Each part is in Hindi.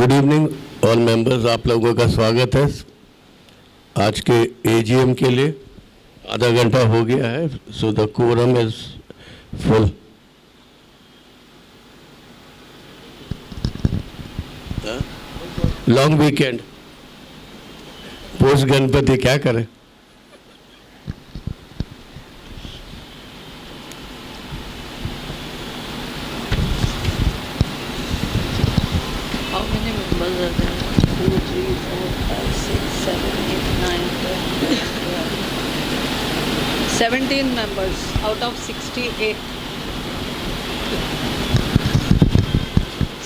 गुड इवनिंग ऑल मेंबर्स, आप लोगों का स्वागत है आज के एजीएम के लिए। आधा घंटा हो गया है, so the quorum is full. Long weekend, post Ganpati क्या करें? How many members are there? 2, 3, 4, 5, 6, 7, 8, 9, 10, 11. 17 members out of 68.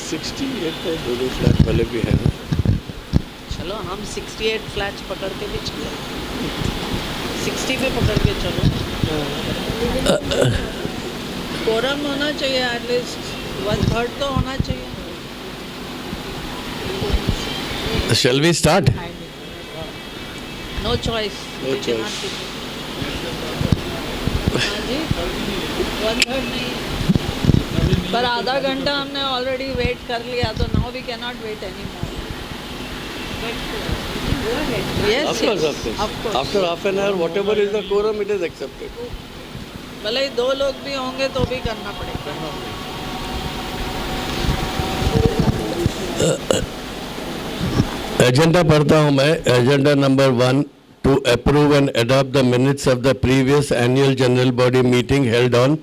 68 है, दोनों फ्लैट वाले भी हैं। चलो हम 68 फ्लैट्स पकड़ के भी चलो, 60 पे पकड़ के चलो। कोरम होना चाहिए, एटलीस्ट 1/3 तो होना चाहिए। Shall we start? No choice. No We choice. cannot do it. हाँ जी, 1/3 नहीं, पर आधा घंटा हमने ऑलरेडी वेट कर लिया, तो now we can not wait any more. Yes, Of course, yes, of course. After half an hour, whatever is the quorum, it is accepted. भले ही 2 लोग भी होंगे तो भी करना पड़ेगा। एजेंडा पढ़ता हूं मैं। Agenda number 1, to approve and adopt the minutes of the previous annual general body meeting held on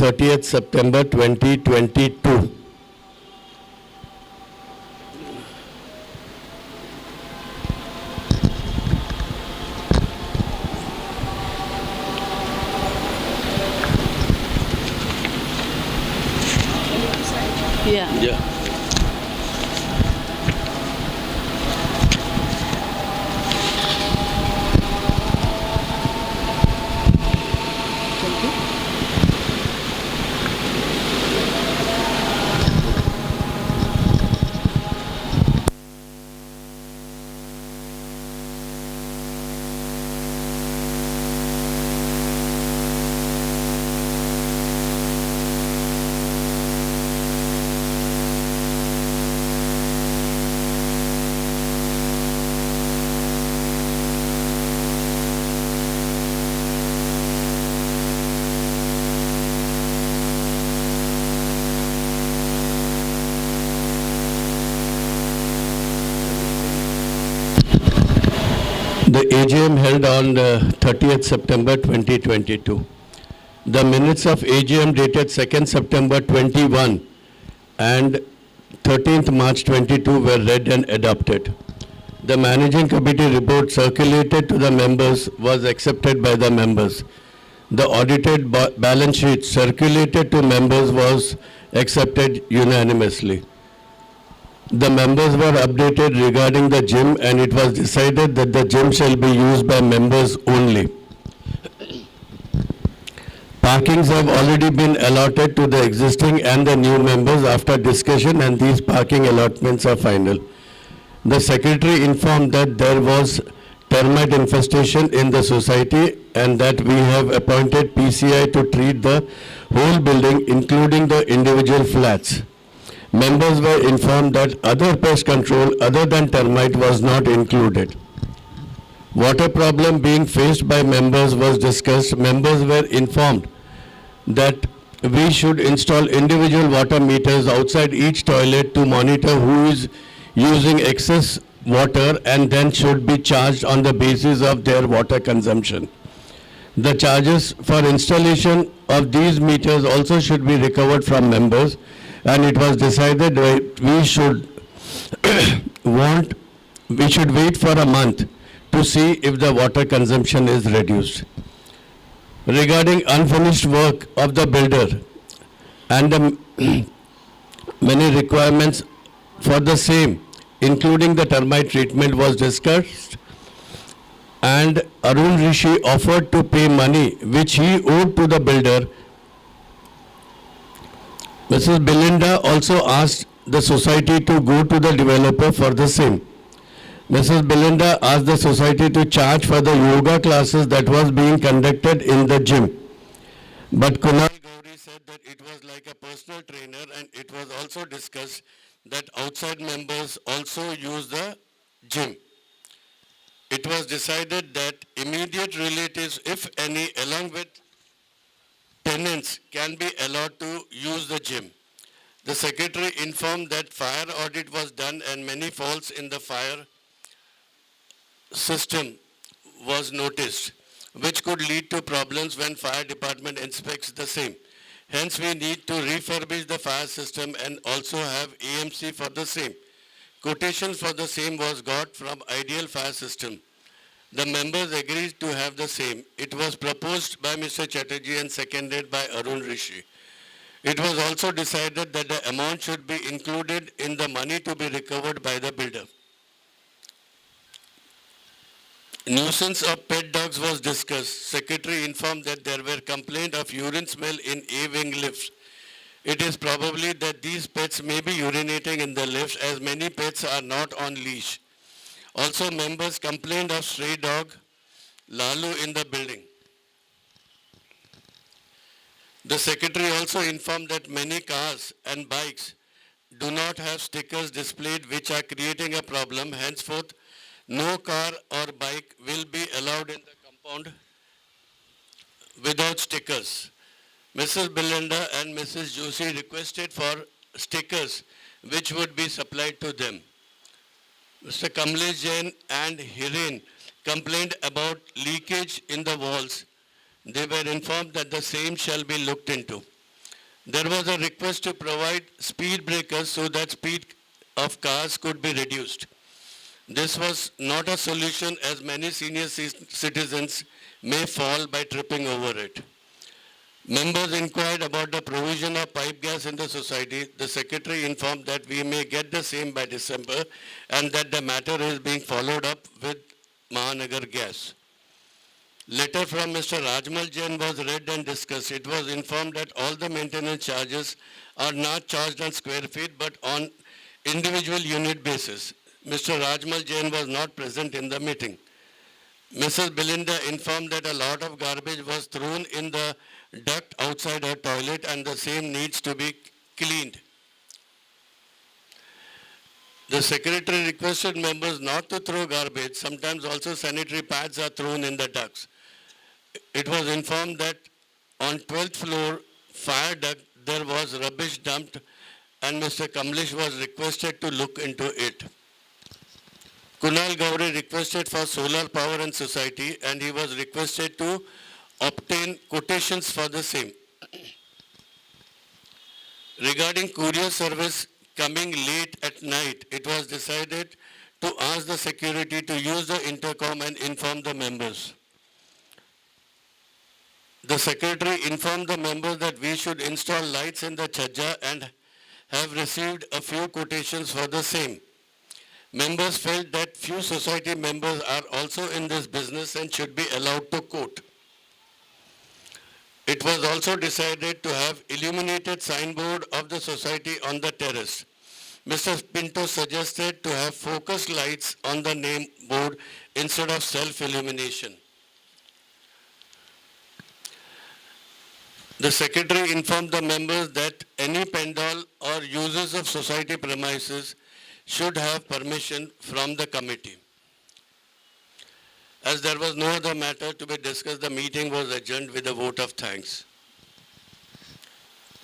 30th September 2022. Yeah. The AGM held on 30th September 2022. The minutes of AGM dated 2nd September 21 and 13th March 22 were read and adopted. The managing committee report circulated to the members was accepted by the members. The audited balance sheet circulated to members was accepted unanimously. The members were updated regarding the gym, and it was decided that the gym shall be used by members only. Parkings have already been allotted to the existing and the new members after discussion, and these parking allotments are final. The secretary informed that there was termite infestation in the society and that we have appointed PCI to treat the whole building, including the individual flats. Members were informed that other pest control other than termite was not included. Water problem being faced by members was discussed. Members were informed that we should install individual water meters outside each toilet to monitor who is using excess water and then should be charged on the basis of their water consumption. The charges for installation of these meters also should be recovered from members, and it was decided that we should wait for a month to see if the water consumption is reduced. Regarding unfinished work of the builder and the many requirements for the same, including the termite treatment, was discussed, and Arun Rishi offered to pay money which he owed to the builder. Mrs. Belinda also asked the society to go to the developer for the same. Mrs. Belinda asked the society to charge for the yoga classes that was being conducted in the gym. But Kunal Gauri said that it was like a personal trainer, and it was also discussed that outside members also use the gym. It was decided that immediate relatives, if any, along with tenants, can be allowed to use the gym. The secretary informed that fire audit was done and many faults in the fire system was noticed, which could lead to problems when fire department inspects the same. Hence, we need to refurbish the fire system and also have AMC for the same. Quotations for the same was got from Ideal Fire System. The members agreed to have the same. It was proposed by Mr. Chatterjee and seconded by Arun Rishi. It was also decided that the amount should be included in the money to be recovered by the builder. Nuisance of pet dogs was discussed. Secretary informed that there were complaints of urine smell in A-wing lifts. It is probably that these pets may be urinating in the lifts as many pets are not on leash. Also, members complained of stray dog, Lalu, in the building. The secretary also informed that many cars and bikes do not have stickers displayed which are creating a problem. Henceforth, no car or bike will be allowed in the compound without stickers. Mrs. Belinda and Mrs. Joshi requested for stickers which would be supplied to them. Mr. Kamlesh Jain and Hiren complained about leakage in the walls. They were informed that the same shall be looked into. There was a request to provide speed breakers so that speed of cars could be reduced. This was not a solution as many senior citizens may fall by tripping over it. Members inquired about the provision of pipe gas in the society. The secretary informed that we may get the same by December and that the matter is being followed up with Mahanagar Gas. Letter from Mr. Rajmal Jain was read and discussed. It was informed that all the maintenance charges are not charged on square feet but on individual unit basis. Mr. Rajmal Jain was not present in the meeting. Mrs. Belinda informed that a lot of garbage was thrown in the duct outside her toilet and the same needs to be cleaned. The secretary requested members not to throw garbage. Sometimes also sanitary pads are thrown in the ducts. It was informed that on 12th floor fire duct there was rubbish dumped and Mr. Kamlesh was requested to look into it. Kunal Gauri requested for solar power in society and he was requested to obtain quotations for the same. Regarding courier service coming late at night, it was decided to ask the security to use the intercom and inform the members. The secretary informed the members that we should install lights in the Chajja and have received a few quotations for the same. Members felt that few society members are also in this business and should be allowed to quote. It was also decided to have illuminated signboard of the society on the terrace. Mr. Pinto suggested to have focused lights on the name board instead of self-illumination. The secretary informed the members that any pandal or users of society premises should have permission from the committee. As there was no other matter to be discussed, the meeting was adjourned with a vote of thanks.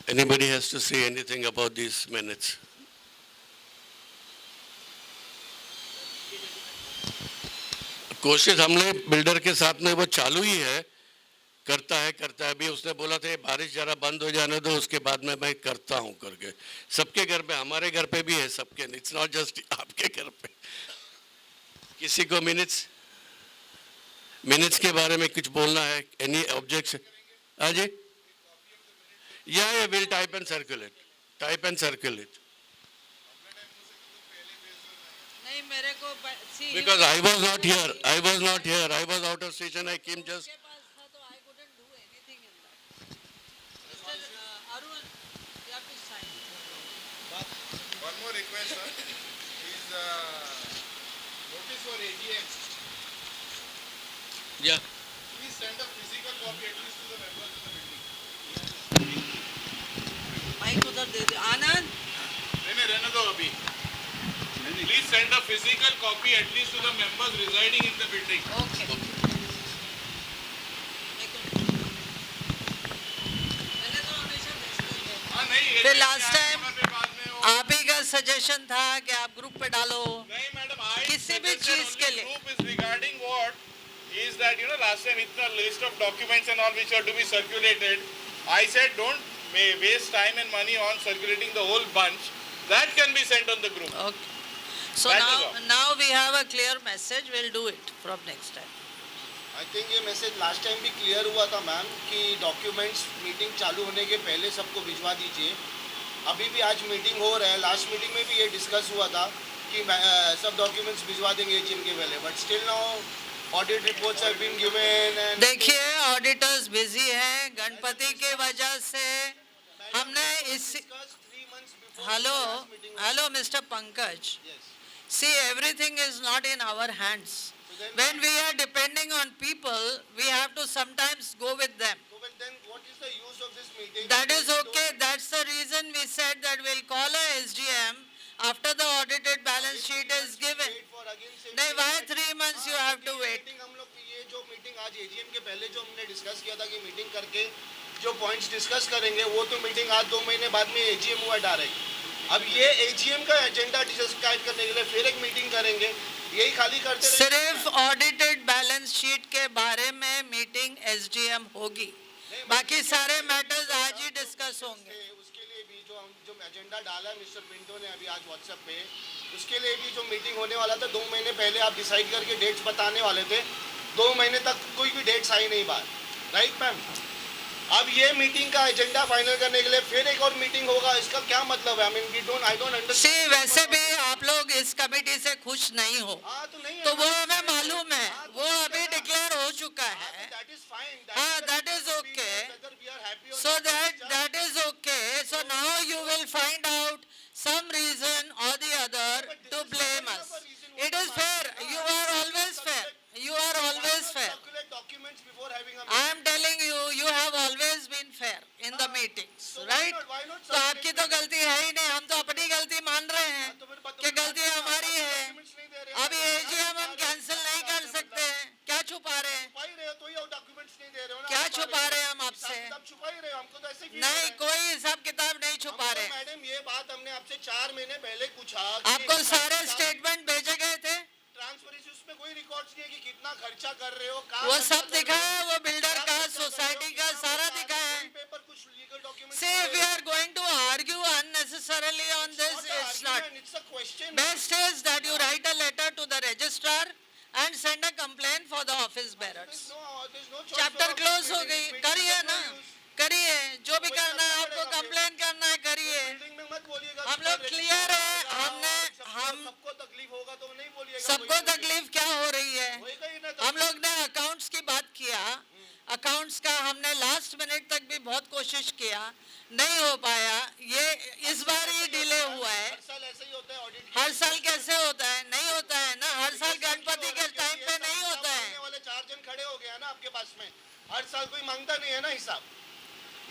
Anybody has to say anything about these minutes? कोशिश हमने बिल्डर के साथ में वो चालू ही है, करता है अभी उसने बोला था बारिश जरा बंद हो जाने दो उसके बाद में मैं करता हूं करके. सबके घर पे, हमारे घर पे भी है सबके, इट्स नॉट जस्ट आपके घर पे. किसी को मिनट्स के बारे में कुछ बोलना है? Any objection? हाँ जी, या विल टाइप एंड सर्कुलेट. नहीं मेरे को Because I was not here. I was out of station. I came just. So I couldn't do anything in that. Mr. Arun, you have to sign. But one more request, sir, is notice for AGM. Yeah. Please send a physical copy at least to the members of the building. Mic उधर दे दे. आनंद. रहने जाने दो अभी. Please send a physical copy at least to the members residing in the building. Okay मैंने तो हमेशा भेजते थे हाँ नहीं ये फिर नहीं last कि time आपके बाद में वो- आप ही का सजेशन था कि आप ग्रुप पे डालो नहीं मैडम I किसी भी suggested चीज के only लिए। group is regarding what is that last time it's a list of documents and all which are to be circulated. I said don't waste time and money on circulating the whole bunch. That can be sent on the group. Okay so That is all. Now we have a clear message will do it from next time I think ये मैसेज लास्ट टाइम भी क्लियर हुआ था मैम कि डॉक्यूमेंट्स मीटिंग चालू होने के पहले सबको भिजवा दीजिए. अभी भी आज मीटिंग हो रहा है. लास्ट मीटिंग में भी ये डिस्कस हुआ था कि सब डॉक्यूमेंट्स भिजवा देंगे एजीएम के पहले, but still now audit reports have been given and देखिए ऑडिटर्स बिजी हैं गणपति की वजह से हमने इस hello mister Pankaj see everything is not in our hands when we are depending on people we have to sometimes go with them then what is the use of this meeting? that is okay that's the reason we said that we'll call a SGM after the audited balance sheet is given नहीं why 3 months you have to wait हम लोग ये जो मीटिंग आज एजीएम के पहले जो हमने डिस्कस किया था कि मीटिंग करके जो पॉइंट्स डिस्कस करेंगे वो तो मीटिंग आज 2 महीने बाद में एजीएम हुआ डायरेक्ट. अब ये एजीएम का एजेंडा डिसाइड करने के लिए फिर एक मीटिंग करेंगे, यही खाली करते रहेंगे. सिर्फ ऑडिटेड बैलेंस शीट के बारे में मीटिंग एसडीएम होगी बाकी सारे मैटर्स आज ही डिस्कस होंगे उसके लिए भी जो एजेंडा डाला मिस्टर पिंटो ने अभी आज व्हाट्सएप पे, उसके लिए भी जो मीटिंग होने वाला था 2 महीने पहले आप डिसाइड करके डेट्स बताने वाले थे. 2 महीने तक कोई भी डेट्स आई नहीं बात, राइट मैम. अब ये मीटिंग का एजेंडा फाइनल करने के लिए फिर एक और मीटिंग होगा, इसका क्या मतलब है? I mean I don't understand. वैसे भी आप लोग इस कमेटी से खुश नहीं हो हाँ तो नहीं है तो वो हमें मालूम है वो अभी डिक्लेयर हो चुका है दैट इज फाइन. हाँ that is okay so that is okay so now you will find out some reason or the other to blame us it is fair you are always fair documents before having a I am telling you you have always been fair in the meetings right तो आपकी तो गलती है ही नहीं हम तो अपनी गलती मान रहे हैं कि गलती हमारी है अभी एजीएम हम कैंसिल नहीं कर सकते हैं क्या छुपा रहे हैं क्या छुपा रहे हैं हम आपसे नहीं कोई हिसाब किताब नहीं छुपा रहे मैडम ये बात हमने आपसे 4 महीने पहले पूछा. आपको सारे स्टेटमेंट भेजे गए थे ट्रांसपेरेंसी उसमें कोई रिकॉर्ड्स नहीं है कि कितना खर्चा कर रहे हो, वो सब दिखा है वो बिल्डर का सोसाइटी का सारा दिखा है पेपर कुछ legal document. See, we are going to argue unnecessarily on this. It's not. It's a question. Best is that you write a letter to the registrar and send a complaint for the office bearers. There's no choice. Chapter close हो गई करिए ना करिए जो भी करना है आपको कंप्लेन करना है करिए बिल्डिंग में मत बोलिएगा. हम लोग क्लियर है हमने हम सबको तकलीफ होगा तो नहीं बोलिएगा. सबको तकलीफ क्या हो रही है होएगा ही ना. हम लोग ने अकाउंट्स की बात किया अकाउंट्स का हमने लास्ट मिनट तक भी बहुत कोशिश किया नहीं हो पाया ये इस बार ही डिले हुआ है हर साल ऐसे ही होता है ऑडिट. हर साल कैसे होता है नहीं होता है ना हर साल गणपति के टाइम पे नहीं होता है वाले 4 जन खड़े हो गए ना आपके पास में. हर साल कोई मांगता नहीं है ना हिसाब.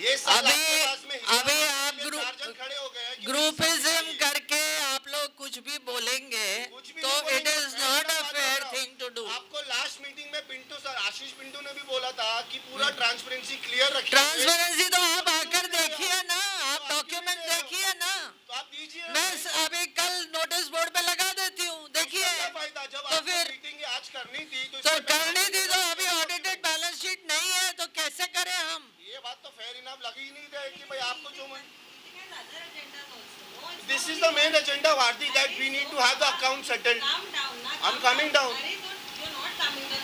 ये साल आपके पास में अभी आप 4 जन खड़े हो गए हैं कि ग्रुपिज्म करके आप लोग कुछ भी बोलेंगे तो it is not a fair thing to do आपको लास्ट मीटिंग में पिंटू सर आशीष पिंटू ने भी बोला था कि पूरा ट्रांसपेरेंसी क्लियर रखिए. ट्रांसपेरेंसी तो आप आकर देखिए ना आप डॉक्यूमेंट देखिए ना तो आप दीजिए. मैं अभी कल नोटिस बोर्ड पे लगा देती हूँ देखिए क्या फायदा जब तो आपको फिर मीटिंग आज करनी थी तो करनी थी तो अभी ऑडिटेड बैलेंस शीट नहीं है तो कैसे करें हम ये बात तो फेयर इनाफ लग ही नहीं रहा है कि भाई आपको जो This is the main agenda, Vardi, that we need to have the account settled. I'm coming down.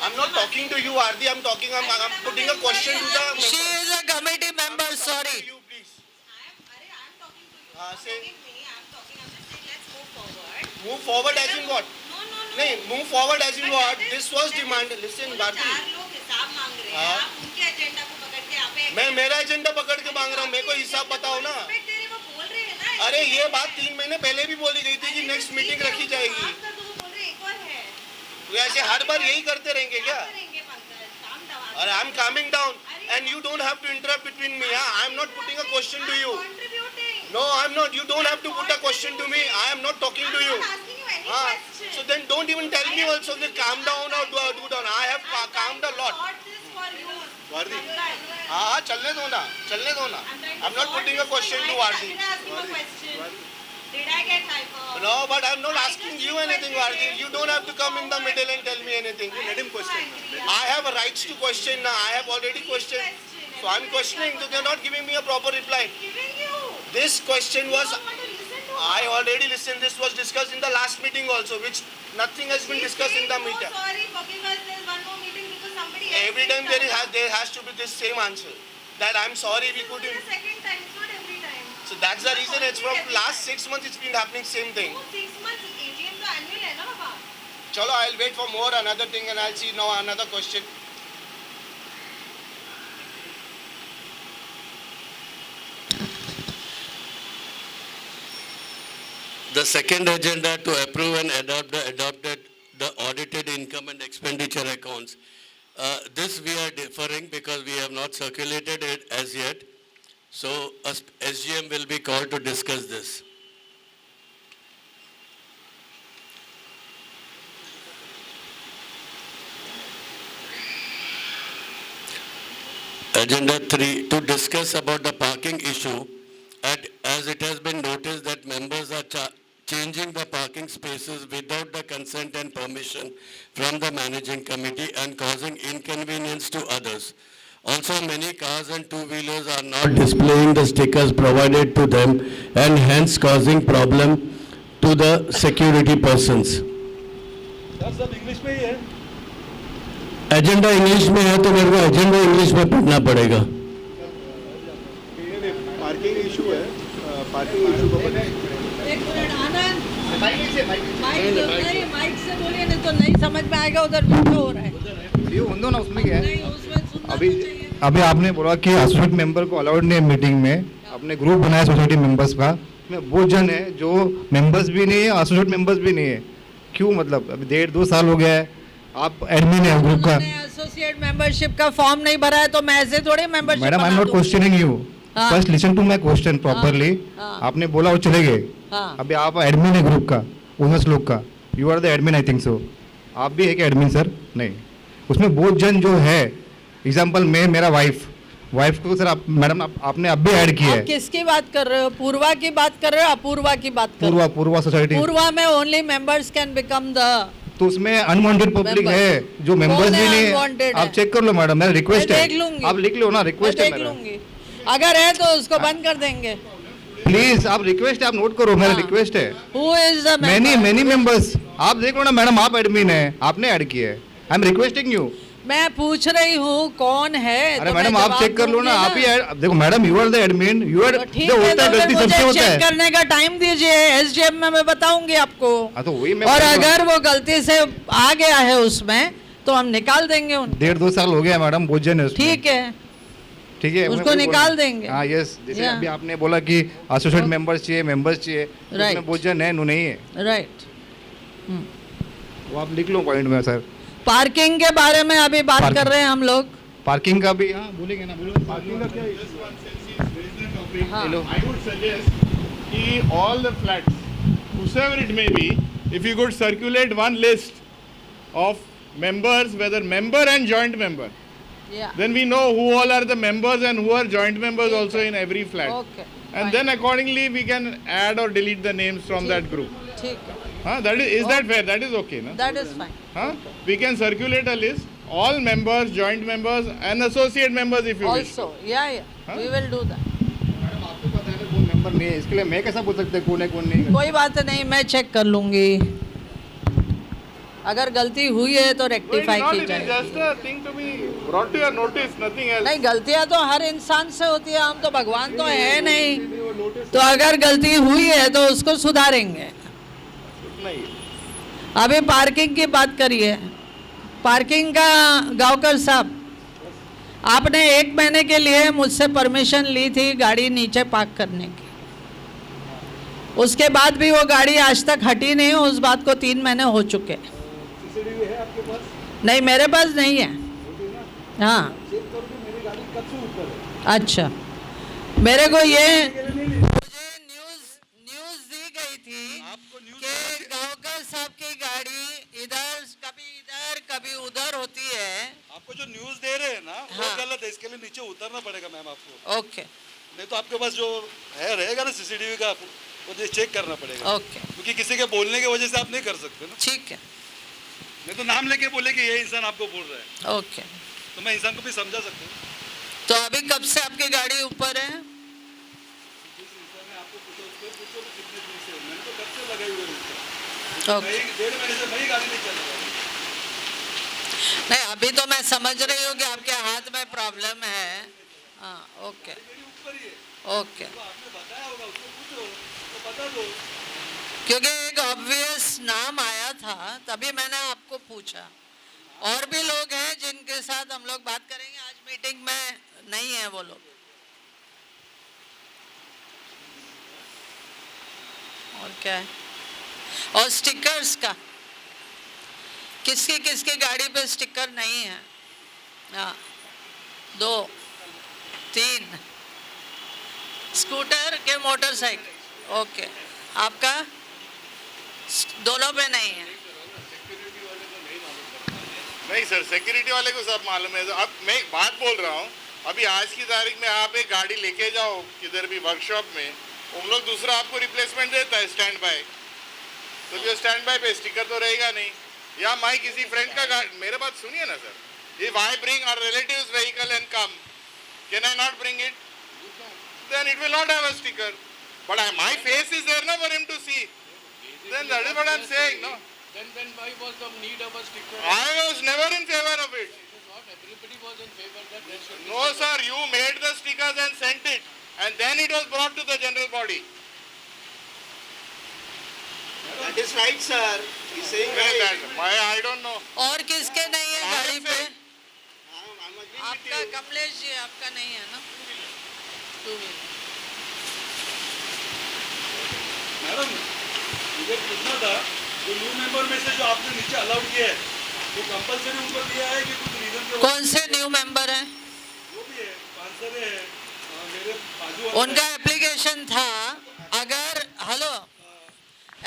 I'm not talking to you, Vardi. I'm putting a question to the she is a committee member sorry you, please. Move forward as in what? नहीं, move forward as in what? This was demanded. Listen, Vardi. मैं मेरा एजेंडा पकड़ के मांग रहा हूँ. मेरे को हिसाब बताओ ना. अरे ये बात 3 महीने पहले भी बोली गई थी कि नेक्स्ट मीटिंग रखी जाएगी. तो ऐसे हर बार यही करते रहेंगे क्या? अरे I am coming down and you don't have to interrupt between me. I am not putting a question to you. No, I'm not. You don't have to put a question to me. I am not talking to you. I'm not asking you any Ah, question. so then don't even tell me also to calm down or do down. I have calmed a lot. Vardi. हाँ चलने दो ना. I'm not putting a question to Vardi. Did I get hyper? No, but I'm not asking you anything, Vardi. You don't have to come in the middle and tell me anything. Let him question. I have a rights to question now. I have already questioned. So I'm questioning. So they're not giving me a proper reply. Giving you. This question was. You don't want to listen to I already listened. This was discussed in the last meeting also, which nothing has been discussed in the meeting. Oh, sorry, forgive us. There's one more meeting because somebody else. Every time there has to be this same answer. That I'm sorry we This is couldn't. the second time. It's not every time. So that's the reason. It's from last 6 months. It's been happening same thing. No, 6 months. AGM तो annual है ना बाबा. Chalo, I'll wait for more another thing and I'll see now another question. The second agenda to approve and adopted the audited income and expenditure accounts. This we are deferring because we have not circulated it as yet. So SGM will be called to discuss this. Agenda 3, to discuss about the parking issue, as it has been noticed that members are changing the parking spaces without the consent and permission from the managing committee and causing inconvenience to others. Also, many cars and two-wheelers are not displaying the stickers provided to them and hence causing problem to the security persons. सब इंग्लिश में ही है. एजेंडा इंग्लिश में है तो मेरे को एजेंडा इंग्लिश में पढ़ना पड़ेगा. पार्किंग इशू है. पार्किंग इशू को एक मिनट आनंद. माइक से बोलिए नहीं तो नहीं समझ में आएगा. उधर वीडियो हो रहा है. वीडियो होंगे ना उसमें क्या है. नहीं उसमें सुनना अभी तो चाहिए. अभी आपने बोला कि एसोसिएट मेंबर को अलाउड नहीं है मीटिंग में. आपने ग्रुप बनाया सोसाइटी मेंबर्स का. उसमें वो जन है जो मेंबर्स भी नहीं है, एसोसिएट मेंबर्स भी नहीं है. क्यों? मतलब अभी 1.5-2 साल हो गया है. आप एडमिन है ग्रुप का. उन्होंने एसोसिएट मेंबरशिप का फॉर्म नहीं भरा है तो मैं ऐसे थोड़ी membership madam I am not questioning you. हाँ. First listen to my question properly. हाँ. आपने बोला वो चले गए. हाँ. अभी आप एडमिन है ग्रुप का, ओनर्स लोग का. You are the admin I think so. आप भी है कि एडमिन सर? नहीं. उसमें बहुत जन जो है, एग्जांपल मैं, मेरा वाइफ को सर आप मैडम आपने अब भी ऐड किया आप है. किसकी बात कर रहे हो? पूर्वा की बात कर रहे हो? अपूर्वा की बात कर रहे हो? पूर्वा सोसाइटी. पूर्वा में only members can become the. तो उसमें अनवांटेड पब्लिक Members. है जो मेंबर्स कौन भी है नहीं है. unwanted आप है? चेक कर लो मैडम, मेरा रिक्वेस्ट मैं है. देख लूंगी. आप लिख लो ना, मैं रिक्वेस्ट है देख मेरा. लूंगी. अगर है तो उसको बंद कर देंगे. प्लीज आप रिक्वेस्ट है, आप नोट करो, मेरा हाँ. रिक्वेस्ट है. Who is the many members. आप देख लो ना मैडम, आप एडमिन है, आपने ऐड किया है. आई एम रिक्वेस्टिंग यू. मैं पूछ रही हूँ कौन है. अरे तो मैडम मैं आप जवाब चेक कर लो ना. दूंगी आप ही add- देखो madam, you are the admin, you are तो ठीक जो है. होता है तो गलती फिर सबसे मुझे होता चेक है. करने का टाइम दीजिए. एसडीएम में मैं बताऊंगी आपको. हाँ तो वही मैं और बोल रहा हूँ. अगर वो गलती से आ गया है उसमें तो हम निकाल देंगे उनको. 1.5-2 साल हो गया मैडम, बहुत जन है उसमें. ठीक है. ठीक है, मैं उसको वही बोल निकाल रहा हूँ. देंगे. हाँ यस. जैसे Yeah. अभी आपने बोला कि एसोसिएट मेंबर्स चाहिए, मेंबर्स चाहिए. Right. उसमें बहुत जन है, नो नहीं है. राइट. वो आप लिख लो पॉइंट में सर. पार्किंग के बारे में अभी बात Parking. कर रहे हैं हम लोग. पार्किंग का भी हाँ बोलेंगे ना. बोलो पार्किंग का क्या I would suggest कि all the flats, whosoever it may be, if you could circulate one list of members, whether member and joint member, Yeah. then we know who all are the members and who are joint members also in every flat. Okay. And then accordingly we can add or delete the names from that group. ठीक है. Huh? Is that fair? That is okay, no? That is fine. Huh? We can circulate a list, all members, joint members and associate members if you wish. Also, yeah. Huh? We will do that. Madam आपको पता है ना कौन मेंबर नहीं है, इसके लिए मैं कैसा बोल सकता है कौन है कौन नहीं है. कोई बात नहीं, मैं चेक कर लूंगी. अगर गलती हुई है तो No, it is rectify not, की it is जाएगी. just a thing to be brought to your notice, nothing else. नहीं, गलतियां तो हर इंसान से होती है. हम तो भगवान तो है नहीं. तो अगर गलती हुई है तो उसको सुधारेंगे. नहीं. अभी पार्किंग की बात करिए. पार्किंग का गांवकर साहब, आपने 1 महीने के लिए मुझसे परमिशन ली थी गाड़ी नीचे पार्क करने की. उसके बाद भी वो गाड़ी आज तक हटी नहीं. उस बात को 3 महीने हो चुके. नहीं, मेरे पास नहीं है. हाँ. अच्छा, मेरे को ये मुझे उधर होती है। आपको जो न्यूज दे रहे हैं ना वो हाँ। गलत है, इसके लिए नीचे उतरना पड़ेगा मैम आपको। ओके नहीं तो आपके पास जो है रहेगा ना सीसीटीवी का, वो चेक करना पड़ेगा, ओके क्योंकि किसी के बोलने की वजह से आप नहीं कर सकते ना। ठीक है नहीं तो नाम लेके बोले कि ये इंसान आपको बोल रहा है, ओके। तो मैं इंसान को भी समझा सकता हूँ। तो अभी कब से आपकी गाड़ी ऊपर है? जिस इंसान ने आपको पूछा उसको पूछो तो कितने दिन से, मैंने तो कब से लगाई हुई है उसका। ओके। 1.5 महीने से मैं ही गाड़ी नहीं चल रहा हूँ। नहीं अभी तो मैं समझ रही हूँ कि आपके हाथ में प्रॉब्लम है। हाँ ओके मेरी ऊपर ही है, ओके। तो आपने बताया होगा, उसको पूछो तो बता दो। क्योंकि एक ऑब्वियस नाम आया था तभी मैंने आपको पूछा। और भी लोग हैं जिनके साथ हम लोग बात करेंगे, आज मीटिंग में नहीं है वो लोग। और क्या है? और स्टिकर्स का किसकी किसकी गाड़ी पे स्टिकर नहीं है? हाँ 2 3 स्कूटर के मोटरसाइकिल ओके। आपका दोनों पे नहीं है? नहीं सर, सिक्योरिटी वाले को सब मालूम है। अब मैं एक बात बोल रहा हूँ, अभी आज की तारीख में आप एक गाड़ी लेके जाओ किधर भी वर्कशॉप में, उन लोग दूसरा आपको रिप्लेसमेंट देता है स्टैंड बाय, तो जो स्टैंड बाय पे स्टिकर तो रहेगा नहीं। या मैं किसी फ्रेंड का मेरे बात सुनिए ना sir, if I bring our relatives vehicle and come, can I not bring it? Then it will not have a sticker, but my face is there ना for him to see, then that is what I am saying no. Then why was the need of a sticker? I was never in favor of it. Not everybody was in favor that there should be. No sir, you made the stickers and sent it, and then it was brought to the general body. That is right, sir. He's saying right. I don't know. और किसके नहीं है गाड़ी पे? I'm agreeing with आपका you. कमलेश जी आपका नहीं है ना? Two wheeler. मैडम मुझे पूछना था, जो न्यू मेंबर में से जो आपने नीचे अलाउड किया है, वो कंपलसरी उनको दिया है कि कुछ रीजन के कौन से न्यू मेंबर हैं? वो भी है, पांचरे है, मेरे बाजू वाला उनका एप्लीकेशन था। अगर हेलो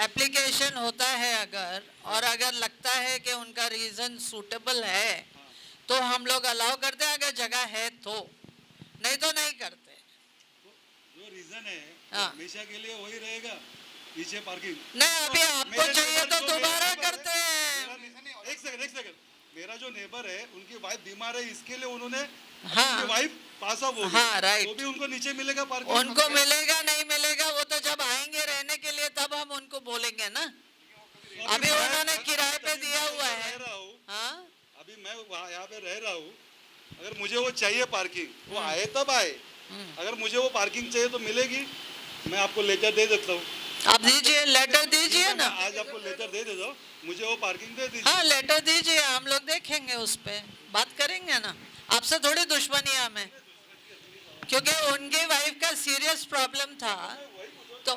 एप्लीकेशन होता है अगर, और अगर लगता है कि उनका रीजन सूटेबल है तो हम लोग अलाउ करते हैं, अगर जगह है तो, नहीं तो नहीं करते। जो रीजन है हाँ। हमेशा के लिए वही रहेगा, पीछे पार्किंग। नहीं अभी आपको मेरे चाहिए neighbor तो जो दोबारा neighbor है, करते हैं। एक सेकंड, मेरा जो नेबर है उनकी वाइफ बीमार है, इसके लिए उन्होंने हाँ। उनकी वाइफ पास ऑफ हो गई, हाँ, right। वो भी उनको नीचे मिलेगा पार्किंग। उनको मिलेगा नहीं मिलेगा वो तो जब आएंगे रहने के लिए तब हम उनको बोलेंगे ना। अभी उन्होंने किराए पे दिया हुआ है। रह रहा हूँ, हाँ अभी मैं यहाँ पे रह रहा हूँ, अगर मुझे वो चाहिए पार्किंग, वो आए तब आए, अगर मुझे वो पार्किंग चाहिए तो मिलेगी, मैं आपको लेटर दे देता हूँ। आप दीजिए, लेटर दीजिए ना। मैं आज आपको लेटर दे देता हूँ, मुझे वो पार्किंग दे दीजिए। हाँ लेटर दीजिए, हम लोग देखेंगे, उस पे बात करेंगे ना। आपसे थोड़ी दुश्मनी है हमें, क्योंकि उनकी वाइफ का सीरियस प्रॉब्लम था तो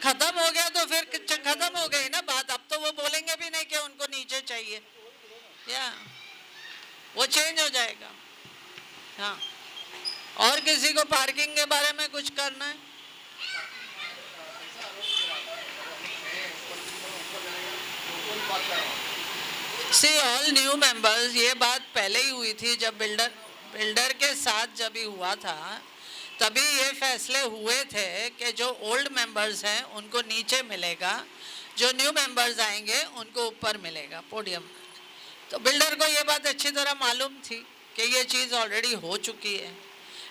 खत्म हो गया तो फिर खत्म हो गई ना बात। अब तो वो बोलेंगे भी नहीं कि उनको नीचे चाहिए, या वो चेंज हो जाएगा। हाँ और किसी को पार्किंग के बारे में कुछ करना है? See all new members, ये बात पहले ही हुई थी जब बिल्डर के साथ जब ही हुआ था, तभी ये फैसले हुए थे कि जो ओल्ड मेंबर्स हैं उनको नीचे मिलेगा, जो न्यू मेंबर्स आएंगे उनको ऊपर मिलेगा पोडियम। तो बिल्डर को ये बात अच्छी तरह मालूम थी कि ये चीज़ ऑलरेडी हो चुकी है।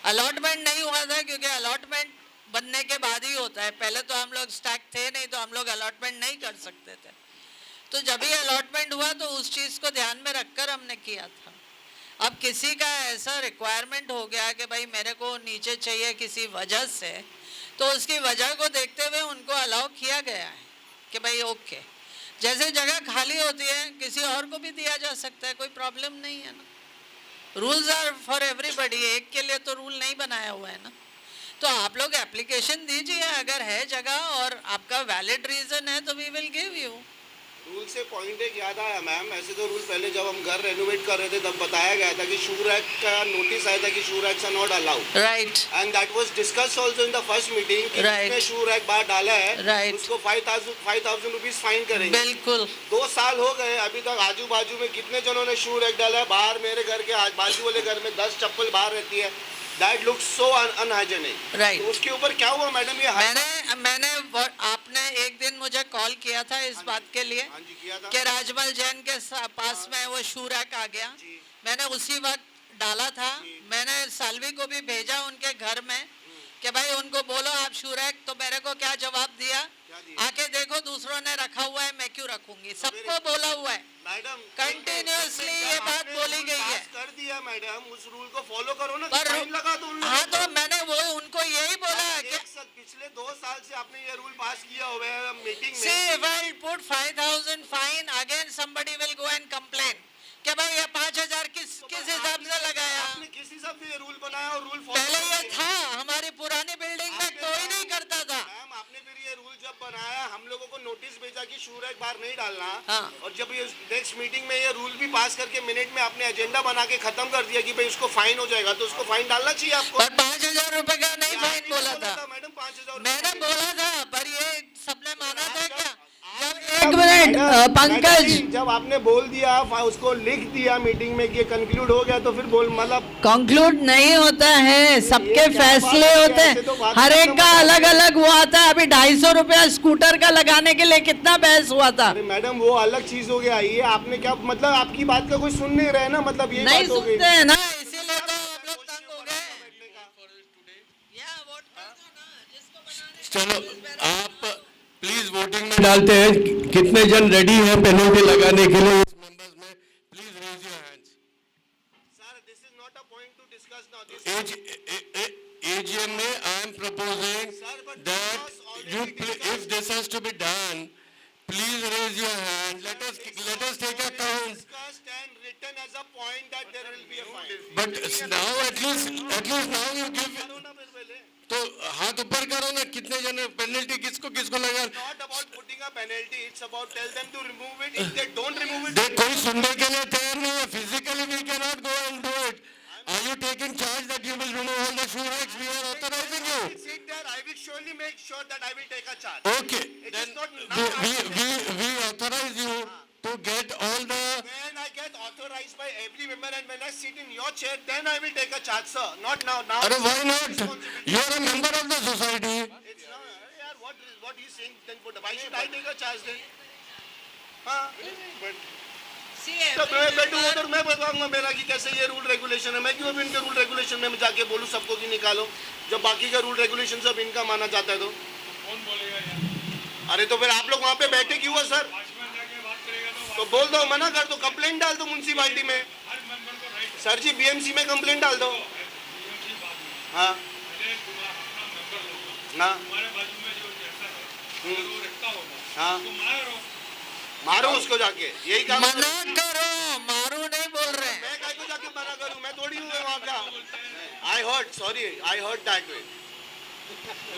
अलॉटमेंट नहीं हुआ था क्योंकि अलॉटमेंट बनने के बाद ही होता है, पहले तो हम लोग स्टैक थे नहीं तो हम लोग अलॉटमेंट नहीं कर सकते थे। तो जब भी अलॉटमेंट हुआ तो उस चीज़ को ध्यान में रखकर हमने किया था। अब किसी का ऐसा रिक्वायरमेंट हो गया कि भाई मेरे को नीचे चाहिए किसी वजह से, तो उसकी वजह को देखते हुए उनको अलाउ किया गया है कि भाई ओके, जैसे जगह खाली होती है किसी और को भी दिया जा सकता है, कोई प्रॉब्लम नहीं है ना। रूल्स आर फॉर एवरीबडी, एक के लिए तो रूल नहीं बनाया हुआ है ना। तो आप लोग एप्लीकेशन दीजिए, अगर है जगह और आपका वैलिड रीज़न है तो we will give you. Rule से पॉइंट एक याद आया मैम, ऐसे तो रूल पहले जब हम घर रेनोवेट कर रहे थे तब बताया गया था कि शू रैक का नोटिस आया था कि shoe racks are not allowed, right and that was discussed also in the first meeting कि Right. जिसने शू रैक बाहर डाला है Right. उसको 5000 रुपीज फाइन करेंगे। बिल्कुल 2 साल हो गए, अभी तक आजू बाजू में कितने जनों ने शू रैक डाला है बाहर। मेरे घर के बाजू वाले घर में 10 चप्पल बाहर रहती है। That looks so unhygienic. Right तो उसके ऊपर क्या हुआ मैडम? ये मैंने आपने एक दिन मुझे कॉल किया था इस बात के लिए हाँ जी किया था। कि राजमल जैन के पास में वो शू रैक आ गया। जी। मैंने उसी वक्त डाला था। मैंने सालवी को भी भेजा उनके घर में कि भाई उनको बोलो आप शू रैक, तो मेरे को क्या जवाब दिया? आके देखो दूसरों ने रखा हुआ है, मैं क्यों रखूंगी? सबको बोला हुआ है मैडम कंटिन्यूअसली ये बात बोली गई है। कर दिया मैडम, उस रूल को फॉलो करो ना, पर फाइन लगा दो उन लोगों हाँ को। तो मैंने वो उनको यही बोला कि पिछले 2 साल से आपने ये रूल पास किया हुआ है मीटिंग see में। if I put 5,000 fine again somebody will go and complain कि भाई ये 5,000 किस हिसाब से लगाया? आपने किस हिसाब से ये रूल बनाया और रूल पहले ये था हमारी पुरानी बिल्डिंग में कोई नहीं करता था। मैम आपने फिर ये रूल जब बनाया हम लोगों को नोटिस भेजा कि शू रैक बाहर नहीं डालना। हाँ। और जब ये नेक्स्ट मीटिंग में ये रूल भी पास करके मिनट में आपने एजेंडा बना के खत्म कर दिया कि भाई उसको फाइन हो जाएगा, तो उसको फाइन डालना चाहिए आपको। पर 5,000 रुपए का नहीं फाइन बोला था मैडम 5000 मैंने बोला था, पर ये सबने माना था क्या? जब एक मिनट पंकज, जब आपने बोल दिया उसको लिख दिया मीटिंग में कि ये कंक्लूड हो गया, तो फिर बोल मतलब कंक्लूड नहीं होता है, सबके ये क्या फैसले बात है? होते ऐसे तो हैं, बात हर एक खत्म का हो अलग जाती है। अलग वो आता है। अभी 250 रुपया स्कूटर का लगाने के लिए कितना बहस हुआ था? अरे मैडम वो अलग चीज हो गया। ये आपने क्या मतलब आपकी बात का कोई सुन नहीं रहे ना, मतलब ये नहीं बात हो गई। सुनते हैं ना। इसीलिए तो हम लोग तंग हो गए। या वोट कर दो ना, जिसको बनाने चलो आप प्लीज वोटिंग में डालते हैं कितने जन रेडी हैं पेनल्टी लगाने के लिए इस मेंबर्स में? Please raise your hands. Sir this is not a point to discuss now this. AGM में I am proposing Sir, but that this was already if this has to be done, please raise your hand. Let us take a count. discussed and written as a point that there will be a fine। But now at least now you give. करो ना फिर पहले। तो हाथ ऊपर करो ना, कितने जन पेनल्टी किसको लगा? Not about putting a penalty, it's about tell them to remove it. If they don't remove it, देख कोई सुनने के लिए तैयार नहीं है. Physically we cannot go and do it. Are you taking charge that you will remove all the shoe racks? We are authorizing you. sit there. I will surely make sure that I will take a charge। Okay. It Then is not now. we authorize you to get all the. When I get authorized by every member and when I sit in your chair, then I will take a charge, sir. Not now. Now. Arre, why it's not? responsibility. You are a member of the society. It's not. यार, what he's saying, then why should I take a charge then? हाँ. तो मैं बैठूंगा तो मैं बताऊंगा मेरा कि कैसे ये रूल रेगुलेशन है। मैं क्यों अभी इनके रूल रेगुलेशन में जाके बोलूं सबको कि निकालो, जब बाकी का रूल रेगुलेशन सब इनका माना जाता है तो। कौन बोलेगा यार? अरे तो फिर आप लोग वहाँ पे बैठे क्यों है सर? वॉचमैन जाके बात करेगा तो तो बोल दो, मना कर दो, कंप्लेंट डाल दो म्यूनसिपालिटी में। हर मेंबर को राइट सर जी बीएमसी में कंप्लेंट डाल दो। की बात नहीं। हाँ पहले तुम्हारा अपना मेंबर लोग हाँ तुम्हारे बाजू में जो जैसा है अगर वो रखता होगा हाँ। तो मारो। मारो उसको जाके, यही काम मना करो, मारू नहीं बोल रहे हैं। मैं काय को जाके मना करूं? मैं थोड़ी हूँ वहाँ का। I heard, sorry, I heard that way.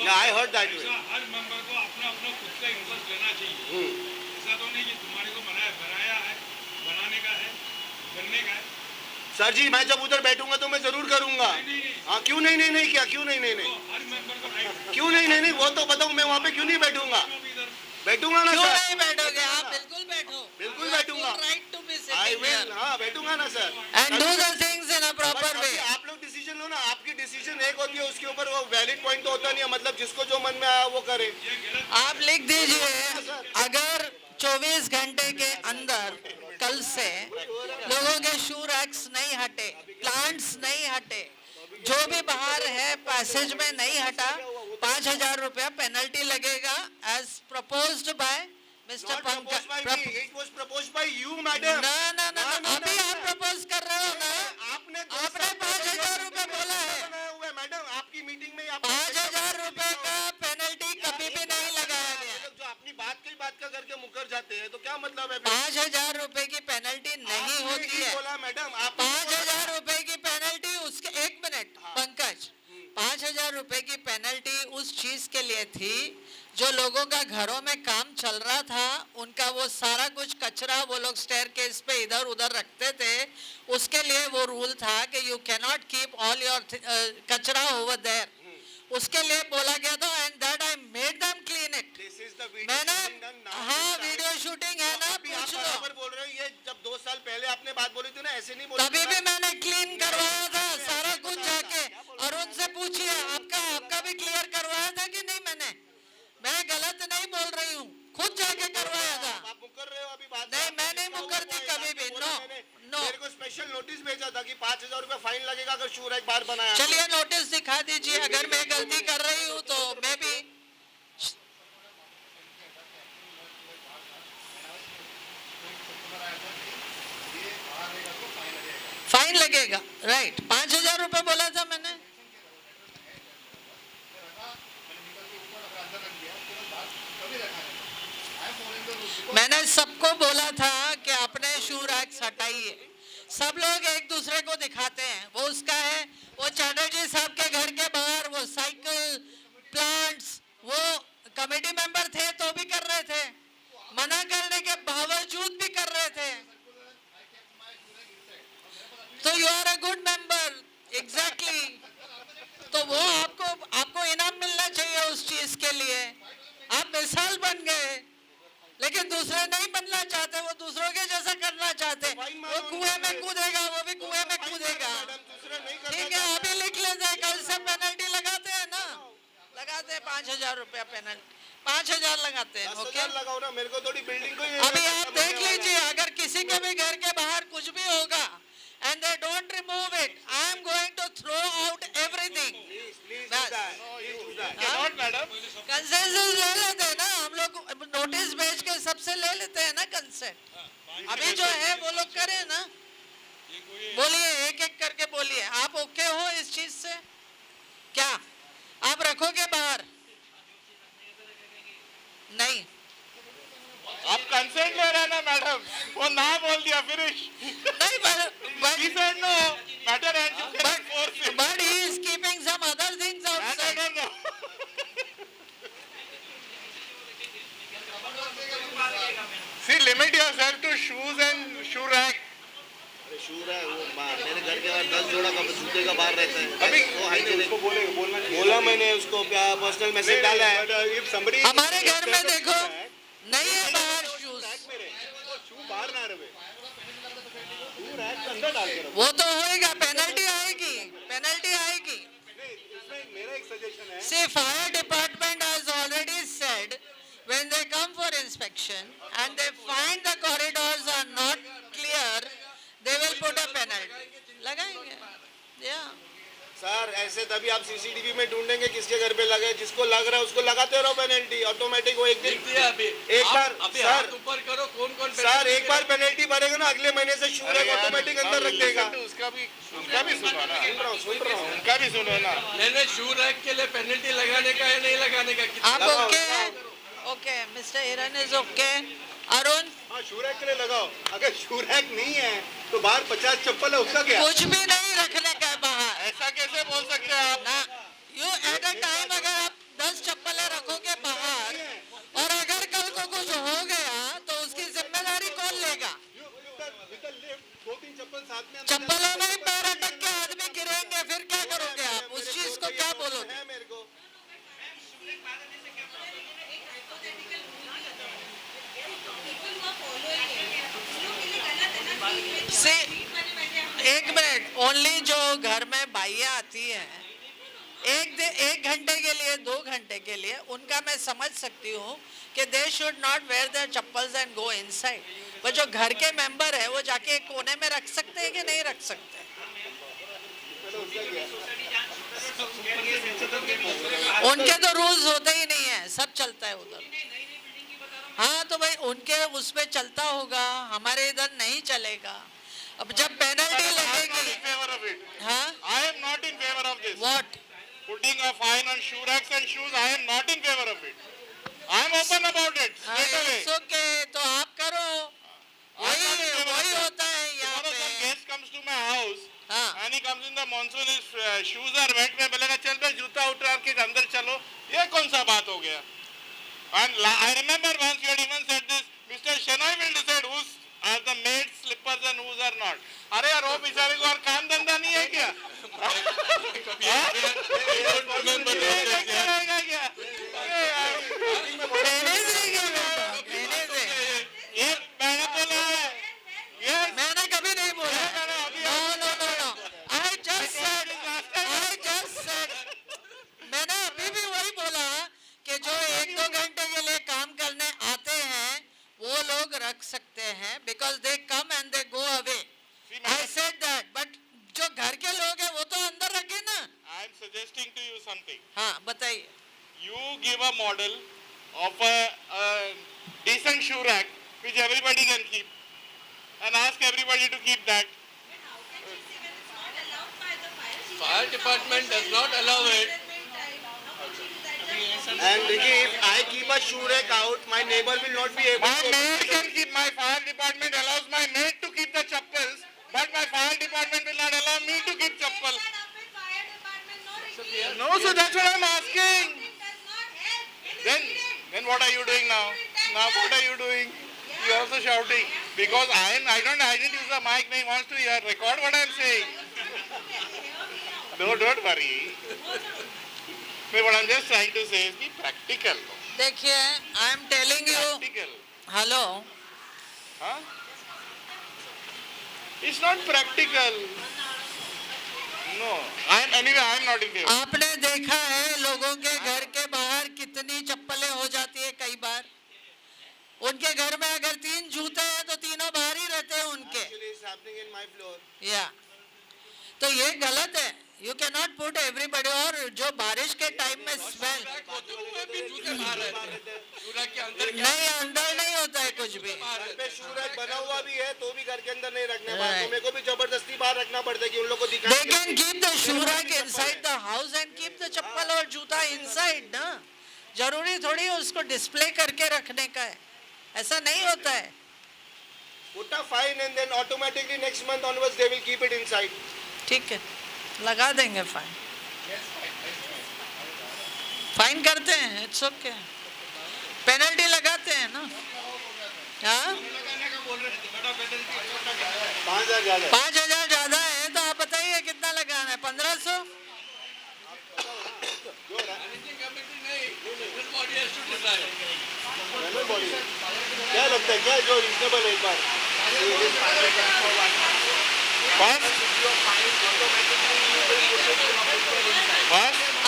Yeah, I heard that way. ऐसा हर मेंबर को अपना अपना खुद का इंटरेस्ट लेना चाहिए। ऐसा तो नहीं कि तुम्हारे को बनाया है, बनाने का है, करने का है। सर जी मैं जब उधर बैठूंगा तो मैं जरूर करूंगा। हाँ क्यों नहीं नहीं नहीं क्या क्यों नहीं नहीं नहीं हर मेंबर को राइट क्यों नहीं नहीं नहीं वो तो बताओ, मैं वहाँ पे क्यों नहीं बैठूंगा? इधर बैठूंगा ना क्यों सर, नहीं बैठोगे आप? बिल्कुल बैठो। बिल्कुल बैठूंगा। Right to be I sitting will. हाँ बैठूंगा ना सर। And do the things in a But proper way. अभी आप लोग डिसीजन लो ना, आपकी डिसीजन एक होती है, उसके ऊपर वो वैलिड पॉइंट तो होता नहीं है, मतलब जिसको जो मन में आया वो करे। आप लिख दीजिए अगर 24 घंटे के अंदर कल से लोगों के शू रैक्स नहीं हटे, प्लांट्स नहीं हटे, जो भी बाहर है पैसेज में नहीं हटा, 5,000 रुपया पेनल्टी लगेगा as proposed by mister Not proposed by Pankaj. me, it was proposed by you, madam. ना ना ना ना, अभी आप प्रपोज कर रहे हो ना। आपने आपने 5,000 रुपए बोला है। बनाया हुआ है मैडम, आपकी मीटिंग में 5,000 रुपए का पेनल्टी कभी भी नहीं लगाया गया। जो अपनी बात का करके मुकर जाते हैं तो क्या मतलब है? 5,000 रुपए की पेनल्टी नहीं आपने होती ही है। बोला मैडम, आप 5,000 रुपए की पेनल्टी उसके, एक मिनट पंकज, 5,000 रुपए की पेनल्टी उस चीज के लिए थी जो लोगों का घरों में काम चल रहा था, उनका वो सारा कुछ कचरा वो लोग स्टेयरकेस पे इधर उधर रखते थे, उसके लिए वो रूल था कि you can not keep all your कचरा ओवर देयर, उसके लिए बोला गया था and that I made them clean it. This is the video मैंने shooting done now. हाँ वीडियो शूटिंग है ना, अभी आप पूछ लो। बराबर बोल रहे हो, ये जब 2 साल पहले आपने बात बोली थी ना, ऐसे नहीं बोली तभी थी भी ना। मैंने क्लीन करवाया था सारा कुछ जाके, और उनसे पूछिए आपका भी क्लियर करवाया था कि नहीं। मैं गलत नहीं बोल रही हूँ, खुद जाके करवाया था। आप मुकर रहे हो अभी बात। नहीं, मैं नहीं मुकरती कभी भी, नो नो। मेरे को स्पेशल नोटिस भेजा था कि 5,000 रुपए फाइन लगेगा अगर शू रैक बार बनाया। चलिए नोटिस दिखा दीजिए, अगर मैं गलती कर रही हूँ तो मैं भी। फाइन लगेगा, राइट। 5,000 रुपए बोला था मैंने। मैंने सबको बोला था कि अपने शू रैक्स हटाइए। सब लोग एक दूसरे को दिखाते हैं, वो उसका है, वो चैटर्जी साहब के घर के बाहर वो साइकिल प्लांट्स, वो कमेटी मेंबर थे तो भी कर रहे थे, मना करने के बावजूद भी कर रहे थे। तो you are a good member, exactly. तो वो आपको इनाम मिलना चाहिए उस चीज के लिए। आप मिसाल बन गए, लेकिन दूसरे नहीं बनना चाहते, वो दूसरों के जैसा करना चाहते। वो कुएं में कूदेगा, वो भी कुएं में कूदेगा। ठीक है, अभी लिख लेते हैं, कल से पेनल्टी लगाते हैं ना, लगाते हैं 5,000 रुपया पेनल्टी, 5,000 लगाते हैं। ओके, लगाओ ना, मेरे को थोड़ी बिल्डिंग को अभी आप देख लीजिए, अगर किसी के भी घर के बाहर कुछ भी होगा and they don't remove it, I am going to throw out everything. Consensus ले लेते हैं ना हम लोग, नोटिस भेज के सबसे ले लेते हैं ना कंसेंट। अभी जो है वो लोग करें ना। बोलिए, एक एक करके बोलिए, आप ओके हो इस चीज से? क्या आप रखोगे बाहर? नहीं, आप कंसेंट ले रहे हैं ना मैडम, वो ना बोल दिया फिनिश। नहीं, He said no, matter and you cannot force it. but he is keeping some other things outside. No. See, limit yourself to shoes and shoe rack. Shoe rack वो मेरे घर के बाहर 10 जोड़ा का जूते का बाहर रहता है। अभी वो हाइजीनिक उसको बोलना बोला मैंने उसको, क्या पर्सनल मैसेज डाला है। हमारे घर में देखो नहीं है बाहर शूज, शू बाहर ना रहे, शू रैक के अंदर डाल के रखो। वो तो होएगा, पेनल्टी आएगी, पेनल्टी आएगी। इसमें मेरा एक सजेशन है। See, fire department has already said when they come for inspection and they find the corridors are not clear, they will put a penalty. लगाएंगे, yeah. सर ऐसे तभी आप सीसीटीवी में ढूंढेंगे किसके घर पे लगे, जिसको लग रहा है उसको लगाते रहो पेनल्टी ऑटोमेटिक। वो एक दिन एक बार सर ऊपर करो, कौन सर एक बार पेनल्टी भरेगा ना, अगले महीने से शू रैक ऑटोमेटिक अंदर रख देगा। उसका भी सुनो ना, सुन रहा हूँ। उनका भी सुनो ना। मैंने शू रैक के लिए पेनल्टी लगाने का या नहीं लगाने का? आप ओके हैं? ओके, मिस्टर हिरन इज ओके। अरुण, हाँ शू रैक के लिए लगाओ। अगर शू रैक नहीं है तो बाहर 50 चप्पल है, उसका क्या? कुछ भी नहीं रखने का है बाहर। ऐसा कैसे बोल सकते हैं आप? ना, यू एट अ टाइम अगर आप 10 चप्पलें रखोगे बाहर और अगर कल को कुछ हो गया तो उसकी जिम्मेदारी कौन लेगा? 2-3 चप्पल साथ में चप्पलों में ही पैर अटक के आदमी गिरेंगे, फिर क्या करोगे आप? उस चीज को क्या बोलोगे? है मेरे को। से एक मिनट, ओनली जो घर में बाइयाँ आती हैं एक घंटे के लिए, 2 घंटे के लिए, उनका मैं समझ सकती हूँ कि they should not wear their chappals and go inside. पर जो घर के मेंबर है वो जाके एक कोने में रख सकते हैं कि नहीं रख सकते? उनके तो रूल्स होते ही नहीं है, सब चलता है उधर। हाँ तो भाई उनके उस पे चलता होगा, हमारे इधर नहीं चलेगा। अब जब पेनल्टी लगेगी, हाँ, I am not in favor of this. What? Putting a fine on shoe racks and shoes, I am not in favor of it. I am open about it straight away. Okay, तो आप करो, वही होता है यहाँ Tomorrow some पे। guest comes to my house हाँ. and he comes in the monsoon, his shoes are wet, मैं बोलेगा चल बे जूता उतार के अंदर चलो, ये कौन सा बात हो गया? And I remember once you had even said this, Mr. Shenoy will decide whose are the maid slippers and whose are not. अरे यार वो बेचारे को और काम धंधा नहीं है क्या? ये मैंने बोला है, ये मैंने कभी नहीं बोला no no no no I just said मैंने अभी भी वही बोला कि जो 1-2 घंटे के लिए काम करने आते हैं वो लोग रख सकते हैं because they come and they go away I said that but जो घर के लोग हैं वो तो अंदर रखे ना I am suggesting to you something. हाँ बताइए You give a model of a decent shoe rack which everybody can keep and ask everybody to keep that. Fire department does not allow it. And Ricky, if I keep a shoe rack out, my neighbor will not be able My to. maid can keep, my fire department allows my maid to keep the chappals, but my fire department will not allow me to keep chappal. No, so that's what I'm asking. Then what are you doing now? Now what are you doing? You're also shouting. Because I didn't use the mic, he wants to hear, record what I'm saying. No, don't worry. What I'm just trying to say is be practical. देखिए I am telling you Practical. Hello Huh? It's not practical. No. Anyway, I'm not in favor. आपने देखा है लोगों के घर के बाहर कितनी चप्पलें हो जाती है कई बार उनके घर में अगर 3 जूते हैं तो तीनों बाहर ही रहते हैं उनके Actually, it's happening in my floor. या तो ये गलत है you can not put everybody और जो बारिश के टाइम में स्मेल होते हुए भी जूते बाहर रहते हैं। सूरज के अंदर क्या नहीं अंदर नहीं होता है कुछ भी घर पे shoe rack बना हुआ भी है तो भी घर के अंदर नहीं रखने बाहर Right. तो मेरे को भी जबरदस्ती बाहर रखना पड़ता है कि उन लोग को they दिखाएं can keep the shoe rack inside the house and keep the चप्पल और जूता inside ना जरूरी थोड़ी है उसको डिस्प्ले करके रखने का है ऐसा नहीं होता है put a fine and then automatically next month onwards they will keep it inside. ठीक है लगा देंगे फाइन फाइन करते हैं इट्स ओके पेनल्टी लगाते हैं ना हाँ 5,000 ज्यादा 5,000 ज्यादा है तो आप बताइए कितना लगाना है 1,500 मैनेजिंग कमेटी नहीं, general body has to decide. General body क्या लगता है क्या जो रीजनेबल है एक बार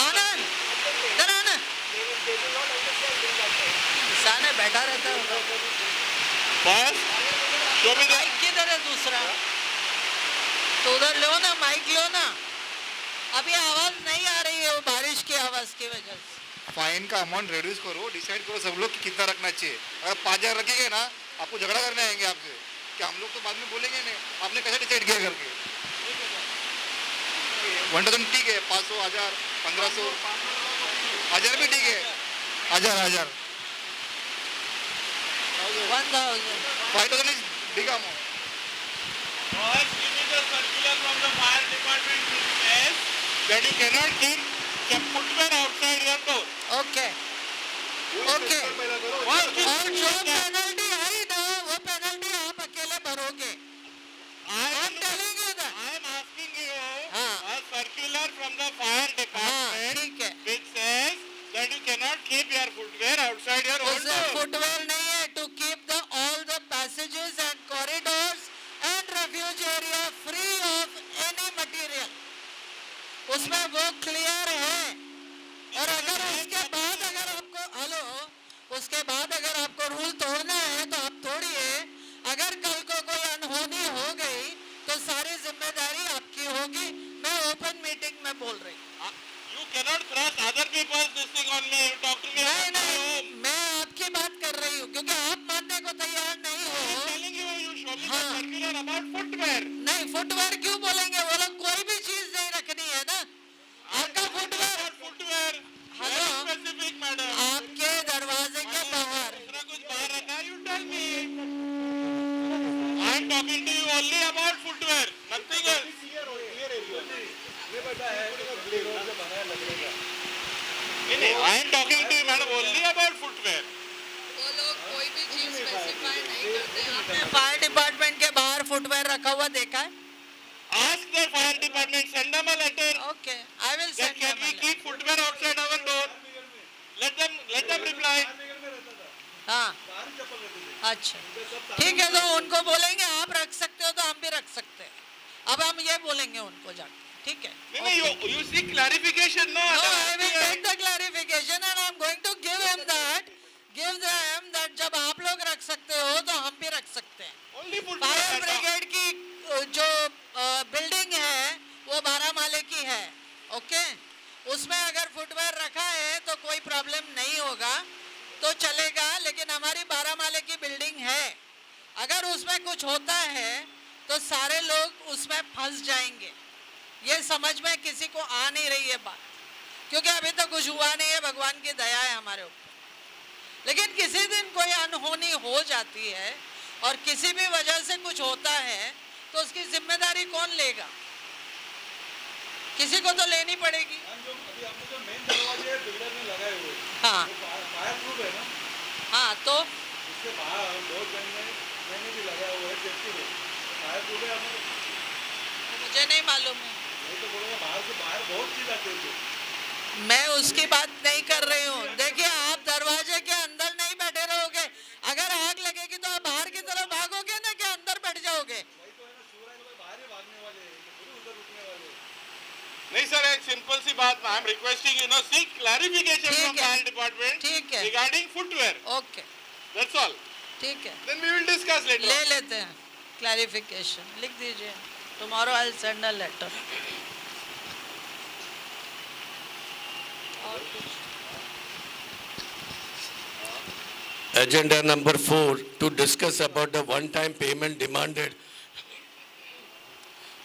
आनंद इधर आना किसान है बैठा रहता है First, show me the mic किधर है दूसरा तो उधर लो ना माइक लो ना अभी आवाज नहीं आ रही है वो बारिश की आवाज की वजह से फाइन का अमाउंट रिड्यूस करो डिसाइड करो सब लोग कि कितना रखना चाहिए अगर 5,000 रखेंगे ना आपको झगड़ा करने आएंगे आपसे कि हम लोग तो बाद में बोलेंगे नहीं आपने कैसे डिसाइड किया करके 1,000 ठीक है 500 1,000 1,500 1,000 भी ठीक है 1,000 1,000 5,000 is big amount First, give me the circular from the fire department which says that you cannot keep your footwear outside your door. Okay okay First, और जो पेनल्टी आई ना वो पेनल्टी आप अकेले भरोगे I I'm telling you that. I am asking you हाँ. a circular from the fire हाँ department ठीक है which says that you cannot keep your footwear outside your own उसमें door. फुटवेयर नहीं है to keep the all the passages and corridors and refuge area free of any material उसमें वो क्लियर है और अगर उसके बाद अगर आपको हेलो उसके बाद अगर आपको रूल तोड़ना है तो आप तोड़िए अगर कल को कोई अनहोनी हो गई तो सारी जिम्मेदारी आपकी होगी मैं ओपन मीटिंग में बोल रही हूँ You cannot thrust other people's this thing on me. You talk to me नहीं about my नहीं home. मैं आपकी बात कर रही हूँ क्योंकि आप मानने को तैयार नहीं I'm हो telling you, you show me the हाँ. circular about footwear. नहीं फुटवेयर क्यों बोलेंगे वो लोग कोई भी चीज नहीं रखनी है ना आपका footwear About footwear. Hello. Very specific, madam. आपके दरवाजे के बाहर दूसरा कुछ बाहर रखा है, you tell me. I'm talking to you only about footwear. नहीं, I am talking to you, madam, only about footwear. वो लोग कोई भी चीज स्पेसिफाई नहीं करते। आपने फायर डिपार्टमेंट के बाहर फुटवेयर रखा हुआ देखा है? Ask the fire department, send them a letter. Okay, I will That send can we keep footwear outside our door? Let them reply. हाँ, अच्छा, ठीक है, तो उनको बोलेंगे आप रख सकते हो तो हम भी रख सकते हैं। अब हम ये बोलेंगे उनको जाके, ठीक है? नहीं, you seek clarification, no? No, I will take the clarification and I am going to give them that जब आप लोग रख सकते हो तो हम भी रख सकते हैं। Only footwear. फायर ब्रिगेड की जो बिल्डिंग है वो 12 माले की है, ओके? उसमें अगर फुटवेयर रखा है तो कोई प्रॉब्लम नहीं होगा, तो चलेगा, लेकिन हमारी 12 माले की बिल्डिंग है, अगर उसमें कुछ होता है तो सारे लोग उसमें फंस जाएंगे। ये समझ में किसी को आ नहीं रही है बात, क्योंकि अभी तो कुछ हुआ नहीं है, भगवान की दया है हमारे ऊपर। लेकिन किसी दिन कोई अनहोनी हो जाती है और किसी भी वजह से कुछ होता है तो उसकी जिम्मेदारी कौन लेगा? किसी को तो लेनी पड़ेगी। अभी आपने जो मेन दरवाजे बिल्डर ने लगाए हुए, हाँ फायर प्रूफ है ना? हाँ, तो उसके बाहर बहुत जन ने मैंने भी लगाया हुआ है सेफ्टी में, फायर प्रूफ है हमें। मुझे नहीं मालूम है, नहीं तो बोलेंगे बाहर से बाहर बहुत चीज आती है। मैं उसकी बात नहीं कर रही हूँ। देखिए, आप दरवाजे के अंदर नहीं बैठे रहोगे, अगर आग लगेगी तो आप बाहर की तरफ भागोगे ना, कि अंदर बैठ जाओगे? नहीं सर, एक सिंपल सी बात, I am requesting you know seek clarification from fire department ठीक है, regarding footwear. Okay, that's all. ठीक है, then we will discuss later. ले लेते हैं क्लैरिफिकेशन, लिख दीजिए, tomorrow I will send a letter. और कुछ? Agenda number 4, to discuss about the one-time payment demanded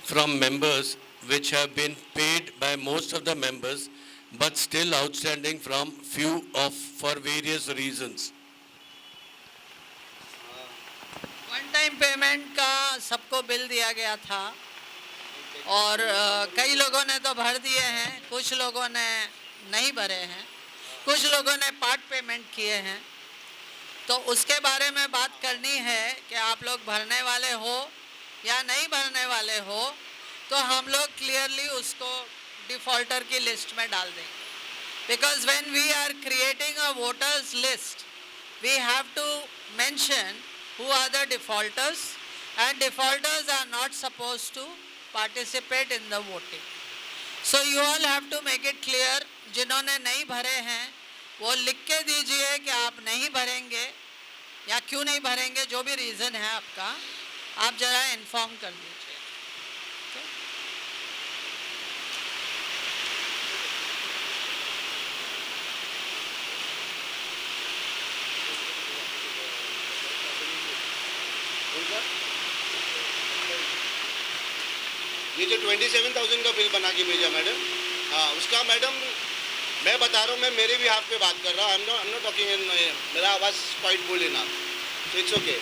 from members which have been paid by most of the members but still outstanding from few of for various reasons. One time payment का सबको बिल दिया गया था और कई लोगों ने तो भर दिए हैं, कुछ लोगों ने नहीं भरे हैं, कुछ लोगों ने पार्ट पेमेंट किए हैं। तो उसके बारे में बात करनी है कि आप लोग भरने वाले हो या नहीं भरने वाले हो, तो हम लोग क्लियरली उसको डिफॉल्टर की लिस्ट में डाल देंगे। Because when we are creating a voters list, we have to mention who are the defaulters, and defaulters are not supposed to participate in the voting. So you all have to make it clear, जिन्होंने नहीं भरे हैं वो लिख के दीजिए कि आप नहीं भरेंगे या क्यों नहीं भरेंगे, जो भी रीज़न है आपका, आप ज़रा इन्फॉर्म कर दीजिए। ये जो 27,000 का बिल बना के भेजा मैडम, हाँ उसका मैडम मैं बता रहा हूँ, मैं मेरे भी हाथ पे बात कर रहा हूँ। I'm not talking in मेरा आवाज़ क्वाइट बोल लेना, so it's okay.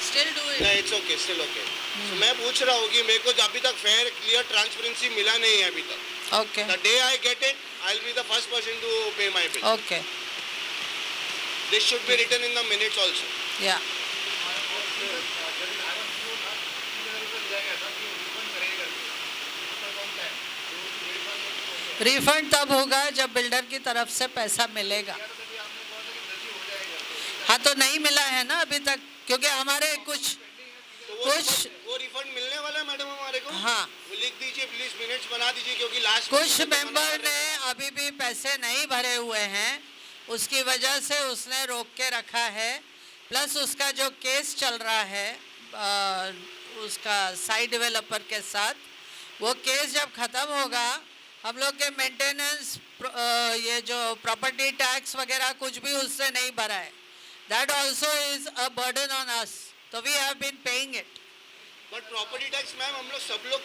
Still do it. नहीं, it's okay, still okay. So मैं पूछ रहा हूँ कि मेरे को अभी तक फेयर क्लियर ट्रांसपेरेंसी मिला नहीं है अभी तक। Okay. The day I get it, I'll be the first person to pay my bill. Okay. This should be written in the minutes also. Yeah. Refund तब होगा जब बिल्डर की तरफ से पैसा मिलेगा। हाँ, तो नहीं मिला है ना अभी तक, क्योंकि हमारे कुछ वो रिफंड मिलने वाला है मैडम हमारे को। हाँ, वो लिख दीजिए प्लीज, मिनट्स बना दीजिए, क्योंकि लास्ट कुछ मेंबर ने अभी भी पैसे नहीं भरे हुए हैं, उसकी वजह से उसने रोक के रखा है। प्लस उसका जो केस चल रहा है उसका साइड डेवलपर के साथ, वो केस जब ख़त्म होगा, हम लोग के मेंटेनेंस ये जो प्रॉपर्टी टैक्स वगैरह कुछ भी उससे नहीं भरा है, that also is a burden on us, तो we have been paying it. But property tax ma'am हम लोग सब लोग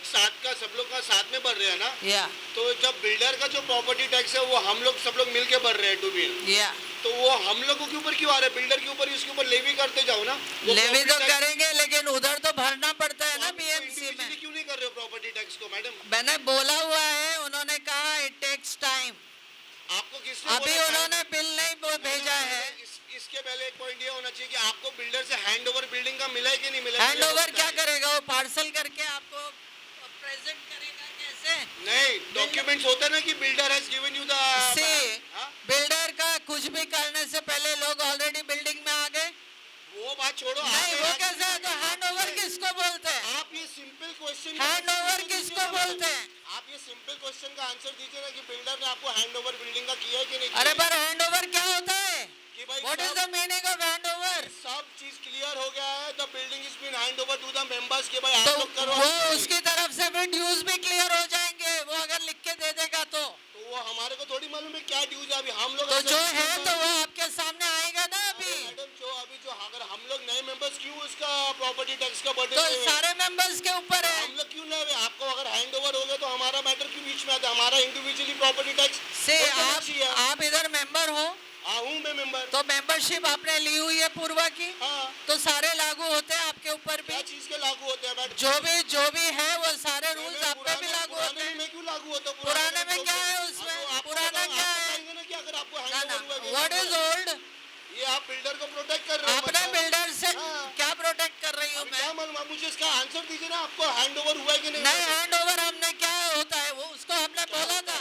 का साथ में भर रहे हैं ना। या तो जब बिल्डर का जो प्रॉपर्टी टैक्स है वो हम लोग सब लोग मिलके भर रहे हैं टू बी। या तो वो हम लोगों के ऊपर क्यों आ रहा है? बिल्डर के ऊपर ही, उसके ऊपर लेवी करते जाओ ना। वो लेवी तो property tax- करेंगे लेकिन उधर तो भरना पड़ता है ना आप बीएमसी में। individually क्यों नहीं कर रहे हो प्रॉपर्टी टैक्स को मैडम? मैंने बोला हुआ है, उन्होंने कहा इट टेक्स टाइम। आपको किसने अभी बोला? उन्होंने बिल नहीं भेजा है। इसके पहले एक पॉइंट ये होना चाहिए कि आपको बिल्डर से हैंड ओवर बिल्डिंग का मिला है कि नहीं मिला? हैंड ओवर क्या करेगा वो? पार्सल करके आपको प्रेजेंट करेगा कैसे? नहीं, डॉक्यूमेंट्स होता है ना कि builder has given you the C builder का कुछ भी करने से पहले लोग ऑलरेडी बिल्डिंग में आ गए। वो बात छोड़ो। नहीं, वो कैसे है? तो हैंड ओवर किसको बोलते हैं? आप ये सिंपल क्वेश्चन हैंड ओवर किसको बोलते हैं? आप ये सिंपल क्वेश्चन का आंसर दीजिए ना कि बिल्डर ने आपको हैंड ओवर बिल्डिंग का किया है कि नहीं? अरे पर हैंड ओवर क्या होता है? कि भाई what is the meaning of hand over? सब चीज क्लियर हो गया है। The building is been hand over to the members के भाई तो आप लोग करो। वो उसकी तरफ से फिर ड्यूज भी क्लियर हो जाएंगे, वो अगर लिख के दे देगा तो वो हमारे को थोड़ी मालूम है क्या ड्यूज है। अभी हम लोग तो जो है तो वो आपके सामने आएगा ना अभी। मैडम जो अगर हम लोग नए मेंबर्स क्यों उसका प्रॉपर्टी टैक्स का तो बर्डन सारे मेंबर्स के ऊपर है। हम लोग क्यों ना? आपको अगर हैंड ओवर हो गया तो हमारा मैटर क्यों बीच में आता है? हमारा इंडिविजुअली प्रॉपर्टी टैक्स से आप इधर मेंबर हो हूँ मैं मेंबर। तो मेंबरशिप आपने ली हुई है पूर्वा की, हाँ, तो सारे लागू होते हैं आपके ऊपर क्या भी। चीज के लागू होते हैं मैडम? जो भी है वो सारे रूल्स आप पे भी लागू होते हैं। में क्यों लागू होता है? पुराने में क्या है उसमें? पुराना क्या है? ना कि अगर आपको ना हैंड ना, ओवर हुआ है व्हाट इज ओल्ड? ये आप बिल्डर को प्रोटेक्ट कर रहे हो। आपने मतलब। बिल्डर से हाँ। क्या प्रोटेक्ट कर रही हूँ अभी मैं? क्या मालूम? आप मुझे इसका आंसर दीजिए ना। आपको हैंड ओवर हुआ है कि नहीं? नहीं, हैंड ओवर हमने क्या होता है वो उसको हमने बोला था।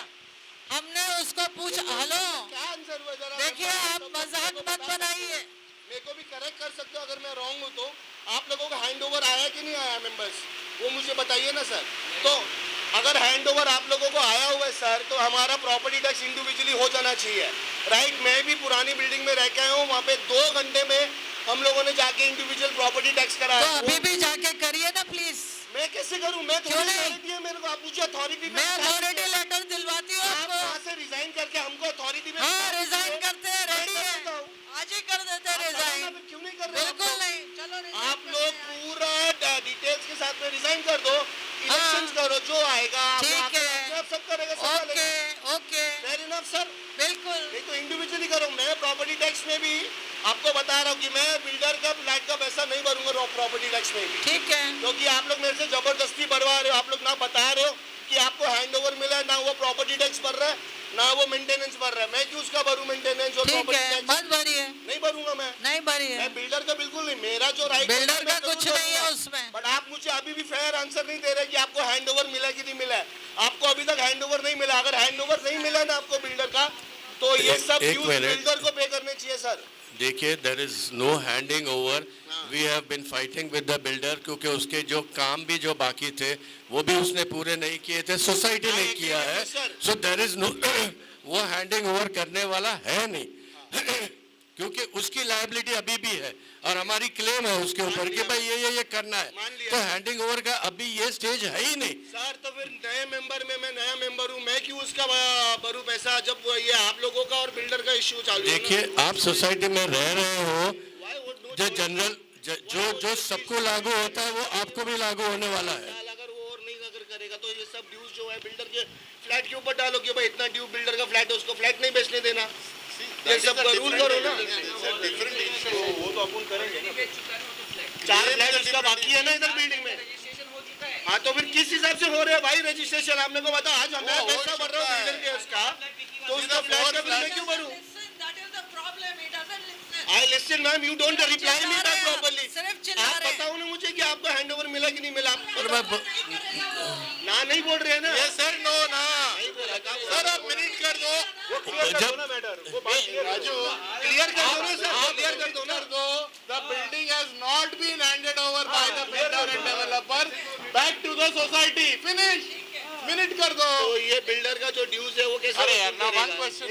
हमने उसको पूछा। हेलो, क्या आंसर हुआ जरा? देखिए आप मजाक मत बनाइए। मेरे को भी करेक्ट कर सकते हो अगर मैं रॉन्ग हूँ तो। आप लोगों का हैंड ओवर आया कि नहीं आया मेंबर्स? वो मुझे बताइए ना सर। तो अगर हैंड ओवर आप लोगों को आया हुआ है सर, तो हमारा प्रॉपर्टी टैक्स इंडिविजुअली हो जाना चाहिए, राइट? मैं भी पुरानी बिल्डिंग में रह के आया हूँ। वहाँ पे 2 घंटे में हम लोगों ने जाके इंडिविजुअल प्रॉपर्टी टैक्स तो कराया। अभी भी जाके करिए ना प्लीज। मैं कैसे करूँ? मैं क्यों नहीं? अथॉरिटी है मेरे को। आप मुझे अथॉरिटी मैं अथॉरिटी लेटर दिलवाती हूँ आप आपको। वहाँ से रिजाइन करके हमको अथॉरिटी में हाँ, रिजाइन करते हैं, रेडी है, करता हूँ। आज ही कर देते हैं रिजाइन। क्यों नहीं कर रहे? बिल्कुल नहीं, चलो resign आप करते लोग हैं। पूरा डिटेल्स के साथ में रिजाइन कर दो, इलेक्शंस करो, जो आएगा ठीक है। अपने आप सब करेगा, सब ओके करेगा। Okay, Fair enough, sir. बिल्कुल। नहीं तो इंडिविजुअली करो। मैं प्रॉपर्टी टैक्स में भी आपको बता रहा हूँ कि मैं बिल्डर का फ्लैट का पैसा नहीं भरूंगा प्रॉपर्टी टैक्स में भी, ठीक है। क्योंकि आप लोग मेरे से जबरदस्ती भरवा रहे हो। आप लोग ना बता रहे हो कि आपको हैंड ओवर मिला है, ना वो प्रॉपर्टी टैक्स भर रहा है, ना वो मेंटेनेंस भर रहा है। मैं क्यों उसका भरूं मेंटेनेंस और ठीक प्रॉपर्टी है, टैक्स? मत भरिए। नहीं भरूंगा मैं। नहीं भरी है। मैं बिल्डर का बिल्कुल नहीं। मेरा जो राइट बिल्डर का कुछ नहीं है उसमें। बट आप मुझे अभी भी फेयर आंसर नहीं दे रहे कि आपको हैंड ओवर मिला कि नहीं मिला है। आपको अभी तक हैंड ओवर नहीं मिला। अगर हैंड ओवर नहीं मिला ना आपको बिल्डर का, तो ये सब एक ड्यूज मिनट। बिल्डर को पे करने चाहिए सर। देखिए, there is no handing over. We have been fighting with the builder, क्योंकि उसके जो काम भी जो बाकी थे वो भी उसने पूरे नहीं किए थे, सोसाइटी ने किया है। सो देयर इज नो वो हैंडिंग ओवर करने वाला है नहीं क्योंकि उसकी लायबिलिटी अभी भी है और हमारी क्लेम है उसके ऊपर कि भाई ये करना है। मान लिया। तो हैंडिंग ओवर का अभी ये स्टेज है ही नहीं। सर तो फिर नए मेंबर में मैं नया मेंबर हूँ, मैं क्यों उसका भरूं पैसा जब ये आप लोगों का और बिल्डर का इश्यू चालू है ना? देखिए, आप सोसाइटी में रह रहे हो, Why would no जो choice? जनरल जो सबको लागू होता है वो आपको भी लागू होने वाला है। साल अगर वो और नहीं अगर करेगा तो ये सब ड्यूज जो है बिल्डर के फ्लैट के ऊपर डालो कि भाई इतना ड्यू बिल्डर का फ्लैट है, उसको फ्लैट नहीं बेचने देना। ये सब रूल करो ना। वो तो अपन करेंगे। 4 फ्लैट उसका बाकी है ना इधर बिल्डिंग में। हाँ तो फिर किस हिसाब से हो रहे हैं भाई रजिस्ट्रेशन? आपने को बता, आज मैं पैसा भर रहा हूँ बिल्डर के उसका, तो उसका फ्लैट का बिल मैं क्यों भरूँ? That is the problem. He doesn't listen. I listen ma'am, you don't reply me चिल्ला back रहे हैं, properly. सिर्फ चिल्ला आप रहे हैं। बताओ ना मुझे कि आपको हैंड ओवर मिला कि नहीं मिला। और मैं ना नहीं बोल रहे हैं ना। Yes sir, no ना। नहीं बोला, क्या बोला? सर आप मिनट कर दो। वो क्लियर कर दो ना मैटर। वो बात राजू, क्लियर कर दो ना सर, क्लियर कर दो ना। The building has not been handed over by the builder and developer back to the society. Finish. Minute कर दो। तो ये बिल्डर का जो ड्यूज है वो कैसे? अरे यार ना one question.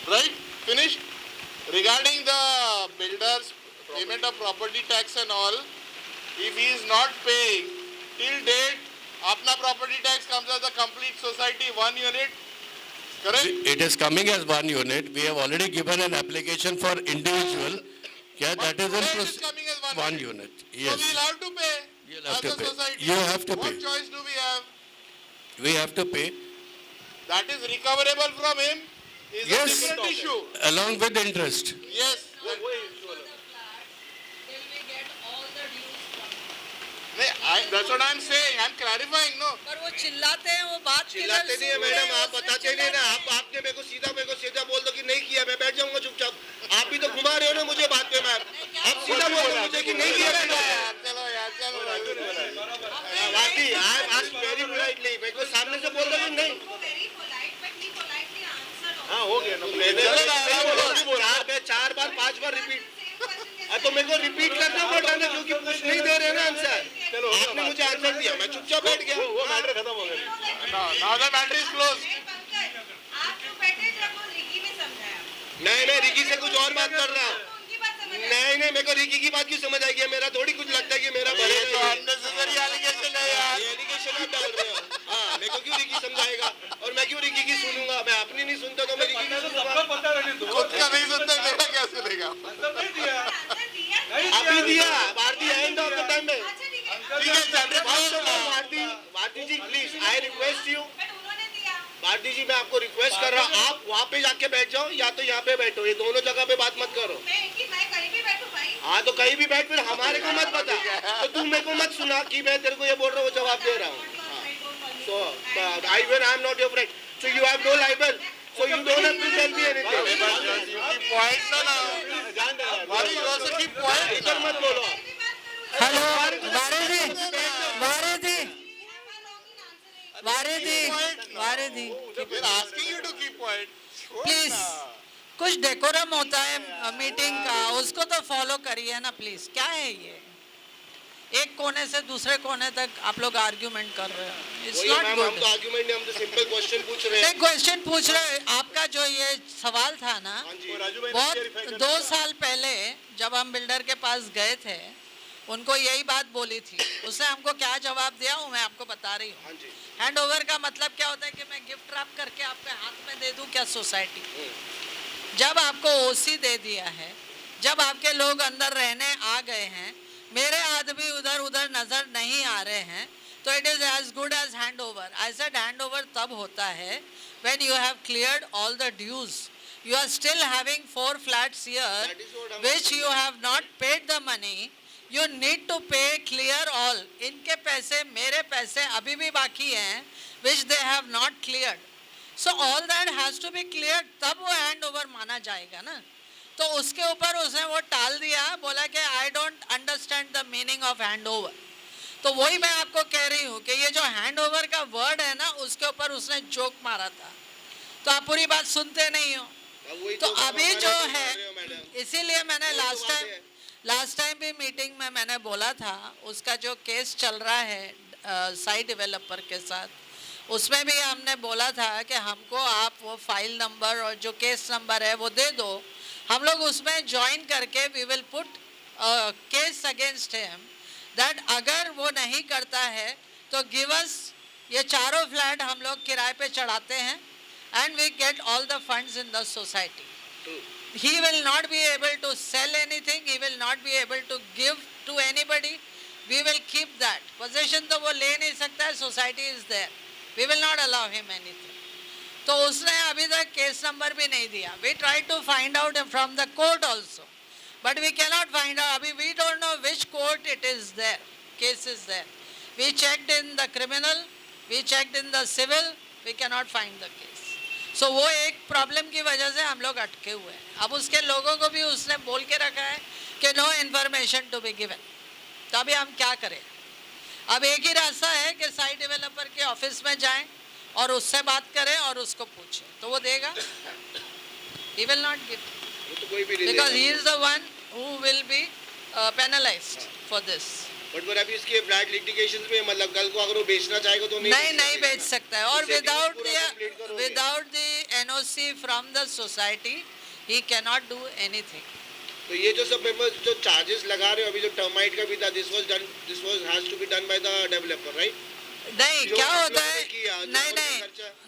Right? Finished. Regarding the builder's payment of property tax and all, if he is not paying till date, अपना property tax comes as a complete society 1 unit. Correct? It is coming as 1 unit. We have already given an application for individual. Yeah, that is Today in it is coming as 1 1 unit. unit. So Yes, we'll have to pay. You'll have as to a pay. society. You have to What pay. choice do we have? we have to pay. that is recoverable from him is Yes. a different issue. Along with interest. Yes. That's what I'm saying. I'm clarifying, no. पर वो चिल्लाते हैं, वो बात चिल्लाते नहीं है मैडम, आप बताते नहीं ना, आपने मेरे को सीधा बोल दो कि नहीं किया, मैं बैठ जाऊंगा चुपचाप। आप भी तो घुमा रहे हो ना मुझे बात पे मैम, आप सीधा बोल दो मुझे कि नहीं किया मैंने। चलो यार, चलो वाकई आई आस्क वेरी पोलाइटली, मेरे को सामने से बोल दो कि नहीं। हाँ हो गया ना, मैं 4 बार 5 बार रिपीट, तो मेरे को रिपीट करना पड़ रहा है क्योंकि कुछ नहीं दे रहे ना आंसर। चलो आपने मुझे आंसर दिया, मैं चुपचाप बैठ गया, वो मैटर खत्म हो गया। now the matter is closed. नहीं मैं रिकी से कुछ और बात कर रहा हूँ। नहीं मेरे को रिकी की बात क्यों समझ आएगी, मेरा थोड़ी कुछ लगता है कि मेरा ये तो unnecessary allegation है यार। एलिगेशन आप डाल रहे हो। हाँ मेरे को क्यों रिकी समझाएगा और मैं क्यों रिकी की सुनूंगा, मैं अपनी नहीं सुनता तो मैं रिकी की सुनूंगा। खुद का नहीं सुनता, मेरा क्या सुनेगा? अभी दिया Bharti end of the time में। ठीक है, चल Bharti ji please I request you, Bharti ji मैं आपको रिक्वेस्ट कर रहा हूँ, आप वहाँ पे जाके बैठ जाओ या तो यहाँ पे बैठो, ये दोनों जगह पे बात मत करो। हाँ तो कहीं भी बैठ, फिर हमारे को मत बता, तो तू मेरे को मत सुना कि मैं तेरे को ये बोल रहा हूँ जवाब दे रहा हूँ। So Ivan, I am not your friend, so you have no libel, so you don't have to tell me anything. You keep quiet now. Why you also keep quiet? इधर मत बोलो। हेलो वारेदी We're asking you to keep quiet. Please, कुछ डेकोरम होता है मीटिंग का, उसको तो फॉलो करिए ना प्लीज। क्या है ये, एक कोने से दूसरे कोने तक आप लोग आर्ग्यूमेंट कर रहे हो, इट्स नॉट हम गुड। तो आर्गुमेंट नहीं, हम तो सिंपल क्वेश्चन पूछ रहे हैं। नहीं क्वेश्चन पूछ रहे हैं, आपका जो ये सवाल था ना, बहुत 2 साल पहले जब हम बिल्डर के पास गए थे, उनको यही बात बोली थी, उसने हमको क्या जवाब दिया वो मैं आपको बता रही हूँ। हैंड ओवर का मतलब क्या होता है कि मैं गिफ्ट रैप करके आपके हाथ में दे दूँ क्या सोसाइटी? जब आपको ओसी दे दिया है, जब आपके लोग अंदर रहने आ गए हैं, मेरे आदमी उधर उधर नजर नहीं आ रहे हैं, तो it is as good as hand over. I said hand over तब होता है when you have cleared all the dues. You are still having 4 flats here which you have not paid the money. You need to pay clear all. इनके पैसे मेरे पैसे अभी भी बाकी हैं which they have not cleared. So all that has to be cleared, तब वो hand over माना जाएगा ना। तो उसके ऊपर उसने वो टाल दिया, बोला कि I don't understand the meaning of hand over. तो वही मैं आपको कह रही हूँ कि ये जो हैंड ओवर का वर्ड है ना, उसके ऊपर उसने जोक मारा था, तो आप पूरी बात सुनते नहीं हो। तो अभी जो है, इसीलिए मैंने लास्ट टाइम भी मीटिंग में मैंने बोला था, उसका जो केस चल रहा है साइट डेवलपर के साथ, उसमें भी हमने बोला था कि हमको आप वो फाइल नंबर और जो केस नंबर है वो दे दो, हम लोग उसमें ज्वाइन करके we will put case against him that अगर वो नहीं करता है तो गिव अस ये 4 फ्लैट हम लोग किराए पे चढ़ाते हैं and we get all the funds in the society. He will not be able to sell anything, he will not be able to give to anybody. We will keep that. Possession तो वो ले नहीं सकता है, society is there. We will not allow him anything. तो उसने अभी तक केस नंबर भी नहीं दिया. We tried to find out from the court also, but we cannot find out. अभी we don't know which court it is there. Case is there. We checked in the criminal, we checked in the civil, we cannot find the case. So वो एक प्रॉब्लम की वजह से हम लोग अटके हुए हैं। अब उसके लोगों को भी उसने बोल के रखा है कि no information to be given. तो अभी हम क्या करें? अब एक ही रास्ता है कि साइट डेवलपर के ऑफिस में जाएं और उससे बात करें और उसको पूछें, तो वो देगा? He will not give because he is the one who will be penalized for this. But अभी इसके फ्लैट लिटिगेशंस में मतलब कल को अगर वो बेचना चाहेगा तो नहीं बेच सकता है। और without the NOC from the society he can not do anything. तो ये जो सब मेंबर्स जो चार्जेस लगा रहे हो अभी, जो टर्माइट का भी था, this was has to be done by the developer, right? नहीं, क्या होता है,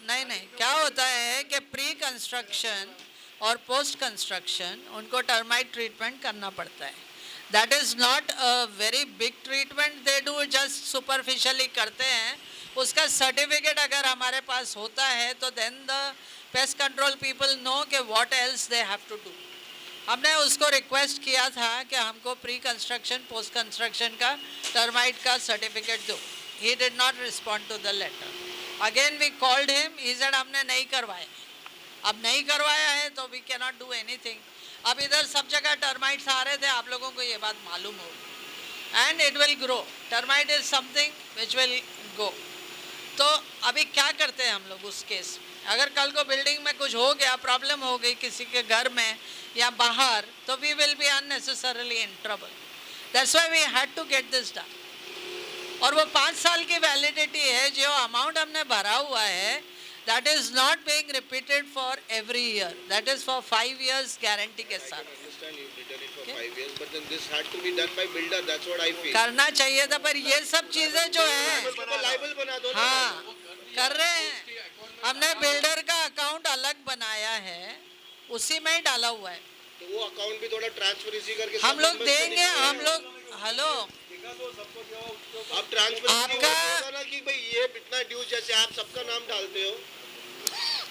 नहीं क्या होता है कि प्री कंस्ट्रक्शन और पोस्ट कंस्ट्रक्शन उनको टर्माइट ट्रीटमेंट करना पड़ता है। That is not a very big treatment they do, just superficially करते हैं उसका सर्टिफिकेट अगर हमारे पास होता है तो then the pest control people know कि what else they have to do. हमने उसको रिक्वेस्ट किया था कि हमको प्री कंस्ट्रक्शन पोस्ट कंस्ट्रक्शन का टर्माइट का सर्टिफिकेट दो. He did not respond to the letter. Again we called him. He said हमने नहीं करवाया. अब नहीं करवाया है तो we can not do anything. अब इधर सब जगह टर्माइट्स आ रहे थे, आप लोगों को ये बात मालूम होगी. And it will grow. Termite is something which will go. तो अभी क्या करते हैं हम लोग उस केस में? अगर कल को बिल्डिंग में कुछ हो गया, प्रॉब्लम हो गई किसी के घर में या बाहर, तो we will be unnecessarily in trouble. That's why we had to get this done. और वो 5 साल की वैलिडिटी है. जो अमाउंट हमने भरा हुआ है, that is not being repeated for every year. That is for 5 years guarantee के साथ. करना चाहिए था, पर ये सब चीजें जो है हाँ कर रहे हैं. हमने बिल्डर का अकाउंट अलग बनाया है, उसी में ही डाला हुआ है. तो वो अकाउंट भी थोड़ा ट्रांसफर इसी करके हम लोग देंगे. हम लोग हेलो आप ट्रांसफर आपका ना कि भाई ये इतना ड्यूज, जैसे आप सबका नाम डालते हो.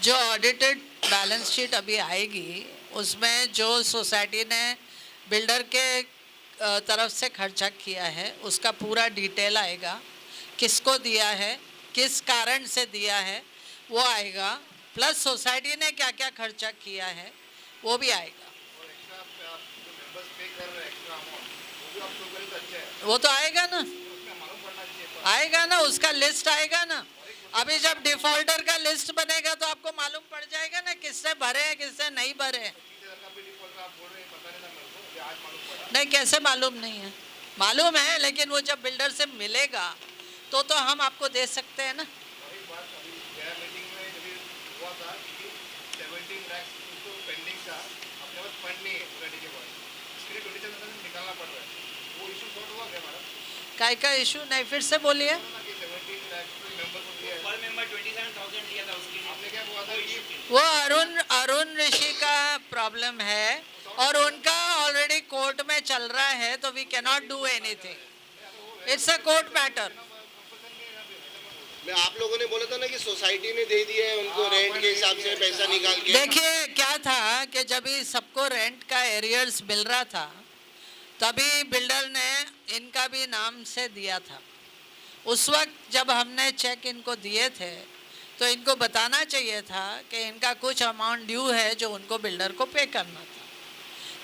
जो ऑडिटेड बैलेंस शीट अभी आएगी उसमें जो सोसाइटी ने बिल्डर के तरफ से खर्चा किया है उसका पूरा डिटेल आएगा. किसको दिया है, किस कारण से दिया है, वो आएगा. प्लस सोसाइटी ने क्या क्या खर्चा किया है वो भी आएगा. वो तो आएगा ना, आएगा ना, उसका लिस्ट आएगा ना. अभी जब डिफॉल्टर का लिस्ट बनेगा तो आपको मालूम पड़ जाएगा ना किससे भरे हैं किससे नहीं भरे हैं. नहीं, कैसे मालूम नहीं है? मालूम है, लेकिन वो जब बिल्डर से मिलेगा तो हम आपको दे सकते हैं ना. काय का इशू नहीं, फिर से बोलिए. वो अरुण ऋषि का प्रॉब्लम है और उनका ऑलरेडी कोर्ट में चल रहा है, तो we can not do anything. It's a court matter. मैं आप लोगों ने बोला था ना कि सोसाइटी ने दे दिया है उनको रेंट के हिसाब से पैसा निकाल के. देखिए क्या था कि जब ही सबको रेंट का एरियर्स मिल रहा था तभी बिल्डर ने इनका भी नाम से दिया था. उस वक्त जब हमने चेक इनको दिए थे तो इनको बताना चाहिए था कि इनका कुछ अमाउंट ड्यू है जो उनको बिल्डर को पे करना था.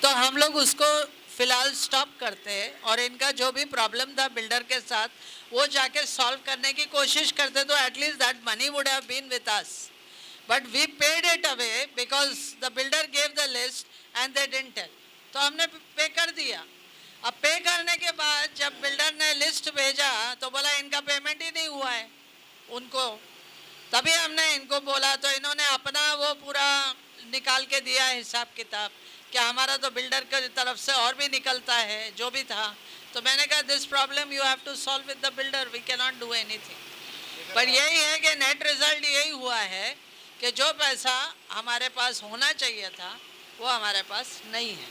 तो हम लोग उसको फ़िलहाल स्टॉप करते और इनका जो भी प्रॉब्लम था बिल्डर के साथ वो जाके सॉल्व करने की कोशिश करते, तो at least that money would have been with us. But we paid it away because the builder gave the list and they didn't tell. तो हमने पे कर दिया. अब पे करने के बाद जब बिल्डर ने लिस्ट भेजा तो बोला इनका पेमेंट ही नहीं हुआ है उनको. तभी हमने इनको बोला तो इन्होंने अपना वो पूरा निकाल के दिया हिसाब किताब कि हमारा तो बिल्डर की तरफ से और भी निकलता है जो भी था. तो मैंने कहा this problem you have to solve with the builder, we can not do anything. पर यही है कि नेट रिजल्ट यही हुआ है कि जो पैसा हमारे पास होना चाहिए था वो हमारे पास नहीं है.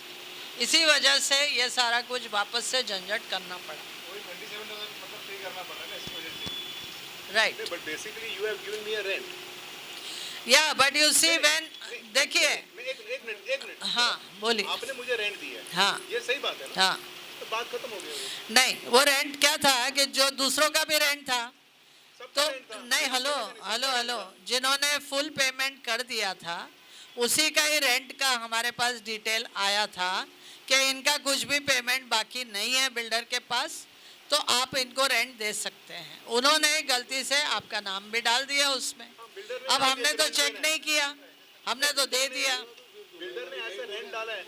इसी वजह से ये सारा कुछ वापस से झंझट करना पड़ा. Right. But basically you have given me a rent. या बट यू सी व्हेन देखिए एक मिनट हाँ बोलिए. आपने मुझे रेंट दिया है. हाँ ये सही बात है ना? हाँ. तो बात खत्म हो गई. नहीं, वो रेंट क्या था कि जो दूसरों का भी रेंट था तो नहीं. हेलो जिन्होंने फुल पेमेंट कर दिया था उसी का ही रेंट का हमारे पास डिटेल आया था कि इनका कुछ भी पेमेंट बाकी नहीं है बिल्डर के पास, तो आप इनको रेंट दे सकते हैं. उन्होंने गलती से आपका नाम भी डाल दिया उसमें. अब हमने तो चेक नहीं किया, हमने तो दे दिया. बिल्डर ने ऐसे रेंट डाला है.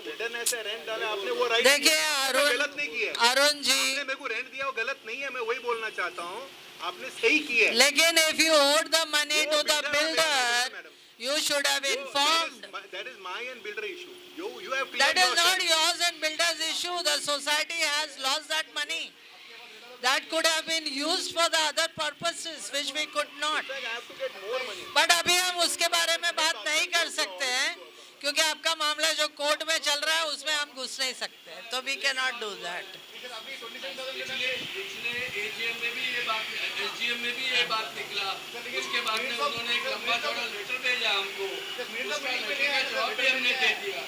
बिल्डर ने ऐसे रेंट डाला, आपने वो राइट देखिए गलत नहीं किया. अरुण जी आपने मेरे को रेंट दिया वो गलत नहीं है, मैं वही बोलना चाहता हूँ. आपने सही किया है. लेकिन if you owed the money to the builder, you should have informed. That is my and builder issue. You have That is not yours and builder's issue. The society has lost that money. That could have been used for the other purposes which we could not. I have to get more money. But अभी हम उसके बारे में बात नहीं कर सकते हैं क्योंकि आपका मामला जो कोर्ट में चल रहा है उसमें हम घुस नहीं सकते, तो we can not do that. पिछले एजीएम में भी ये बात, एसजीएम में भी ये बात निकला। उसके बाद में उन्होंने एक लंबा चौड़ा लेटर भेजा हमको, उसका लेटर का जवाब भी हमने दे दिया।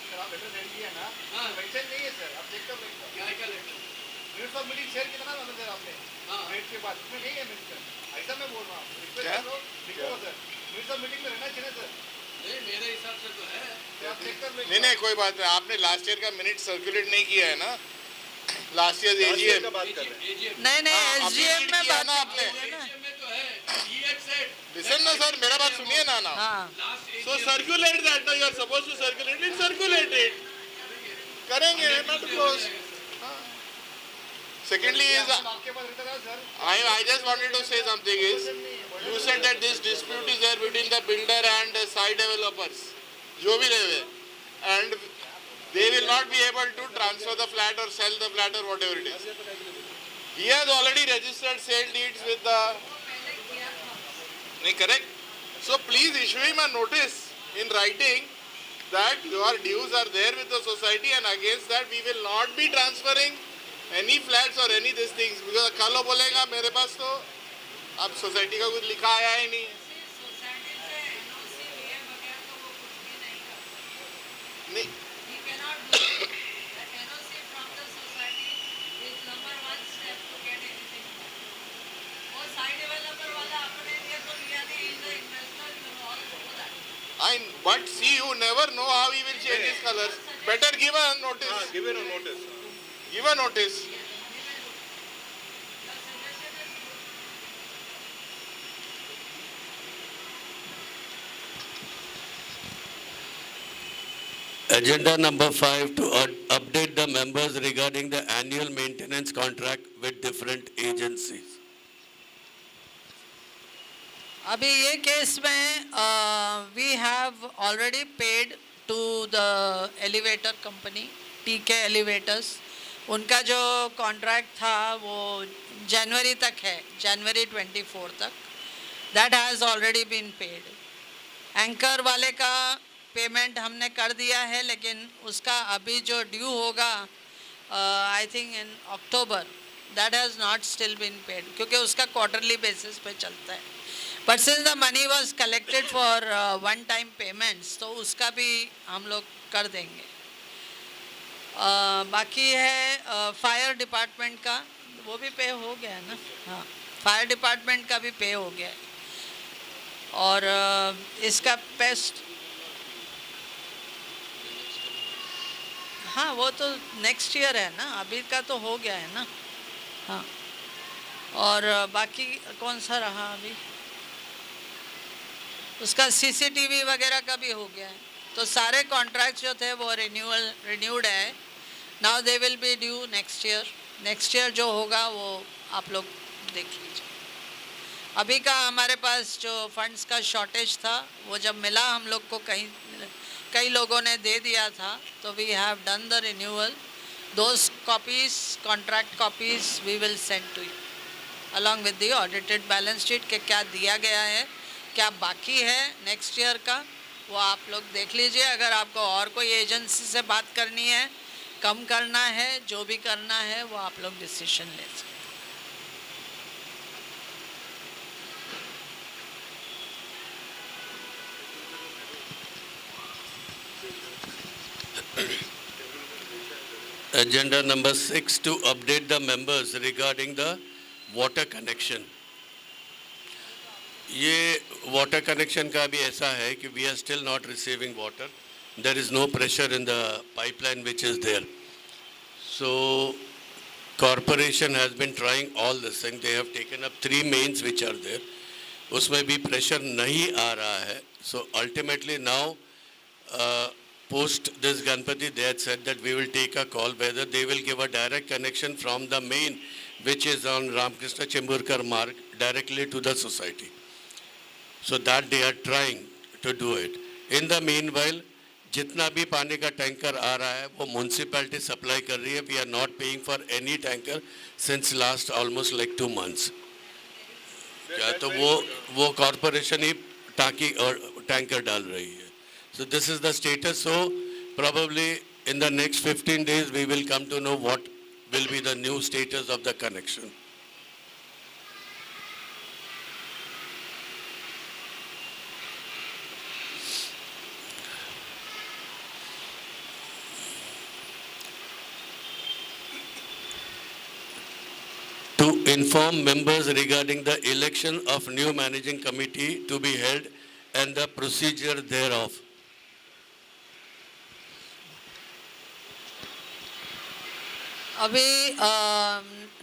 हाँ, क्या क्या letter? Minutes of meeting share कितना ना सर आपने? हाँ, मिनट के बाद इसमें नहीं है मेंशन, ऐसा मैं बोल रहा हूँ। रिक्वेस्ट करो, लिखो सर, मिनट्स ऑफ मीटिंग में रहना चाहिए सर। नहीं मेरे हिसाब से तो है। तो आप चेक कर लो। नहीं नहीं, कोई बात नहीं, आपने लास्ट ईयर का मिनट सर्कुलेट नहीं किया है ना, लास्ट ईयर एजीएम। नहीं नहीं, हाँ, अभी एसडीएम read में किया बात ना नहीं आपने। की है ना। एजीएम में तो है, he had said लिसन ना सर, मेरा बात सुनिए ना ना। हाँ, So circulate that, you are supposed to circulate it, circulate it. करेंगे, not close. Secondly is, आपके पास रहता था sir. I just wanted to say something is, you said that this dispute is there between the builder and the site developers, जो भी रहे, and they will not be able to transfer the flat or sell the flat or whatever it is. He has already registered sale deeds with the, नहीं correct? So please issue him a notice in writing that your dues are there with the society, and against that we will not be transferring any flats or any these things, because कल वो बोलेगा मेरे पास तो अब सोसाइटी का कुछ लिखा आया ही नहीं है। नहीं but see, you never know how he will change his colors. Better give a notice. give it a notice. Give a notice. Agenda number 5 to update the members regarding the annual maintenance contract with different agencies. अभी ये केस में we have already paid to the elevator company TK elevators. उनका जो कॉन्ट्रैक्ट था वो जनवरी तक है, जनवरी 24 तक। That has already been paid. Anchor वाले का पेमेंट हमने कर दिया है, लेकिन उसका अभी जो ड्यू होगा I think in October, that has not still been paid, क्योंकि उसका क्वार्टरली बेसिस पे चलता है। But since the money was collected for one time payments, तो उसका भी हम लोग कर देंगे। बाकी है फायर डिपार्टमेंट का, वो भी पे हो गया है ना। हाँ, फायर डिपार्टमेंट का भी पे हो गया है। और इसका पेस्ट, हाँ वो तो नेक्स्ट ईयर है ना, अभी का तो हो गया है ना। हाँ, और बाकी कौन सा रहा अभी, उसका सीसीटीवी वगैरह का भी हो गया है। तो सारे कॉन्ट्रैक्ट्स जो थे वो रिन्यूड है। Now they will be due next year. Next year जो होगा वो आप लोग देख लीजिए। अभी का हमारे पास जो फंड्स का शॉर्टेज था, वो जब मिला हम लोग को, कई लोगों ने दे दिया था, तो we have done the renewal. Those copies, contract copies we will send to you along with the audited balance sheet के क्या दिया गया है, क्या बाकी है नेक्स्ट ईयर का, वो आप लोग देख लीजिए। अगर आपको और कोई एजेंसी से बात करनी है, कम करना है, जो भी करना है, वो आप लोग डिसीजन ले सकते। Agenda number 6 to update the members regarding the water connection. ये water connection का भी ऐसा है कि we are still not receiving water. There is no pressure in the pipeline which is there. So corporation has been trying all this thing. They have taken up 3 mains which are there. उसमें भी pressure नहीं आ रहा है. So ultimately now post this Ganpati, they had said that we will take a call whether they will give a direct connection from the main which is on Ramakrishna Chemburkar Marg directly to the society. So that they are trying to do it. In the meanwhile, जितना भी पानी का टैंकर आ रहा है वो म्यूनसिपैलिटी सप्लाई कर रही है. We are not paying for any tanker since last almost like 2 months. क्या तो वो कॉरपोरेशन ही टाकी और टैंकर डाल रही है. So this is the status. So probably in the next 15 days, we will come to know what will be the new status of the connection. To inform members regarding the election of new managing committee to be held and the procedure thereof. अभी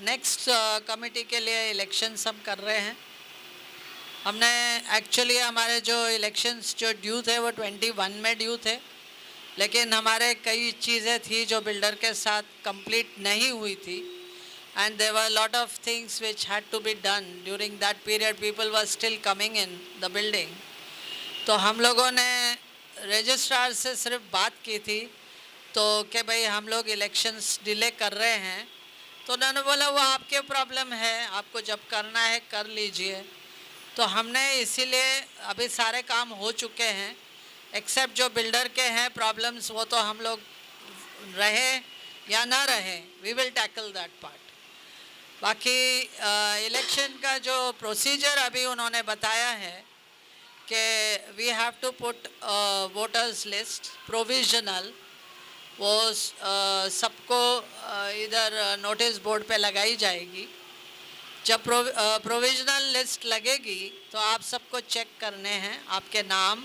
नेक्स्ट कमेटी के लिए इलेक्शन सब कर रहे हैं. हमने एक्चुअली हमारे जो इलेक्शंस जो ड्यू थे वो 21 में ड्यू थे, लेकिन हमारे कई चीज़ें थी जो बिल्डर के साथ कंप्लीट नहीं हुई थी. And there were a lot of things which had to be done. During that period, people were still coming in the building. तो हम लोगों ने रजिस्ट्रार से सिर्फ बात की थी तो कि भाई हम लोग इलेक्शंस डिले कर रहे हैं. तो उन्होंने बोला वो आपके प्रॉब्लम है, आपको जब करना है कर लीजिए. तो हमने इसीलिए अभी सारे काम हो चुके हैं, एक्सेप्ट जो बिल्डर के हैं प्रॉब्लम्स, वो तो हम लोग रहे या ना रहे, we will tackle that part. बाकी इलेक्शन का जो प्रोसीजर अभी उन्होंने बताया है कि we have to put voters list provisional, वो सबको इधर नोटिस बोर्ड पे लगाई जाएगी. जब प्रोविजनल लिस्ट लगेगी तो आप सबको चेक करने हैं, आपके नाम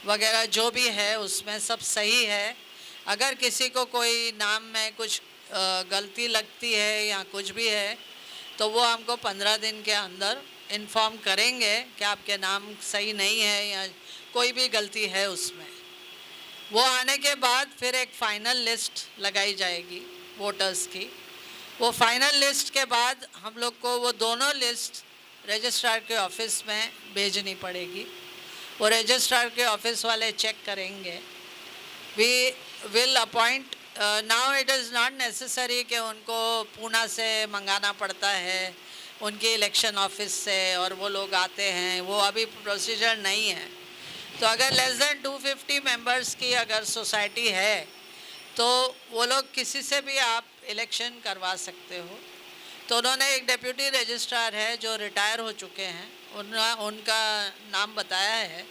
वगैरह जो भी है उसमें सब सही है. अगर किसी को कोई नाम में कुछ गलती लगती है या कुछ भी है तो वो हमको 15 दिन के अंदर इन्फॉर्म करेंगे कि आपके नाम सही नहीं है या कोई भी गलती है उसमें. वो आने के बाद फिर एक फ़ाइनल लिस्ट लगाई जाएगी वोटर्स की. वो फाइनल लिस्ट के बाद हम लोग को वो दोनों लिस्ट रजिस्ट्रार के ऑफिस में भेजनी पड़ेगी. वो रजिस्ट्रार के ऑफिस वाले चेक करेंगे. We will appoint. Now it is not necessary कि उनको पूना से मंगाना पड़ता है उनके इलेक्शन ऑफिस से और वो लोग आते हैं, वो अभी प्रोसीजर नहीं है. तो अगर लेस देन 250 मेंबर्स की अगर सोसाइटी है तो वो लोग किसी से भी आप इलेक्शन करवा सकते हो. तो उन्होंने एक डेप्यूटी रजिस्ट्रार है जो रिटायर हो चुके हैं, उनका नाम बताया है.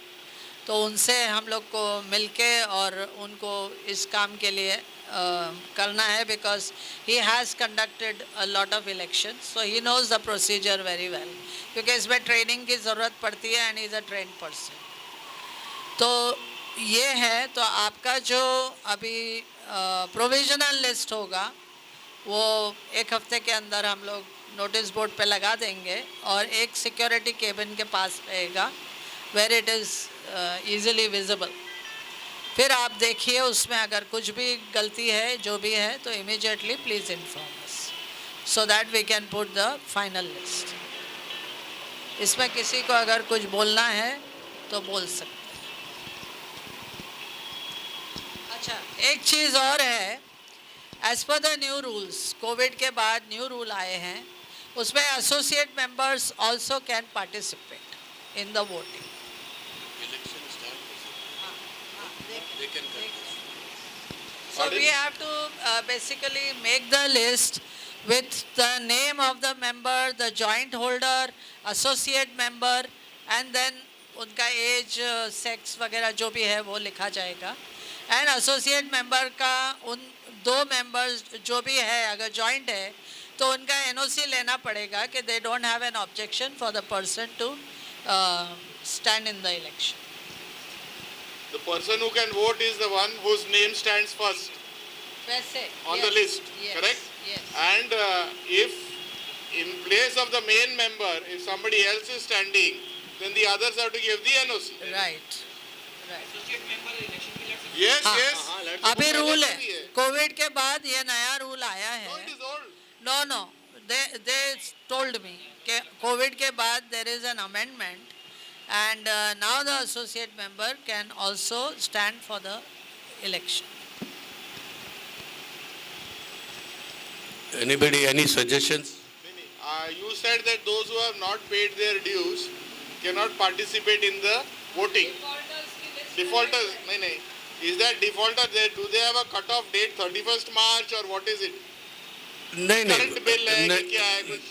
तो उनसे हम लोग को मिलके और उनको इस काम के लिए करना है, because he has conducted a lot of election, so he knows the procedure very well, क्योंकि इसमें ट्रेनिंग की ज़रूरत पड़ती है and is a trained person. तो ये है. तो आपका जो अभी प्रोविजनल लिस्ट होगा वो एक हफ्ते के अंदर हम लोग नोटिस बोर्ड पे लगा देंगे और एक सिक्योरिटी केबिन के पास रहेगा where it is easily visible. फिर आप देखिए उसमें अगर कुछ भी गलती है जो भी है तो immediately please inform us so that we can put the final list. इसमें किसी को अगर कुछ बोलना है तो बोल सकते हैं. अच्छा, एक चीज़ और है. As per the new rules, Covid के बाद न्यू रूल आए हैं, उसमें associate members also can participate in the voting. So we have to basically make the list with the name of the member, the joint holder, associate member, and then उनका एज, सेक्स वगैरह जो भी है वो लिखा जाएगा. एंड एसोसिएट मेंबर का उन दो मेंबर्स जो भी है अगर जॉइंट है तो उनका एनओसी लेना पड़ेगा कि they don't have an objection for the person to stand in the election. The person who can vote is the one whose name stands first वैसे on the list, correct? Yes. And if in place of the main member, if somebody else is standing, then the others have to give the NOC. Right. Yes, हाँ, yes. अभी रूल है. कोविड के बाद ये नया रूल आया No, है. it is old. No. They told me कि कोविड के बाद there is an amendment and now the associate member can also stand for the election. Anybody, any suggestions? You said that those who have not paid their dues cannot participate in the voting. defaulters, नहीं, is that defaulter there? Do they have a cut-off date 31st March or what is it? नहीं Current bill है कि नहीं क्या है कुछ?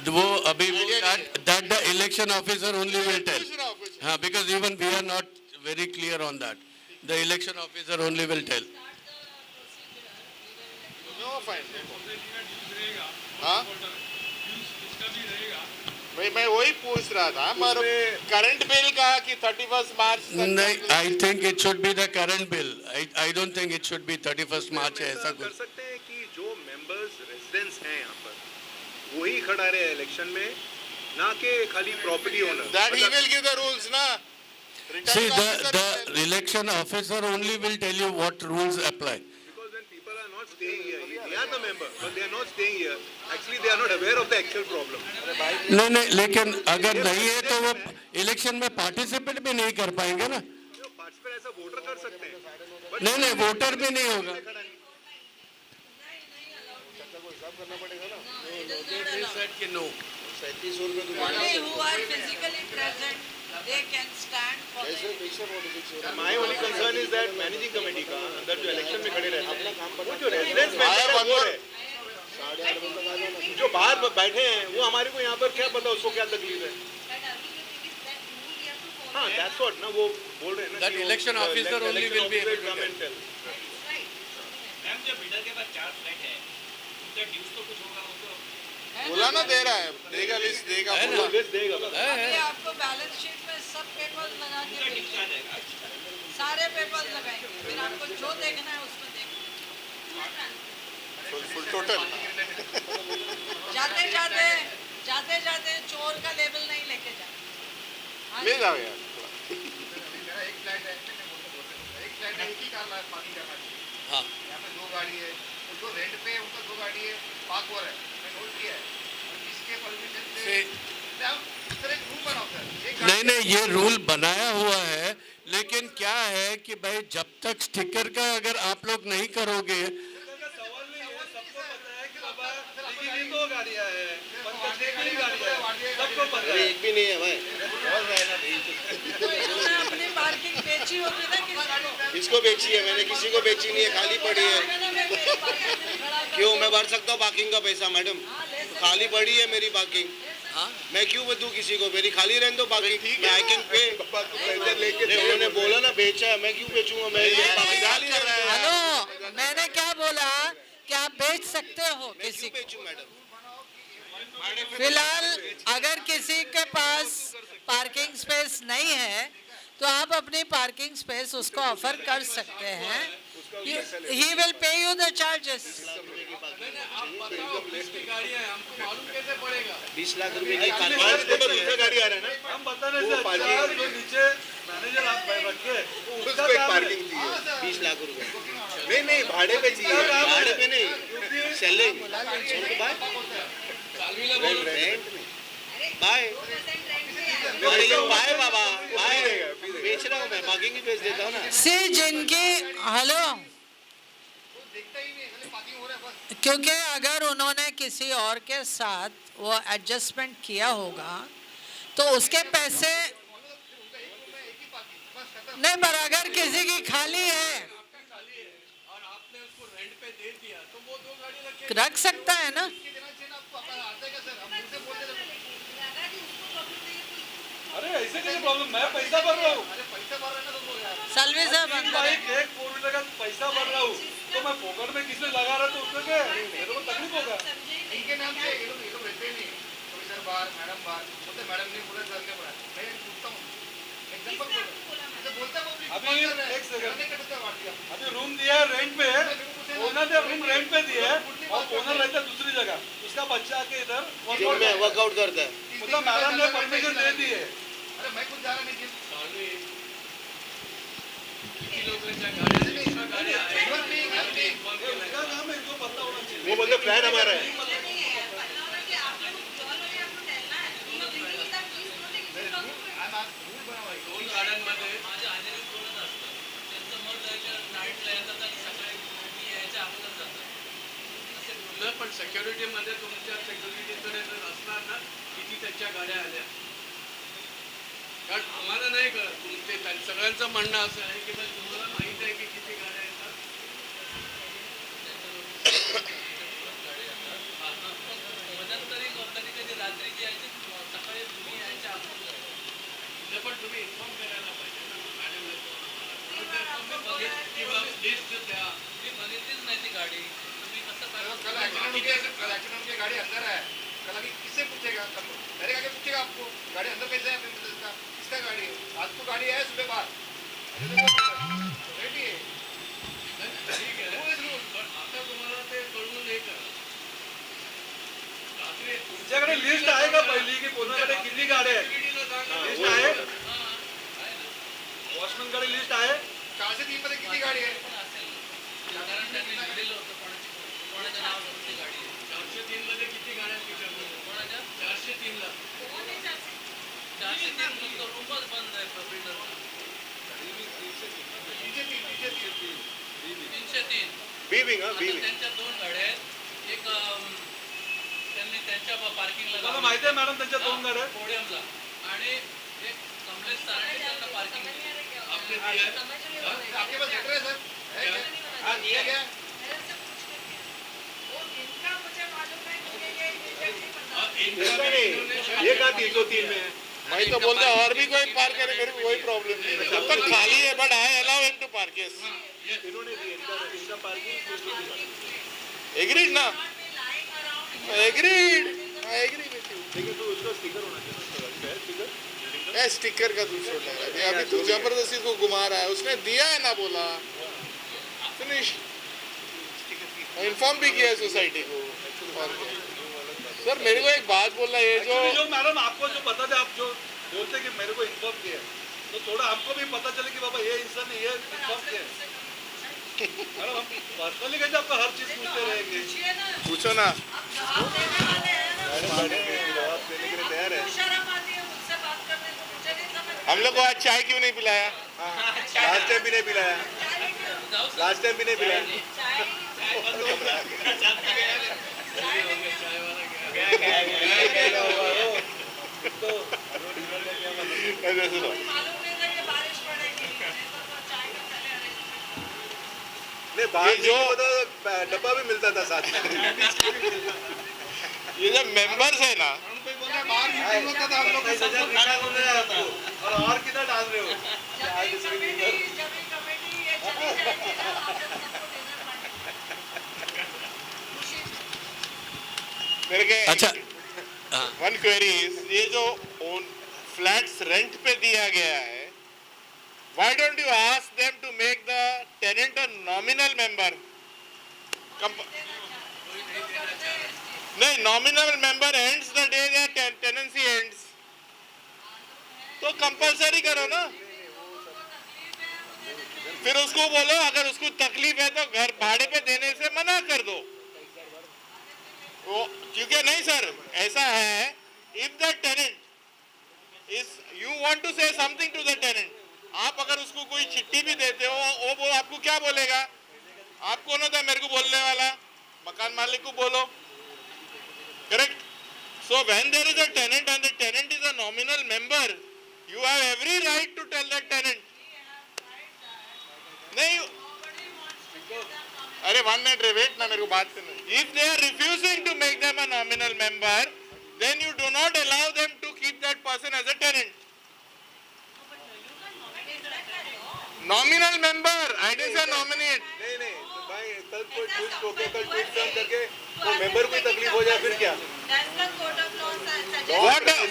वो अभी वो Idea नहीं that the election officer only will tell. पूछ रहा हूँ कुछ. हाँ, because even we are not very clear on that. The election officer only will tell. No, fine. हाँ? मैं वही पूछ रहा था मगर करंट बिल का कि 31st मार्च नहीं, I think it should be the current bill. I don't think it should be 31st March है ऐसा कर कुछ. सकते हैं कि जो मेंबर्स रेजिडेंट्स हैं यहाँ पर वही खड़ा रहे इलेक्शन में, ना कि खाली property owner. that he will give the rules ना. See, Returning officer will tell. the election officer only will tell you what rules apply. Because when people are not staying here, they are the member, but they are not staying here. Actually, they are not aware of the actual problem. नहीं, लेकिन अगर नहीं है तो वो इलेक्शन में पार्टिसिपेट भी नहीं कर पाएंगे ना. पार्टिसिपेट ऐसा वोटर कर सकते हैं. But नहीं, वोटर भी नहीं होगा. They said कि no. Only who are physically present, they can stand for it. my only concern is that managing committee का अंदर जो इलेक्शन में खड़े रहते हैं, वो जो रेजिडेंट्स मेंबर है वो है, जो बाहर बैठे हैं वो हमारे को यहाँ पर क्या पता उसको क्या तकलीफ है. हाँ, that's what ना वो बोल रहे हैं ना That कि election वो- officer election only will be officer able to come and tell. Ma'am जब बिल्डर के पास 4 फ्लैट है उनका ड्यूज तो कुछ होगा वो तो बोला ना दे रहा है, देगा लिस्ट देगा है बोला. ना? लिस्ट देगा. अभी आपको बैलेंस शीट में सब पेपर्स लगा के भेजिए. सारे पेपर्स लगाएंगे, फिर आपको जो देखना है उसमें देखना. Full total. जाते जाते चोर का लेबल नहीं लेके जाना. हाँ ले जी. जाओ यार. मेरा एक फ्लैट है, एक फ्लैट है, एक ही कार पार्किंग करना चाहिए. हाँ. यहाँ पे 2 गाड़ी है, उनको रेंट पे उनका 2 गाड़ी है, पार्क हो रहा है, मैं नोट किया है. और जिसके परमिशन से सर एक रूल बनाओ सर. एक गाड़ी- नहीं, ये रूल बनाया हुआ है, लेकिन क्या है कि भाई जब तक स्टिकर का अगर आप लोग नहीं करोगे सवाल नहीं है, सबको पता है कि बाबा लीगली 2 गाड़ियाँ हैं, लीगली गाड़ियाँ हैं, सबको पता है. एक भी नहीं है भाई. तो इन्होंने अपनी पार्किंग बेची होगी ना किसी किसको बेची है? मैंने किसी को बेची नहीं है, खाली पड़ी है. को. क्यों? मैं भर सकता हूँ पार्किंग का पैसा मैडम. खाली पड़ी है मेरी पार्किंग. मैं क्यों दूं किसी को? मेरी खाली रहने दो पार्किंग. मैं आई कैन पे. उन्होंने बोला ना बेचा है, मैं क्यों बेचूंगा? मैं पार्किंग खाली रह रहा है. हेलो, मैंने क्या बोला कि आप बेच सकते हो मैं किसी क्यों को. बेचूं मैडम? फिलहाल अगर किसी के पास पार्किंग स्पेस नहीं है तो आप अपनी पार्किंग स्पेस उसको ऑफर कर सकते हैं. He will pay you the charges. गाड़ियाँ हैं हमको मालूम कैसे पड़ेगा 20 लाख रुपए की कार. दूसरा गाड़ी आ रहा है ना, हम बताने से वो अच्छा जो नीचे मैनेजर आप रखे उसका उसको एक काम है. पार्किंग चाहिए. 20 लाख रुपए. नहीं नहीं, भाड़े पे चाहिए. भाड़े पे नहीं, सेलिंग. रेंट में. बाय. अरे ये बाय बाबा, बाय. बेच रहा हूँ मैं, पार्किंग ही बेच देता हूँ ना. सी जिनकी हेलो, क्योंकि अगर उन्होंने किसी और के साथ वो एडजस्टमेंट किया होगा तो उसके पैसे नहीं. पर अगर किसी की खाली है और आपने उसको रेंट पे दे दिया तो वो 2 गाड़ी रखे रख सकता है ना. अरे ऐसे कैसे प्रॉब्लम, मैं पैसा भर रहा हूँ. सलवी साहब अंदर है. बाइक एक 4 व्हीलर का पैसा भर रहा हूँ तो मैं पॉकेट में किसी लगा रहा तो उसमें क्या मेरे को तकलीफ होगा. इनके नाम से ये लोग रहते ही नहीं. प्रोफेसर बार, मैडम बार, बोलते मैडम ने बोला, सर ने बोला. मैं पूछता हूँ, एग्जांपल बोलता हूँ. अभी एक सेकंड, अभी रूम दिया है रेंट पे, ओनर ने रूम रेंट पे दिया है और ओनर रहता है दूसरी जगह, उसका बच्चा आके इधर जिम में वर्कआउट करता है. मतलब मैडम ने परमिशन दे दी है. अरे मैं खुद जा रहा नहीं जिम. मेरा नाम है जो पता होना चाहिए. वो बोलते फ्लैट हमारा है. दोन गाड्यांमध्ये त्यांचं मत जायचं नाईटला येतात आणि सकाळी यायच्या अगोदर जातात. असे बोललं पण सिक्युरिटीमध्ये तुमच्या सिक्युरिटीकडे जर असणार ना किती त्यांच्या गाड्या आल्या कारण आम्हाला नाही कळत तुमचे सगळ्यांचं म्हणणं असं आहे की तुम्हाला माहित आहे की किती गाड्या येतात. मध्यंतरी कधी कधी रात्रीची यायची सकाळी तुम्ही यायच्या अगोदर पण तुम्ही इन्फॉर्म करायला पाहिजे ना मॅडम. लिस्ट द्या मी बघितलीच नाही ती गाडी तुम्ही कसं कल गाड़ी अंदर है, कल अभी किससे पूछेगा? मेरे आगे पूछेगा आपको गाड़ी अंदर कैसे है? किसका गाड़ी है? आज तो गाड़ी है सुबह बाद रेडी है. ठीक आहे पण आता तुम्हाला ते कळवून हे करा. रात्री तुमच्याकडे लिस्ट आहे का पहिली की कोणाकडे किती गाड्या आहेत? लिस्ट आहे? वॉचमनकडे लिस्ट आहे? 4 से 3 मध्ये किती गाडी आहे? साधारण त्यांनी लिहिलेलं होतं कोणाच्या नावावरती गाडी आहे. 403 मध्ये किती गाड्या कोणाच्या 403 ला 403 फक्त रूमच बंद आहे प्रोपरायटरचा. 303 बीविंग हां आता बीविंग त्यांच्या 2 गाड्या आहेत. एक त्यांनी त्यांच्या पार्किंगला तुम्हाला माहिती आहे मॅडम त्यांच्या 2 गाड्या आहेत? पोडियमला आणि एक कमलेश सारणे त्यांना पार्किंग आपले दिया है. आपके पास लेटर है सर? है क्या? हाँ दिया गया. ये कहा 303 में है. मैं तो बोलता हूँ और भी कोई पार्क करे मेरे को कोई प्रॉब्लम नहीं है. जब तक खाली है but I allow him to park. इन्होंने दी इनका पार्किंग एग्रीड ना? Agreed. I agree with you. लेकिन तो उसका स्टिकर होना चाहिए. स्टिकर ए स्टिकर का दूसरा है. अभी तू जबरदस्ती को घुमा रहा है. उसने दिया है ना बोला. फिनिश. इन्फॉर्म भी किया सोसाइटी को. सर मेरे को एक बात बोलना है जो मैडम आपको जो पता था आप जो बोलते कि मेरे को इन्फॉर्म किया तो थोड़ा हमको भी पता चले कि बाबा ये इंसान ने ये इन्फॉर्म किया. मैडम हम पर्सनली कैसे आपको हर चीज पूछते रहेंगे. पूछो ना. जवाब देने के लिए तैयार है. हम लोग को आज चाय क्यों नहीं पिलाया? लास्ट टाइम भी नहीं पिलाया. लास्ट टाइम भी नहीं पिलाया. ऐसे सुनो. नहीं बाहर जो डब्बा भी मिलता था साथ में. ये जो मेंबर्स है ना बाहर मीटिंग होता था हम लोग के साथ. खाना बोल रहे हैं आपको और कितना डाल रहे हो. मेरे के अच्छा वन क्वेरी ये जो फ्लैट्स रेंट पे दिया गया है why don't you ask them to make the tenant a nominal member. नहीं nominal member ends the day their tenancy ends. तो कंपलसरी करो ना. फिर उसको बोलो अगर उसको तकलीफ है तो घर भाड़े पे देने से मना कर दो. वो क्योंकि नहीं सर ऐसा है if the tenant is you want to say something to the tenant. आप अगर उसको कोई चिट्ठी भी देते हो वो आपको क्या बोलेगा? आप कौन होता है मेरे को बोलने वाला? मकान मालिक को बोलो. Correct. So when there is a tenant and the tenant is a nominal member you have every right to tell the tenant. नहीं अरे 1 मिनट वेट ना मेरे को बात करना. If they are refusing to make them a nominal member then you do not allow them to keep that person as a tenant. Nominal member I did say nominate. नहीं नहीं तो भाई कल कोई ट्वीट होके कल ट्वीट काम करके वो मेंबर को तकलीफ हो जाए फिर क्या.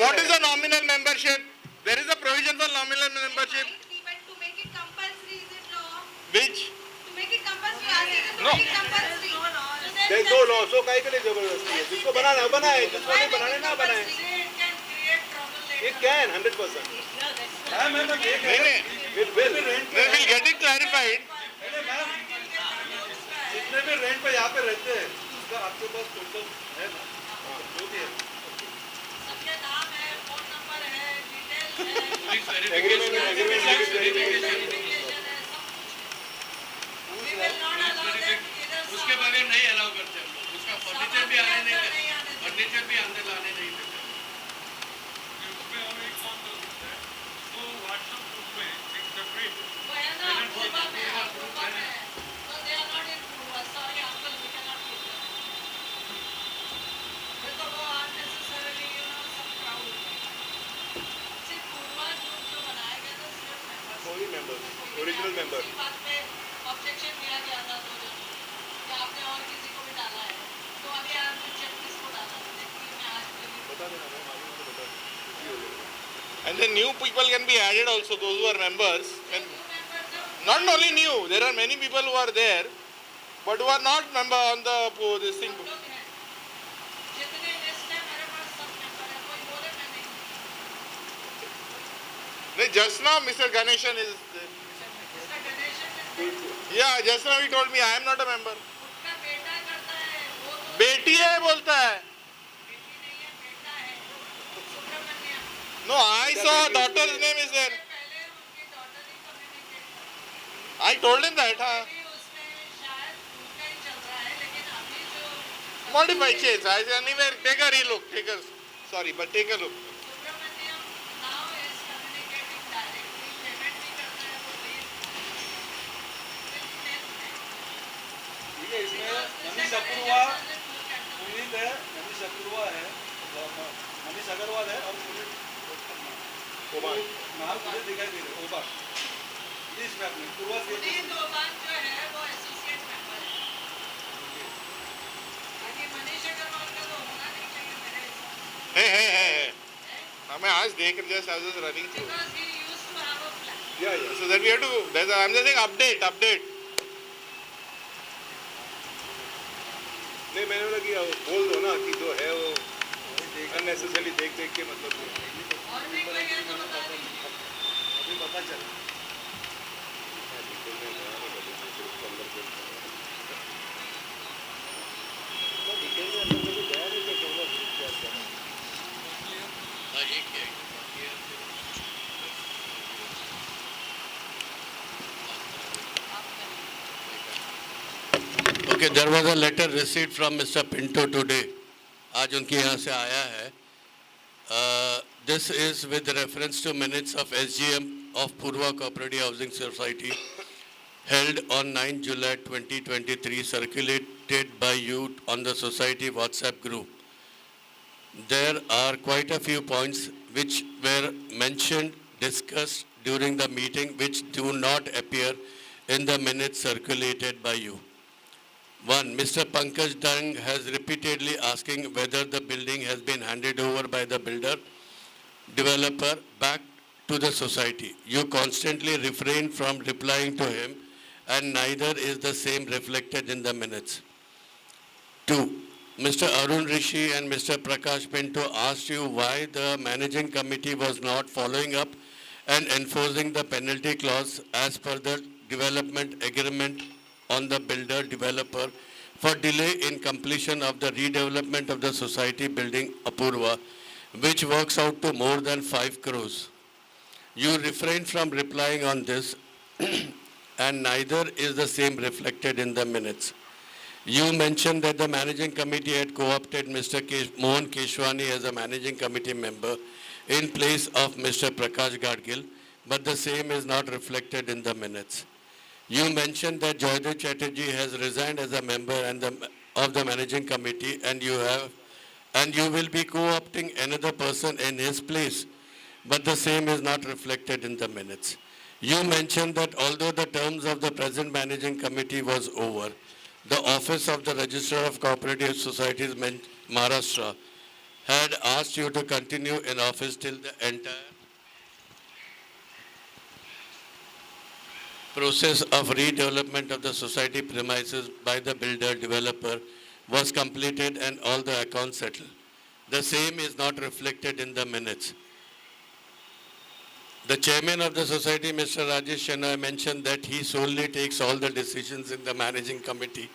What is a nominal membership? There is a provision for nominal membership. Which? No. देख दो लॉ सो काहे के लिए जबरदस्ती है. जिसको बनाना बनाए जिसको नहीं बनाने ना बनाए. ये कैन 100%. हाँ मैम नहीं will we'll get it clarified. जितने भी रेंट पे यहाँ पे रहते हैं उसका आपके पास टोटल है ना जो भी है. उसके बगैर नहीं अलाउ करते हम लोग. उसका फर्नीचर भी आने नहीं देते. फर्नीचर भी अंदर लाने नहीं देते. उसमें हम एक काम कर सकते हैं. ओरिजिनल मेंबर इसी बात पे ऑब्जेक्शन दिया गया था 2 जनों को कि आपने और किसी को भी डाला है, तो अभी आपने चेक किसको डाला था? देखिए मैं आज के लिए बता देना मैम, आगे मुझे बता दीजिए। And then new people can be added also, those who are members. And new member जो not only new, there are many people who are there, but who are not member on the this thing. लोग हैं, जितने लिस्ट है मेरे पास सब मेंबर है, कोई बोले मैं नहीं हूँ। Just now Mr. Ganeshan is there. इसका गणेशन है, Yeah, just now he told me I am not a member. उसका बेटा करता है, वो तो बेटी है बोलता है. बेटी नहीं है, बेटा है, Subramaniam. No, I saw daughter's name is there. पहले उनकी daughter he communicate I told him that. हाँ. अभी उसमें शायद उनका ही चल रहा है, लेकिन अभी जो Modify change. I say anywhere. Take a relook. Sorry, but take a look. Subramaniam now is communicating directly, payment भी करता है वो भी ठीक है, इसमें मनीष अपूर्वा, पुनीत है, मनीष अपूर्वा है, मनीष अग्रवाल है और पुनीत ओमान नाम मुझे दिखाई दे रहे ओबा प्लीज मैं अपनी पूर्वा से पुनीत ओबान जो है वो एसोसिएट मेंबर है, बाकी मनीष अग्रवाल का तो होना नहीं चाहिए मेरे हिसाब से, Hey. मैं आज देख रहा just I was just running through. because he used to have a flat. या So that we have to. I'm just saying update. नहीं, मैंने बोला कि बोल दो ना कि जो है वो अननेसेसरी देख के मतलब और भी कोई है तो बता दीजिए। अभी पता चला Okay, there was a letter received from Mr. Pinto today. आज उनके यहाँ से आया है. This is with reference to minutes of SGM of Purva Cooperative Housing Society held on 9 July 2023, circulated by you on the society WhatsApp group. There are quite a few points which were mentioned, discussed during the meeting, which do not appear in the minutes circulated by you. 1. Mr. Pankaj Dung has repeatedly asking whether the building has been handed over by the builder, developer back to the society. You constantly refrain from replying to him, and neither is the same reflected in the minutes. 2. Mr. Arun Rishi and Mr. Prakash Pinto asked you why the managing committee was not following up and enforcing the penalty clause as per the development agreement on the builder developer for delay in completion of the redevelopment of the society building Apurva, which works out to more than 5 crores. You refrain from replying on this and neither is the same reflected in the minutes. You mentioned that the managing committee had co-opted Mr. Mohan Keshwani as a managing committee member in place of Mr. Prakash Gadgil, but the same is not reflected in the minutes. You mentioned that Joydev Chatterjee has resigned as a member of the managing committee, and you will be co-opting another person in his place, but the same is not reflected in the minutes. You mentioned that although the terms of the present managing committee was over, the office of the Registrar of Cooperative Societies Maharashtra had asked you to continue in office till the entire process of redevelopment of the society premises by the builder developer was completed and all the accounts settled. The same is not reflected in the minutes. The chairman of the society, Mr. Rajesh Shenoy, mentioned that he solely takes all the decisions in the managing committee.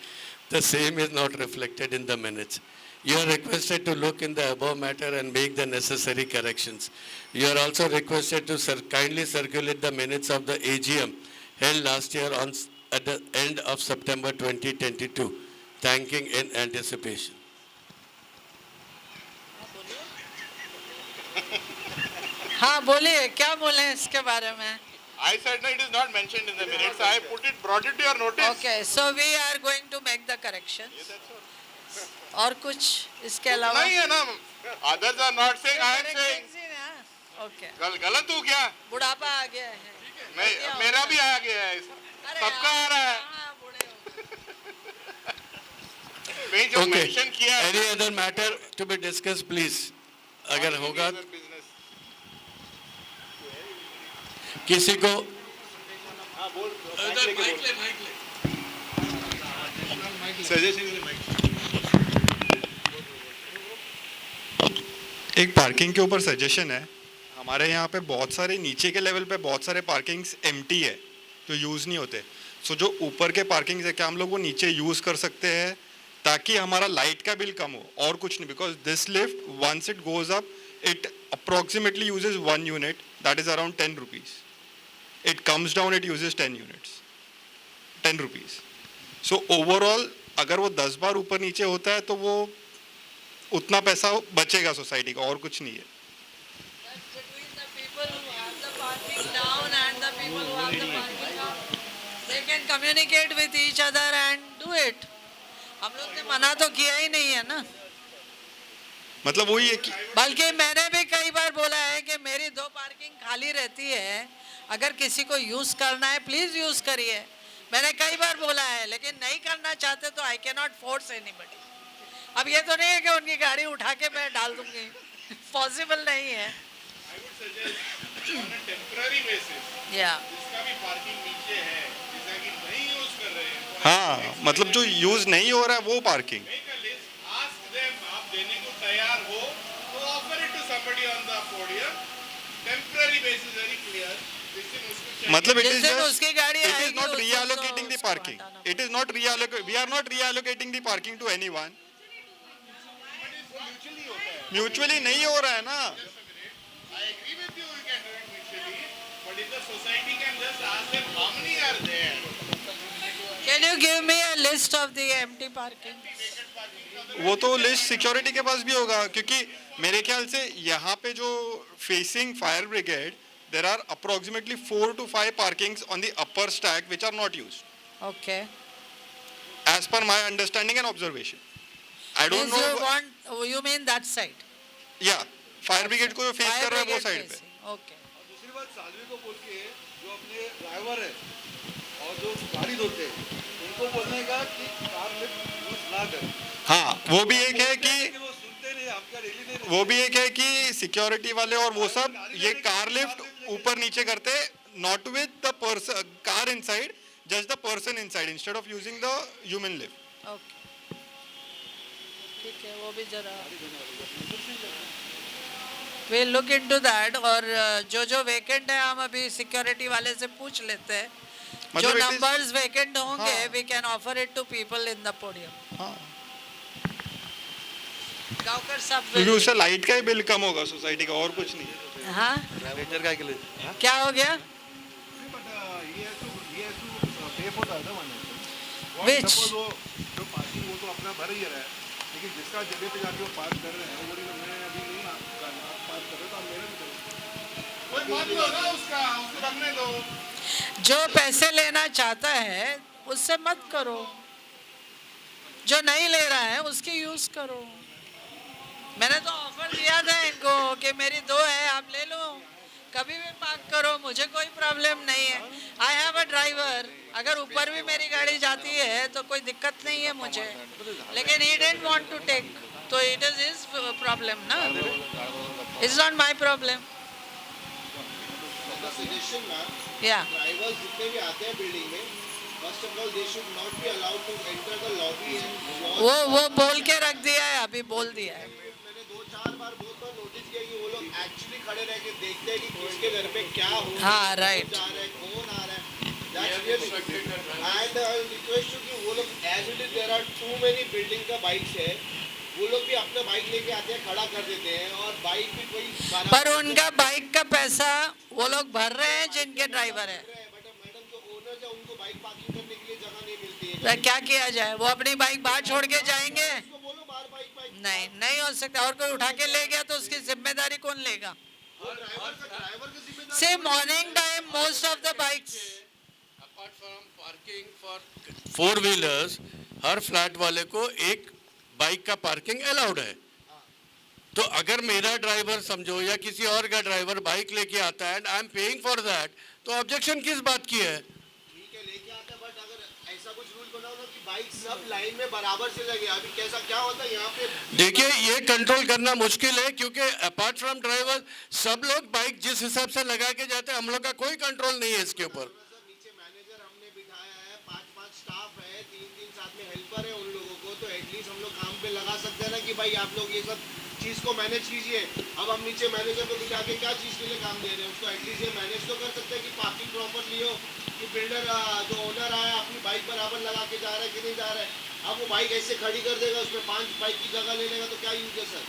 The same is not reflected in the minutes. You are requested to look in the above matter and make the necessary corrections. You are also requested to kindly circulate the minutes of the AGM held last year at the end of September 2022, thanking in anticipation. हाँ बोलिए, क्या बोले इसके बारे में? I said no, it is not mentioned in the minutes. I brought it to your notice. Okay, so we are going to make the corrections. और कुछ इसके अलावा? नहीं है ना. Others are not saying. I am saying. Okay. गलत हूँ क्या? बुढ़ापा आ गया है. नहीं, मेरा भी आ गया है, सबका आ रहा है। नहीं, जो Okay. मेंशन किया है Any other matter to be discussed, please? अगर होगा business. किसी को हाँ बोल इधर माइक ले सजेशन एक पार्किंग के ऊपर सजेशन है। हमारे यहाँ पे बहुत सारे नीचे के लेवल पे बहुत सारे पार्किंग्स एम्प्टी है जो यूज़ नहीं होते। सो जो ऊपर के पार्किंग्स है क्या हम लोग वो नीचे यूज़ कर सकते हैं ताकि हमारा लाइट का बिल कम हो और कुछ नहीं। Because this lift once it goes up it approximately uses 1 unit that is around 10 rupees. It comes down it uses 10 units 10 rupees. So overall अगर वो 10 बार ऊपर नीचे होता है तो वो उतना पैसा बचेगा सोसाइटी का और कुछ नहीं है। Between the people who have the parking down and the people who have the parking up, they can communicate with each other and do it. हम लोग ने मना तो किया ही नहीं है ना। मतलब वही है कि बल्कि मैंने भी कई बार बोला है कि मेरी 2 पार्किंग खाली रहती है, अगर किसी को यूज करना है प्लीज यूज करिए। मैंने कई बार बोला है, लेकिन नहीं करना चाहते तो I can not force anybody. अब ये तो नहीं है कि उनकी गाड़ी उठा के मैं डाल दूंगी, पॉसिबल नहीं है। I would suggest on a temporary basis, या जिसका भी पार्किंग नीचे है, जिसका कि नहीं यूज कर रहे हैं, हाँ मतलब जो यूज़ नहीं हो रहा है वो parking. make a list, ask them, आप देने को तैयार हो तो offer it to somebody on the podium, temporary basis, very clear, जिस दिन उसको चाहिए। मतलब इट इज जिस दिन उसकी गाड़ी इट इज आएगी, नॉट उस दिन तो reallocating the उसको parking, हटाना it is not we are not reallocating the parking to anyone। Mutually नहीं हो रहा है ना। I agree with you, you can do it mutually, but if the society can just ask them how many are there, Can you give me a list of the empty parking? वो तो लिस्ट सिक्योरिटी के पास भी होगा क्योंकि मेरे ख्याल से यहाँ पे जो facing fire brigade there are approximately 4 to 5 parkings on the upper stack which are not used Okay. As per my understanding and observation. I don't Means you know want, you mean that side? या फायर ब्रिगेड को जो फेस Fire कर रहा है वो brigade साइड पे। facing. Okay. और दूसरी बात साध्वी को बोल के जो अपने ड्राइवर है और जो गाड़ी धोते हैं उनको बोलने का कि कार लिफ्ट यूज ना करें। हाँ वो भी एक है कि लेकिन वो सुनते नहीं, हम क्या डेली नहीं वो भी एक है कि सिक्योरिटी वाले और वो सब ये कार लिफ्ट ऊपर नीचे करते not with the person car inside just the person inside instead of using the human lift. Okay. ठीक है, वो भी जरा we'll look into that। और जो वैकेंट है हम अभी सिक्योरिटी वाले से पूछ लेते हैं। जो मतलब it is- नंबर्स वैकेंट होंगे हाँ। we can offer it to people in the podium। हाँ गाँवकर सब क्योंकि उससे लाइट का ही बिल कम होगा सोसाइटी का और कुछ नहीं है। हाँ नेचर का के लिए क्या हो गया? पे for the other one. Which? जो पार्किंग वो तो अपना भर ही रहा है, लेकिन जिसका जगह पे जाके वो पार्क कर रहे हैं वो बोलेगा मैं अभी नहीं आप पार्क कर रहे तो आप मेरा भी करो। कोई मत लो ना उसका, उसको करने दो। जो पैसे लेना चाहता है उससे मत करो, जो नहीं ले रहा है उसकी यूज करो। मैंने तो ऑफर दिया था इनको कि मेरी 2 है आप ले लो, कभी भी पार्क करो, मुझे कोई प्रॉब्लम नहीं है। आई हैव अ ड्राइवर, अगर ऊपर भी मेरी गाड़ी जाती है तो कोई दिक्कत नहीं है मुझे, लेकिन he didn't want to take, तो इट इज हिज प्रॉब्लम ना, it's not my problem. Suggestion ma'am, या ड्राइवर्स जितने भी आते हैं बिल्डिंग में, first of all they should not be allowed to enter the lobby and वो बोल के रख दिया है, अभी बोल दिया है। मैंने 2-4 बार बहुत बार नोटिस किया कि वो लोग एक्चुअली खड़े रह के देखते हैं कि किसके घर पे क्या हो रहा है, हाँ, right. कौन जा रहा है, कौन आ रहा है। That's really and I request you कि वो लोग as it is there are too many building का बाइक्स है, वो लोग भी अपना बाइक लेके आते हैं, खड़ा कर देते हैं और बाइक भी कोई पर उनका बाइक का पैसा वो लोग भर रहे हैं जिनके ड्राइवर है। बट मैडम जो ओनर्स है उनको बाइक पार्किंग करने के लिए जगह नहीं मिलती है। तो क्या किया जाए, वो अपनी बाइक बाहर छोड़ के जाएंगे? उसको बोलो बाहर बाइक नहीं, नहीं हो सकता। और कोई उठा के ले गया तो उसकी जिम्मेदारी कौन लेगा? ड्राइवर का जिम्मेदारी से morning time most of the bikes, apart from parking for 4 wheelers, her flat वाले को एक बाइक का पार्किंग अलाउड है। तो अगर मेरा ड्राइवर समझो या किसी और का ड्राइवर बाइक लेके आता है and I am paying for that, तो ऑब्जेक्शन किस बात की है? ठीक है लेके आता है, बट अगर ऐसा कुछ रूल बनाओ ना कि बाइक सब लाइन में बराबर से लगे। अभी कैसा क्या होता है यहाँ पे, देखिए ये कंट्रोल करना मुश्किल है, क्योंकि अपार्ट फ्रॉम ड्राइवर सब लोग बाइक जिस हिसाब से लगा के जाते हैं, हम लोग का कोई कंट्रोल नहीं है इसके ऊपर। सर नीचे मैनेजर हमने बिठाया है, 5-5 स्टाफ है, 3-3 साथ में हेल्पर है उन लोगों को, तो एटलीस्ट हम लोग काम पे लगा सकते हैं ना कि भाई आप लोग ये सब चीज़ को मैनेज कीजिए। अब हम नीचे मैनेजर को बिठा के क्या चीज़ के लिए काम दे रहे हैं उसको, एटलीस्ट ये मैनेज तो कर सकते हैं कि पार्किंग प्रॉपरली हो, कि बिल्डर जो ओनर आया अपनी बाइक बराबर लगा के जा रहा है कि नहीं जा रहा है। अब वो बाइक ऐसे खड़ी कर देगा, उसमें 5 बाइक की जगह ले लेगा, तो क्या यूज है सर?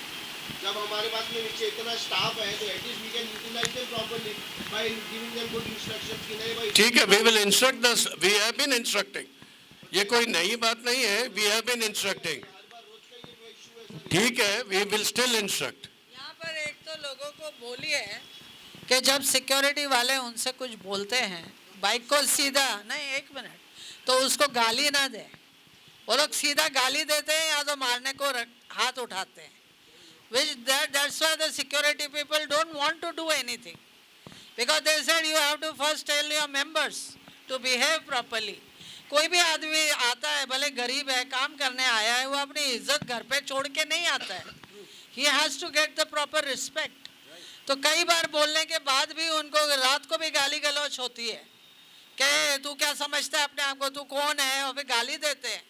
जब हमारे पास में नीचे इतना स्टाफ है तो at least we can utilize them properly by giving them good instructions कि नहीं भाई। ठीक है, we will instruct this, we have been instructing, ये कोई नई बात नहीं है, वी हैव बीन इंस्ट्रक्टिंग। ठीक है, वी विल स्टिल इंस्ट्रक्ट। यहाँ पर एक तो लोगों को बोलिए कि जब सिक्योरिटी वाले उनसे कुछ बोलते हैं बाइक को सीधा नहीं, 1 मिनट, तो उसको गाली ना दे। वो लोग सीधा गाली देते हैं या तो मारने को हाथ उठाते हैं, that's why the security people don't want to do anything, because they said you have to first tell your members to behave properly. कोई भी आदमी आता है, भले गरीब है, काम करने आया है, वो अपनी इज्जत घर पे छोड़ के नहीं आता है। He has to get the proper respect. तो कई बार बोलने के बाद भी उनको रात को भी गाली गलौच होती है कि तू क्या समझता है अपने आप को, तू कौन है, और फिर गाली देते हैं।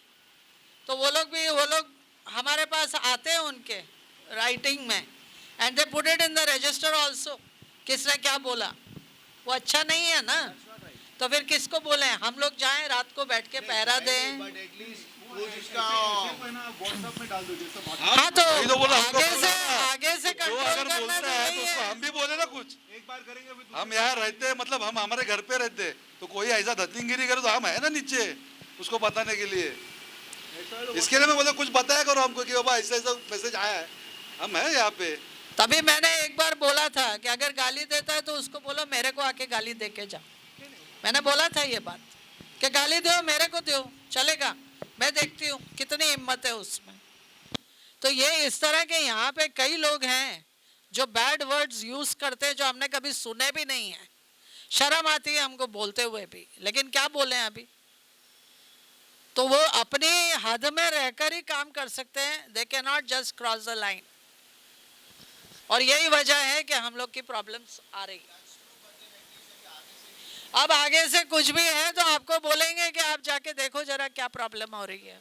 तो वो लोग हमारे पास आते हैं उनके राइटिंग में, and they put it in the register also, किसने क्या बोला। वो अच्छा नहीं है ना, तो फिर किसको बोले? हम लोग जाएं रात को बैठ के पहरा दें। बट एटलीस्ट वो जिसका व्हाट्सएप में डाल दो जैसे बात हाँ, तो वही तो बोला, हमको आगे से जो कंट्रोल अगर करना बोलता तो है यही तो उसको है। हम भी बोले ना कुछ। एक बार करेंगे फिर हम यहाँ रहते हैं, मतलब हम हमारे घर पे रहते हैं, तो कोई ऐसा धतिंगिरी करे तो हम है ना नीचे उसको बताने के लिए। इसके लिए मैं बोला कुछ बताया करो हमको कि बाबा ऐसा ऐसा मैसेज आया है, हम है यहाँ पे। तभी मैंने एक बार बोला था कि अगर गाली देता है तो उसको बोलो मेरे को आके गाली दे के जाओ। मैंने बोला था ये बात कि गाली दो, मेरे को दो, चलेगा, मैं देखती हूँ कितनी हिम्मत है उसमें। तो ये इस तरह के यहाँ पे कई लोग हैं जो बैड वर्ड्स यूज करते हैं, जो हमने कभी सुने भी नहीं है। शर्म आती है हमको बोलते हुए भी, लेकिन क्या बोले अभी। तो वो अपनी हद में रहकर ही काम कर सकते हैं, they can not just cross the line. और यही वजह है कि हम लोग की प्रॉब्लम्स आ रही है। अब आगे से कुछ भी है तो आपको बोलेंगे कि आप जाके देखो जरा क्या प्रॉब्लम हो रही है।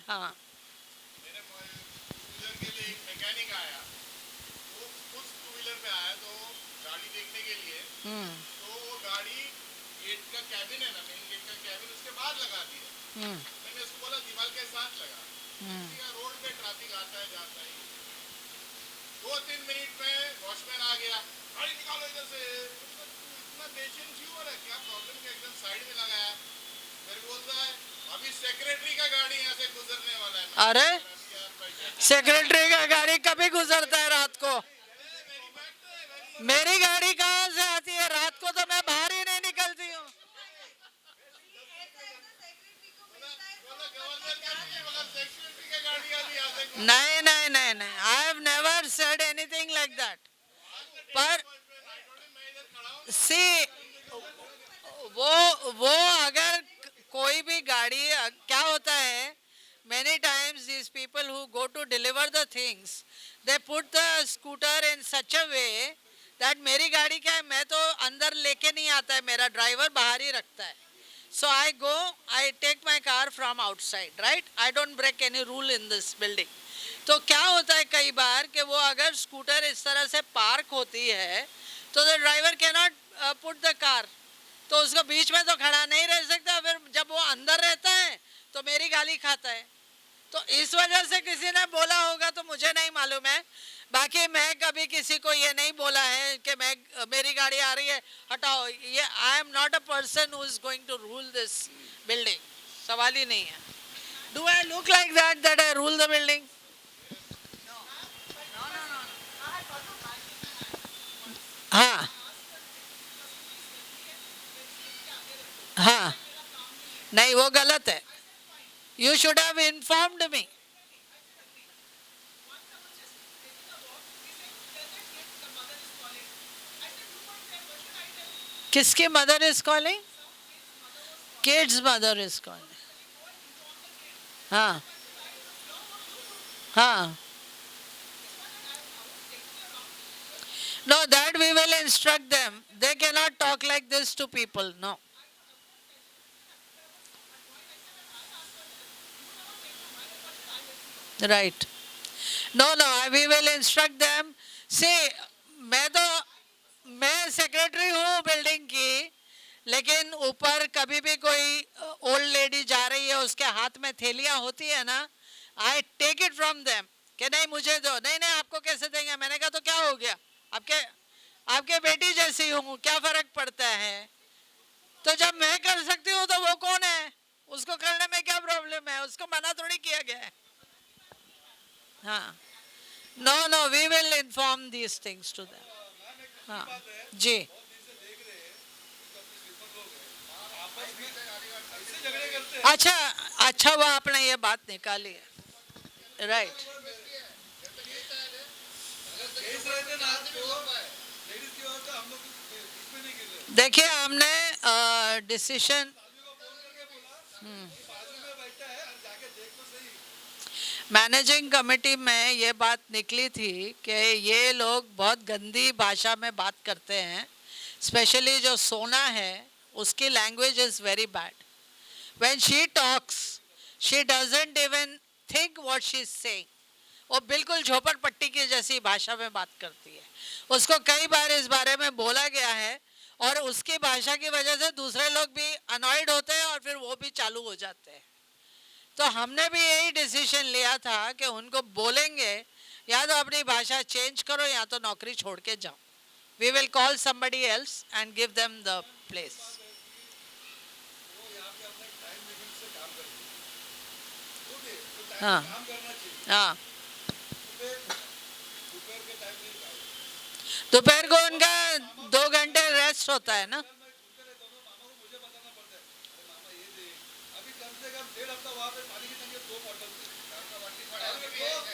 हाँ, मेरे टू-व्हीलर के लिए एक मैकेनिक आया, वो खुद टू-व्हीलर पे आया तो गाड़ी देखने के लिए, तो वो गाड़ी गेट का कैबिन है ना, मेन गेट का कैबिन, उसके बाहर लगा दिया। मैंने उसको बोला दीवार के साथ लगा, रोड पे ट्रैफिक आता है जाता है। 2-3 मिनट में वॉचमैन आ गया, गाड़ी निकालो इधर से। इतना पेशेंस क्यों हो रहा है, क्या प्रॉब्लम, के एकदम साइड में लगाया। फिर बोलता है अभी सेक्रेटरी का गाड़ी यहाँ से गुजरने वाला है। अरे सेक्रेटरी का गाड़ी कभी गुजरता है रात को? मेरी गाड़ी कहाँ से आती है रात को? तो मैं बाहर ही नहीं निकलती हूँ। नहीं नहीं नहीं नहीं, I have never said anything like that. पर सी वो अगर कोई भी गाड़ी, क्या होता है, many times these people who go to deliver the things, they put the scooter in such a way that मेरी गाड़ी क्या है, मैं तो अंदर लेके नहीं आता है, मेरा ड्राइवर बाहर ही रखता है। So I go, I take my car from outside, right? I don't break any rule in this building. तो क्या होता है कई बार कि वो अगर स्कूटर इस तरह से पार्क होती है तो the driver cannot put the car, तो उसको बीच में तो खड़ा नहीं रह सकता। फिर जब वो अंदर रहता है तो मेरी गाली खाता है। तो इस वजह से किसी ने बोला होगा, तो मुझे नहीं मालूम है। बाकी मैं कभी किसी को ये नहीं बोला है कि मेरी गाड़ी आ रही है हटाओ। ये I am not a person who is going to rule this building, सवाल ही नहीं है। Do I look like that I rule the building? हाँ हाँ, नहीं वो गलत है। You should have informed me. किसकी mother is calling? Kids mother is calling. हाँ हाँ. No, that we will instruct them. They cannot talk like this to people. No. Right. No, we will instruct them. See, मैं सेक्रेटरी हूँ बिल्डिंग की, लेकिन ऊपर कभी भी कोई ओल्ड लेडी जा रही है, उसके हाथ में थैलियाँ होती है ना, I take it from them कि नहीं मुझे दो. नहीं नहीं, आपको कैसे देंगे? मैंने कहा तो क्या हो गया, आपके बेटी जैसी हूँ, क्या फर्क पड़ता है? तो जब मैं कर सकती हूँ तो वो कौन है? उसको करने में क्या प्रॉब्लम है? उसको मना थोड़ी किया गया है. हाँ. No, we will inform these things to them. हाँ जी. अच्छा वो आपने ये बात निकाली है. राइट. देखिए, हमने डिसीजन मैनेजिंग कमेटी में ये बात निकली थी कि ये लोग बहुत गंदी भाषा में बात करते हैं. स्पेशली जो सोना है, उसकी language is very bad. When she talks, she doesn't even think what she is saying. वो बिल्कुल झोपड़पट्टी की जैसी भाषा में बात करती है. उसको कई बार इस बारे में बोला गया है, और उसकी भाषा की वजह से दूसरे लोग भी अनॉयड होते हैं और फिर वो भी चालू हो जाते हैं. तो हमने भी यही डिसीजन लिया था कि उनको बोलेंगे या तो अपनी भाषा चेंज करो या तो नौकरी छोड़ के जाओ. We will call somebody else and give them the place. हाँ हाँ. दोपहर को उनका 2 घंटे रेस्ट होता है ना.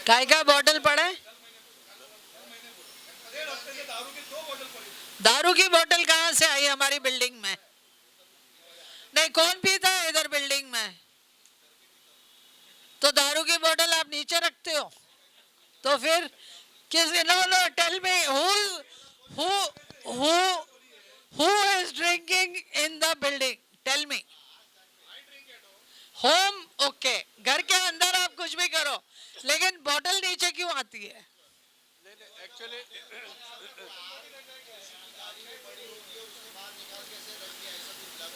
काय का बॉटल पड़ा है? दारू की बोतल कहाँ से आई हमारी बिल्डिंग में? नहीं, कौन पीता है इधर बिल्डिंग में? तो दारू की बोतल आप नीचे रखते हो तो फिर किस? No, tell me who is drinking in the building? Tell me. Home okay, घर के अंदर आप कुछ भी करो, लेकिन बोतल नीचे क्यों आती है? एक्चुअली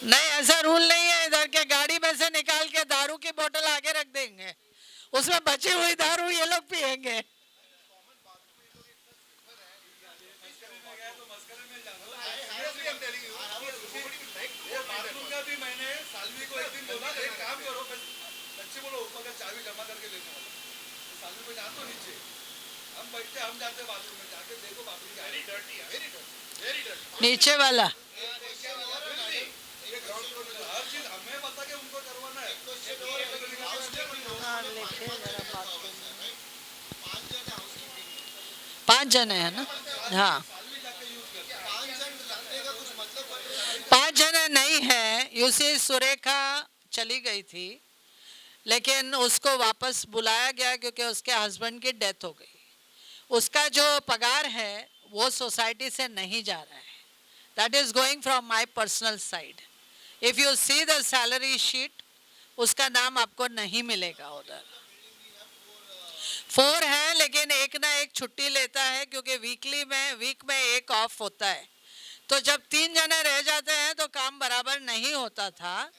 नहीं, ऐसा रूल नहीं है इधर के. गाड़ी में से निकाल के दारू की बोतल आगे रख देंगे, उसमें बची हुई दारू ये लोग पियेंगे. मैंने सालवी को एक दिन बोला, एक काम करो, बच्चे बोलो ऊपर का चाबी जमा करके लेने वाला. सालवी को जान दो नीचे, हम बैठते, हम जाते बाथरूम में, जाके देखो बाथरूम वेरी डर्टी है, वेरी डर्टी. नीचे वाला हर चीज हमें पता कि उनको करवाना है. 5 जने हैं ना. हाँ, 5 जने नहीं है. यूसी सुरेखा चली गई थी, लेकिन उसको वापस बुलाया गया क्योंकि उसके हस्बैंड की डेथ हो गई. उसका जो पगार है वो सोसाइटी से नहीं जा रहा है. That is going from my personal side. If you see the salary sheet, उसका नाम आपको नहीं मिलेगा उधर. 4 है, लेकिन एक ना एक छुट्टी लेता है क्योंकि वीक में एक ऑफ होता है. तो जब 3 जने रह जाते हैं तो काम बराबर नहीं होता था.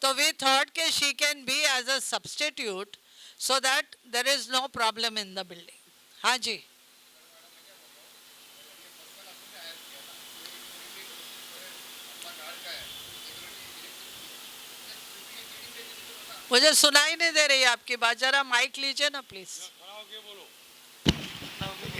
तो वी थॉट कि she can be as a substitute so that there is no problem in the building. हाँ जी. मुझे सुनाई नहीं दे रही आपकी बात, जरा माइक लीजिए ना प्लीज.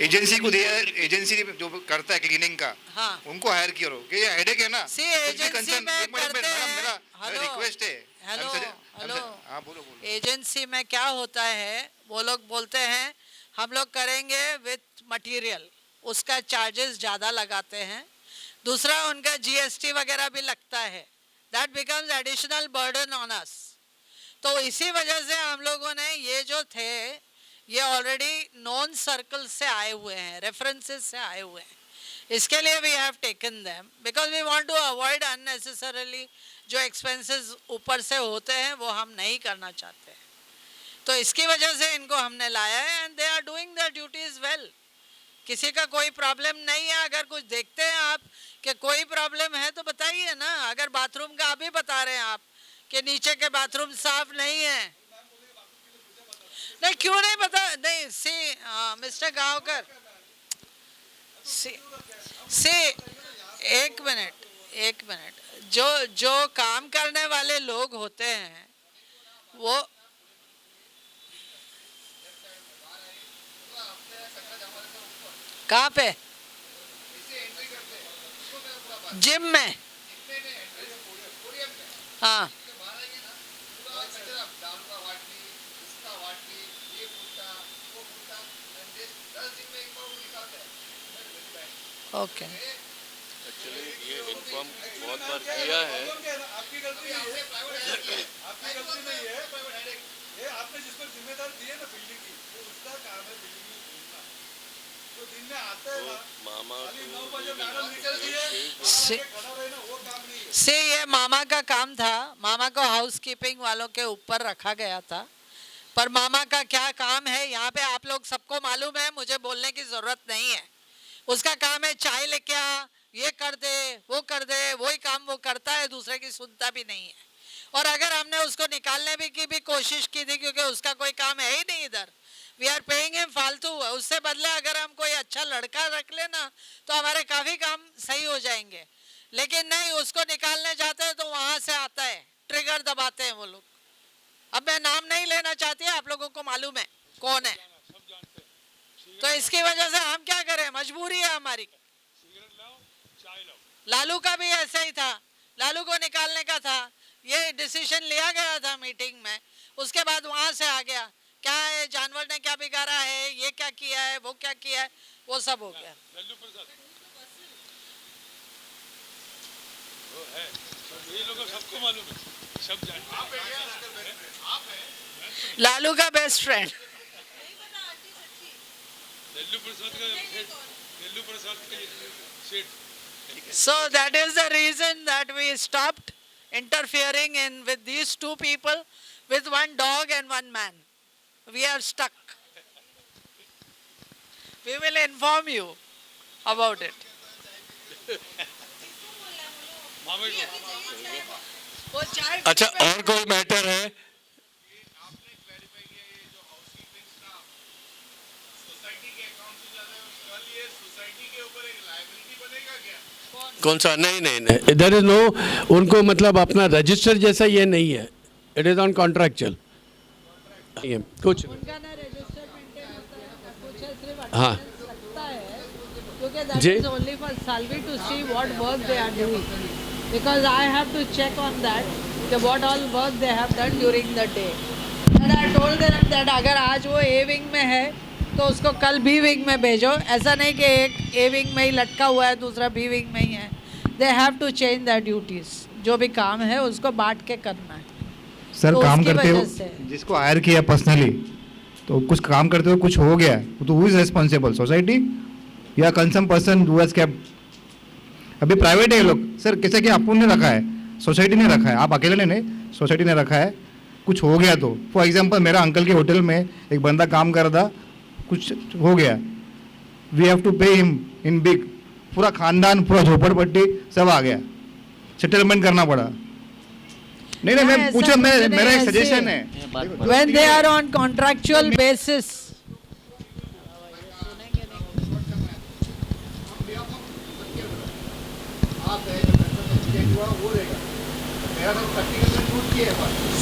एजेंसी को दिया, एजेंसी जो करता है क्लीनिंग का, हाँ. उनको हायर किया रो. ये हेडेक है ना. सी एजेंसी में करते हैं. मेरा रिक्वेस्ट है. हेलो, हाँ बोलो. एजेंसी में क्या होता है, वो लोग बोलते हैं हम लोग करेंगे विथ मटेरियल, उसका चार्जेस ज़्यादा लगाते हैं. दूसरा उनका जीएसटी वगैरह भी लगता है, that becomes additional burden on us. तो इसी वजह से हम लोगों ने ये जो थे ये ऑलरेडी नॉन सर्कल से आए हुए हैं, रेफरेंसेस से आए हुए हैं, इसके लिए we have taken them because we want to avoid unnecessarily जो एक्सपेंसेस ऊपर से होते हैं वो हम नहीं करना चाहते हैं। तो इसकी वजह से इनको हमने लाया है and they are doing their duties well. किसी का कोई प्रॉब्लम नहीं है। अगर कुछ देखते हैं आप कि कोई प्रॉब्लम है तो बताइए ना। अगर बाथरूम का अभी बता रहे हैं आप कि नीचे के बाथरूम साफ नहीं है, नहीं क्यों नहीं बता, नहीं सी मिस्टर गांवकर, सी एक मिनट, जो काम करने वाले लोग होते हैं वो कहाँ पे, जिम में, हाँ ओके। एक्चुअली ये इन्फॉर्म बहुत बार किया है। आपकी गलती नहीं है, आपकी गलती नहीं है, ये आपने जिसको जिम्मेदारी दी है ना बिल्डिंग की, वो उसका काम है बिल्डिंग में घूमना। तो दिन में आता है ना, मामा खाली 9 बजे मैडम निकलती है, खड़ा रहे ना, वो काम नहीं है। से ये मामा का काम था, मामा को हाउसकीपिंग वालों के ऊपर रखा गया था, पर मामा का क्या काम है यहाँ पे आप लोग सबको मालूम है, मुझे बोलने की जरूरत नहीं है। उसका काम है चाय लेके आ, ये कर दे, वो कर दे, वही काम वो करता है, दूसरे की सुनता भी नहीं है। और अगर हमने उसको निकालने की भी कोशिश की थी, क्योंकि उसका कोई काम है ही नहीं इधर, वी आर पेइंग हिम फालतू, उससे बदले अगर हम कोई अच्छा लड़का रख लेना तो हमारे काफ़ी काम सही हो जाएंगे। लेकिन नहीं, उसको निकालने जाते हैं तो वहाँ से आता है, ट्रिगर दबाते हैं वो लोग। अब मैं नाम नहीं लेना चाहती, आप लोगों को मालूम है कौन है। तो इसकी वजह से हम क्या करें, मजबूरी है हमारी। लालू का भी ऐसा ही था, लालू को निकालने का था, ये डिसीजन लिया गया था मीटिंग में, उसके बाद वहां से आ गया, क्या है जानवर ने क्या बिगाड़ा है, ये क्या किया है, वो क्या किया है, वो सब हो गया। ये लोगों को सबको मालूम है, सब जानते हैं। लालू का बेस्ट फ्रेंड नेल्लू प्रसाद का सेठ। So that is the reason that we stopped interfering in with these two people, with one dog and one man. We are stuck. We will inform you about it. वो चाय अच्छा, और कोई मैटर है? कौन सा? नहीं नहीं नहीं, देयर इज नो, उनको मतलब अपना रजिस्टर जैसा ये नहीं है, इट इज ऑन कॉन्ट्रैक्चुअल कुछ। उनका ना रजिस्टर मेंटेन होता है, कुछ है, सिर्फ हाँ लगता है, क्योंकि that ji. is only for Salvi to see what work they are doing, because I have to check on that कि what all work they have done during the day, and I told them that अगर आज वो A wing में है तो उसको कल B wing में भेजो। ऐसा नहीं कि एक A wing में ही लटका हुआ है, दूसरा B wing में ही है। They have to change their duties, जो भी काम है उसको बांट के करना है। सर तो काम उसकी करते हो, वजह से। जिसको हायर किया पर्सनली, तो कुछ काम करते हुए कुछ हो गया तो हु इज रेस्पॉन्सिबल, सोसाइटी या concern person who has kept. अभी प्राइवेट है ये लोग सर, कैसे कि अपन ने रखा है, सोसाइटी ने रखा है, आप अकेले ने नहीं, सोसाइटी ने रखा है। कुछ हो गया तो फॉर एग्जांपल मेरा अंकल के होटल में एक बंदा काम कर रहा था, कुछ हो गया, we have to pay him in big, पूरा खानदान, पूरा झोपड़पट्टी सब आ गया, सेटलमेंट करना पड़ा। नहीं नहीं, मैं पूछा, मेरा एक सजेशन है, When they are on contractual basis,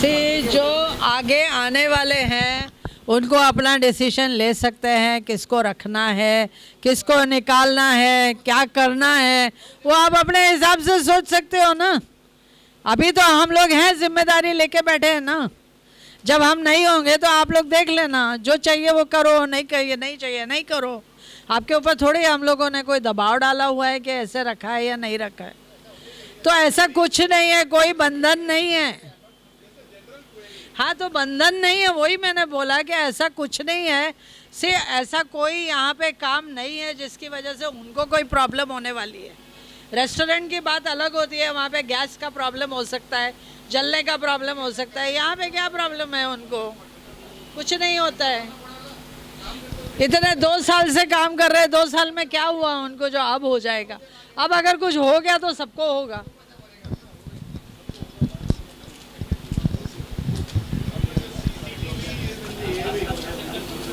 से जो आगे आने वाले हैं उनको अपना डिसीजन ले सकते हैं, किसको रखना है, किसको निकालना है, क्या करना है, वो आप अपने हिसाब से सोच सकते हो ना। अभी तो हम लोग हैं, जिम्मेदारी लेके बैठे हैं ना। जब हम नहीं होंगे तो आप लोग देख लेना, जो चाहिए वो करो, नहीं चाहिए नहीं चाहिए नहीं करो। आपके ऊपर थोड़ी हम लोगों ने कोई दबाव डाला हुआ है कि ऐसे रखा है या नहीं रखा है। तो ऐसा कुछ नहीं है, कोई बंधन नहीं है। हाँ, तो बंधन नहीं है, वही मैंने बोला कि ऐसा कुछ नहीं है। से ऐसा कोई यहाँ पे काम नहीं है जिसकी वजह से उनको कोई प्रॉब्लम होने वाली है। रेस्टोरेंट की बात अलग होती है, वहाँ पे गैस का प्रॉब्लम हो सकता है, जलने का प्रॉब्लम हो सकता है। यहाँ पे क्या प्रॉब्लम है उनको? कुछ नहीं होता है। इतने 2 साल से काम कर रहे हैं, 2 साल में क्या हुआ उनको जो अब हो जाएगा? अब अगर कुछ हो गया तो सबको होगा।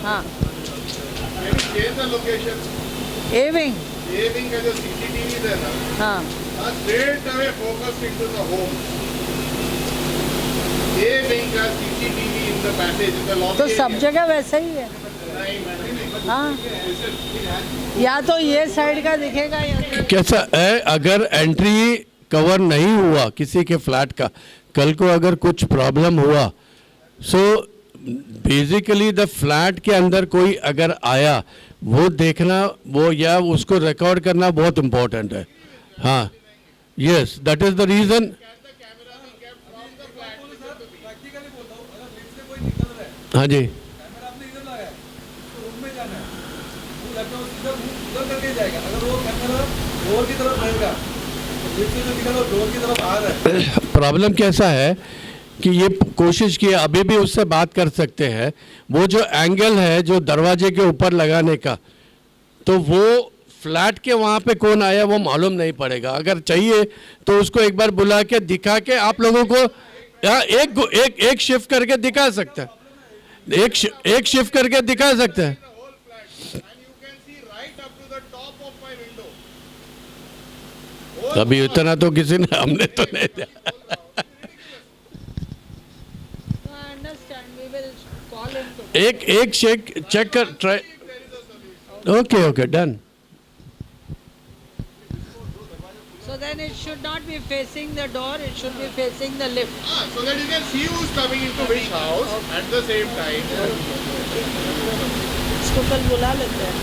हाँ, ए विंग का जो CCTV है ना, हाँ, straight away focused into the home. A wing का CCTV in the passage in the lobby. तो सब जगह वैसा ही है। हाँ, या तो ये साइड का दिखेगा या तो कैसा है, अगर एंट्री कवर नहीं हुआ किसी के फ्लैट का, कल को अगर कुछ प्रॉब्लम हुआ, सो बेसिकली द फ्लैट के अंदर कोई अगर आया, वो देखना, वो या उसको रिकॉर्ड करना बहुत इम्पोर्टेंट है। हाँ, yes, that is the reason. हाँ जी, कैमरा आपने इधर लगाया तो रूम में जाना है, वो लैपटॉप उधर करके जाएगा। अगर वो कैमरा डोर की तरफ रहेगा तो जिससे जो दिखा वो डोर की तरफ आ रहा है। प्रॉब्लम कैसा है कि ये कोशिश की, अभी भी उससे बात कर सकते हैं, वो जो एंगल है जो दरवाजे के ऊपर लगाने का, तो वो फ्लैट के वहाँ पे कौन आया वो मालूम नहीं पड़ेगा। अगर चाहिए तो उसको एक बार बुला के दिखा के आप लोगों को एक शिफ्ट करके दिखा सकते हैं, एक शिफ्ट करके दिखा सकते हैं। अभी इतना तो किसी ने, हमने तो नहीं दिया। एक चेक कर, try. Okay, done. So then it should not be facing the door, it should be facing the lift. So that you can see who's coming into which house at the same time. इसको कल बुला लेते हैं।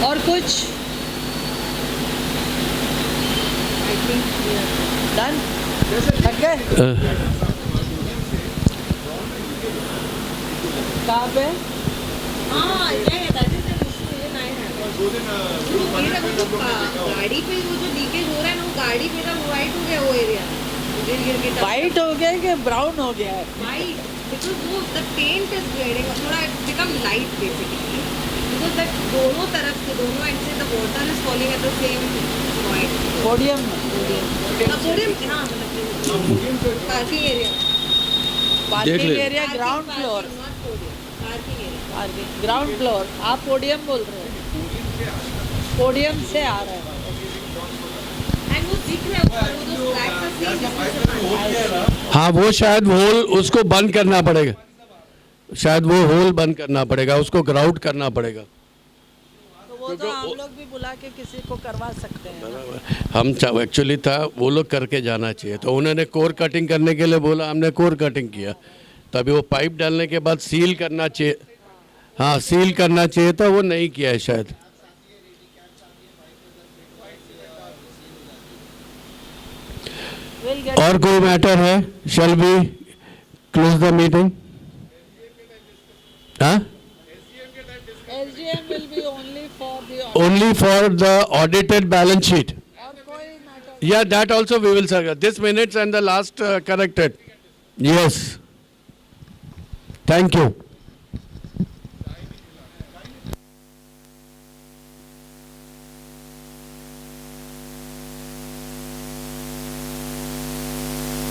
और कुछ? डन? लग गए? कहाँ पे? हाँ, that is an issue, ये नहीं है। गाड़ी पे वो जो लीकेज हो रहा है ना, वो गाड़ी मेरा वाइट हो गया, वो एरिया गिर के वाइट हो गया कि ब्राउन हो गया है? वाइट, बिकॉज वो द पेंट इज वेयरिंग थोड़ा become light basically, because that दोनों तरफ से, दोनों एंड से the water is falling at the same point. Podium podium, हाँ, मतलब parking area, parking area, ground floor, parking area, ground floor. आप पोडियम बोल रहे हो? पोडियम से आ रहा है। एंड वो दिख रहा है, वो जो फ्लैट्स का हाँ, वो शायद होल उसको बंद करना पड़ेगा, शायद वो होल बंद करना पड़ेगा, उसको ग्राउट करना पड़ेगा। तो वो तो हम लोग भी बुला के किसी को करवा सकते हैं। हम एक्चुअली था वो लोग करके जाना चाहिए, तो उन्होंने कोर कटिंग करने के लिए बोला, हमने कोर कटिंग किया। तभी वो पाइप डालने के बाद सील करना चाहिए, हाँ सील करना चाहिए था, वो नहीं किया है शायद। और कोई मैटर है? Shall be close the meeting? हाँ, SGM will be only for the only for the audited balance sheet. और कोई matter. Yeah, that also we will circle. This minutes and the last corrected. Yes. Thank you.